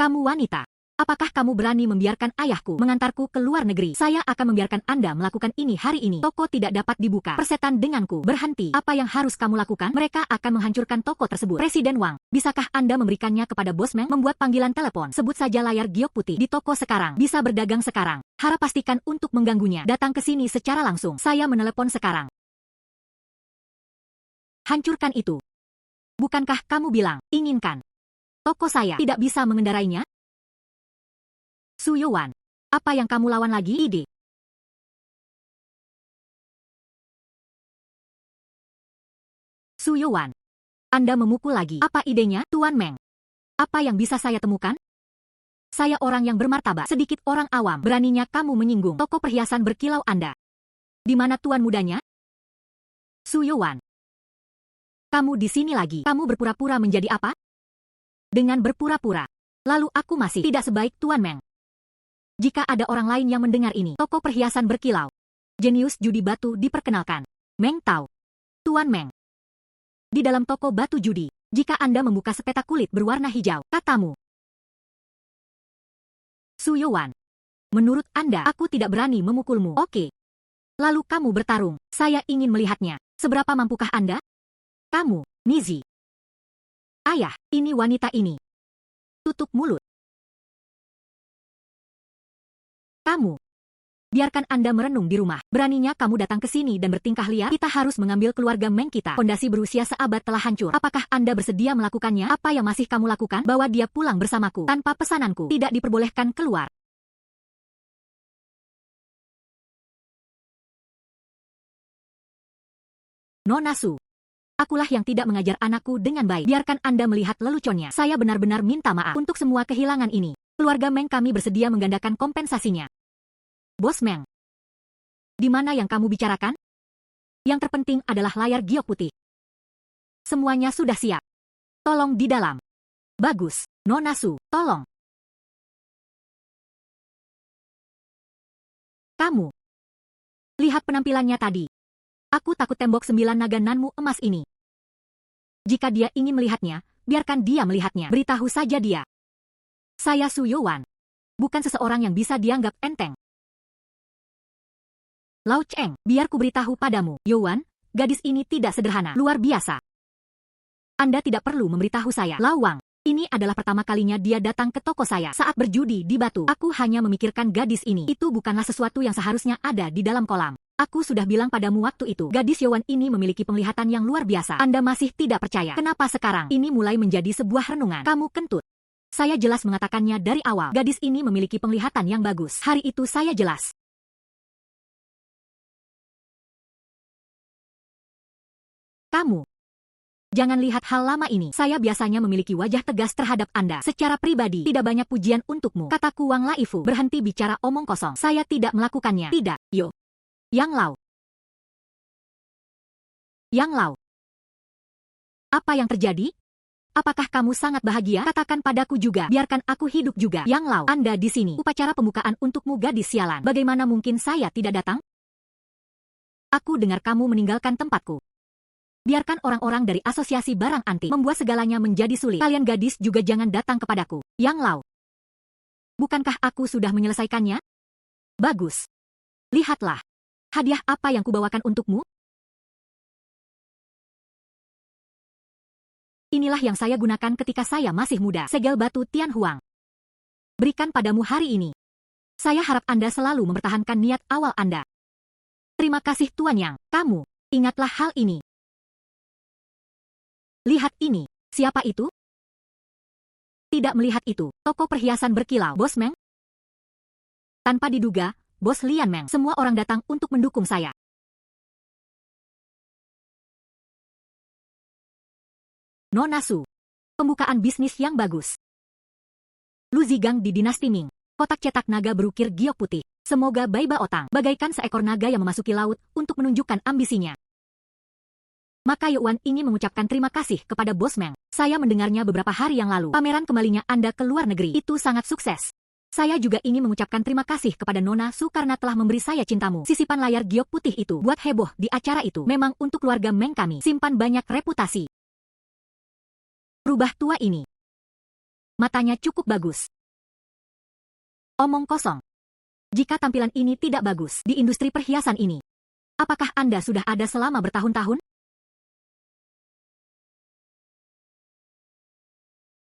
[SPEAKER 1] Kamu wanita. Apakah kamu berani membiarkan ayahku mengantarku ke luar negeri? Saya akan membiarkan Anda melakukan ini hari ini. Toko tidak dapat dibuka. Persetan denganku. Berhenti. Apa yang harus kamu lakukan? Mereka akan menghancurkan toko tersebut. Presiden Wang, bisakah Anda memberikannya kepada Bos Meng? Membuat panggilan telepon. Sebut saja layar giok putih di toko sekarang. Bisa berdagang sekarang. Harap pastikan untuk mengganggunya. Datang ke sini secara langsung. Saya menelepon sekarang. Hancurkan itu. Bukankah kamu bilang, inginkan toko saya tidak bisa mengendarainya? Su Yuan, apa yang kamu lawan lagi? Ide. Su Yuan. Anda memukul lagi. Apa idenya, Tuan Meng? Apa yang bisa saya temukan? Saya orang yang bermartabat, sedikit orang awam. Beraninya kamu menyinggung toko perhiasan berkilau Anda. Di mana tuan mudanya? Su Yuan. Kamu di sini lagi. Kamu berpura-pura menjadi apa? Dengan berpura-pura. Lalu aku masih tidak sebaik Tuan Meng. Jika ada orang lain yang mendengar ini, toko perhiasan berkilau. Jenius judi batu diperkenalkan. Meng Tao. Tuan Meng. Di dalam toko batu judi, jika Anda membuka sepetak kulit berwarna hijau, katamu. Su Yuan. Menurut Anda, aku tidak berani memukulmu. Oke. Lalu kamu bertarung. Saya ingin melihatnya. Seberapa mampukah Anda? Kamu, Nizi. Ayah, ini wanita ini. Tutup mulut. Kamu. Biarkan Anda merenung di rumah. Beraninya kamu datang ke sini dan bertingkah liar. Kita harus mengambil keluarga Meng kita. Fondasi berusia seabad telah hancur. Apakah Anda bersedia melakukannya? Apa yang masih kamu lakukan? Bawa dia pulang bersamaku. Tanpa pesananku, tidak diperbolehkan keluar. Nona Su. Akulah yang tidak mengajar anakku dengan baik. Biarkan Anda melihat leluconnya. Saya benar-benar minta maaf untuk semua kehilangan ini. Keluarga Meng kami bersedia menggandakan kompensasinya. Bos Meng. Di mana yang kamu bicarakan? Yang terpenting adalah layar giok putih. Semuanya sudah siap. Tolong di dalam. Bagus, Nona Su, tolong. Kamu. Lihat penampilannya tadi. Aku takut tembok 9 naga nanmu emas ini. Jika dia ingin melihatnya, biarkan dia melihatnya. Beritahu saja dia. Saya Su Yuan. Bukan seseorang yang bisa dianggap enteng. Lao Cheng, biar ku beritahu padamu, Yuan, gadis ini tidak sederhana, luar biasa. Anda tidak perlu memberitahu saya. Lao Wang, ini adalah pertama kalinya dia datang ke toko saya saat berjudi di batu. Aku hanya memikirkan gadis ini. Itu bukanlah sesuatu yang seharusnya ada di dalam kolam. Aku sudah bilang padamu waktu itu, gadis Yuan ini memiliki penglihatan yang luar biasa. Anda masih tidak percaya. Kenapa sekarang? Ini mulai menjadi sebuah renungan. Kamu kentut. Saya jelas mengatakannya dari awal. Gadis ini memiliki penglihatan yang bagus. Hari itu saya jelas. Kamu. Jangan lihat hal lama ini. Saya biasanya memiliki wajah tegas terhadap Anda. Secara pribadi, tidak banyak pujian untukmu. Kataku Wang Laifu. Berhenti bicara omong kosong. Saya tidak melakukannya. Tidak, Yo. Yang Lao. Yang Lao. Apa yang terjadi? Apakah kamu sangat bahagia? Katakan padaku juga. Biarkan aku hidup juga. Yang Lao, Anda di sini. Upacara pembukaan untukmu gadis sialan. Bagaimana mungkin saya tidak datang? Aku dengar kamu meninggalkan tempatku. Biarkan orang-orang dari asosiasi barang antik membuat segalanya menjadi sulit. Kalian gadis juga jangan datang kepadaku. Yang Lao. Bukankah aku sudah menyelesaikannya? Bagus. Lihatlah. Hadiah apa yang kubawakan untukmu? Inilah yang saya gunakan ketika saya masih muda. Segel batu Tian Huang. Berikan padamu hari ini. Saya harap Anda selalu mempertahankan niat awal Anda. Terima kasih Tuan Yang. Kamu, ingatlah hal ini. Lihat ini. Siapa itu? Tidak melihat itu. Toko perhiasan berkilau. Bos Meng? Tanpa diduga, Bos Lian Meng. Semua orang datang untuk mendukung saya. Nona Su. Pembukaan bisnis yang bagus. Lu Zigang di Dinasti Ming. Kotak cetak naga berukir giok putih. Semoga Baiba Otang bagaikan seekor naga yang memasuki laut untuk menunjukkan ambisinya. Maka Yuan ingin mengucapkan terima kasih kepada Bos Meng. Saya mendengarnya beberapa hari yang lalu. Pameran kembalinya Anda ke luar negeri. Itu sangat sukses. Saya juga ingin mengucapkan terima kasih kepada Nona Su karena telah memberi saya cintamu. Sisipan layar giok putih itu buat heboh di acara itu. Memang untuk keluarga Meng kami simpan banyak reputasi. Rubah tua ini. Matanya cukup bagus. Omong kosong. Jika tampilan ini tidak bagus di industri perhiasan ini, apakah Anda sudah ada selama bertahun-tahun?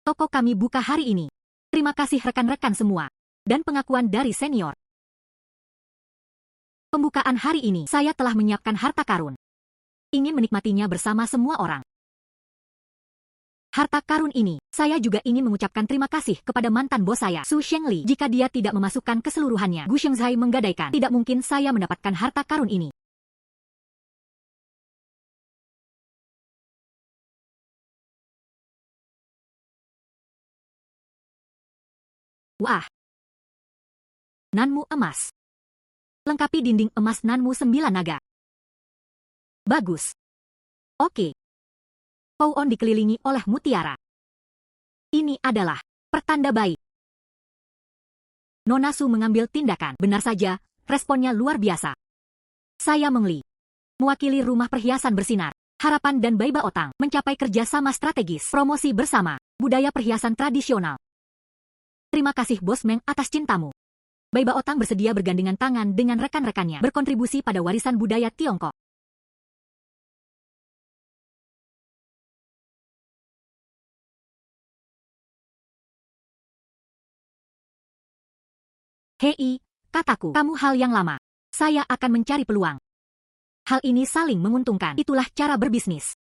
[SPEAKER 1] Toko kami buka hari ini. Terima kasih rekan-rekan semua. Dan pengakuan dari senior. Pembukaan hari ini, saya telah menyiapkan harta karun. Ingin menikmatinya bersama semua orang. Harta karun ini, saya juga ingin mengucapkan terima kasih kepada mantan bos saya, Su Shengli. Jika dia tidak memasukkan keseluruhannya, Gu Shengzai menggadaikan, tidak mungkin saya mendapatkan harta karun ini. Wah. Nanmu emas. Lengkapi dinding emas nanmu 9 naga. Bagus. Oke. Pouon dikelilingi oleh mutiara. Ini adalah pertanda baik. Nona Su mengambil tindakan. Benar saja, responnya luar biasa. Saya Meng Li, mewakili rumah perhiasan bersinar, harapan dan Baiba Otang, mencapai kerjasama strategis, promosi bersama, budaya perhiasan tradisional. Terima kasih Bos Meng atas cintamu. Baiba Otang bersedia bergandengan tangan dengan rekan-rekannya, berkontribusi pada warisan budaya Tiongkok. Hei, kataku, kamu hal yang lama. Saya akan mencari peluang. Hal ini saling menguntungkan. Itulah cara berbisnis.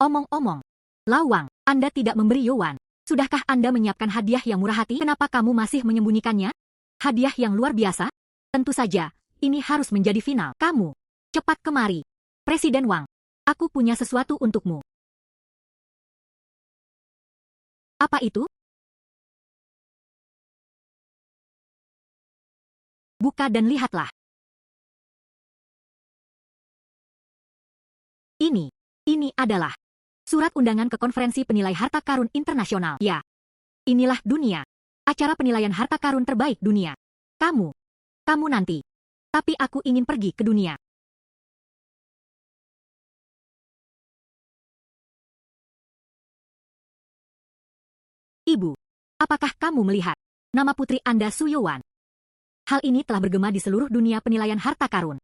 [SPEAKER 1] Omong-omong, Lawang, Anda tidak memberi Yuan. Sudahkah Anda menyiapkan hadiah yang murah hati? Kenapa kamu masih menyembunyikannya? Hadiah yang luar biasa? Tentu saja, ini harus menjadi final. Kamu, cepat kemari. Presiden Wang, aku punya sesuatu untukmu. Apa itu? Buka dan lihatlah. Ini adalah surat undangan ke konferensi penilai harta karun internasional. Ya, inilah dunia. Acara penilaian harta karun terbaik dunia. Kamu nanti. Tapi aku ingin pergi ke dunia. Ibu, apakah kamu melihat nama putri Anda Su Yuan? Hal ini telah bergema di seluruh dunia penilaian harta karun.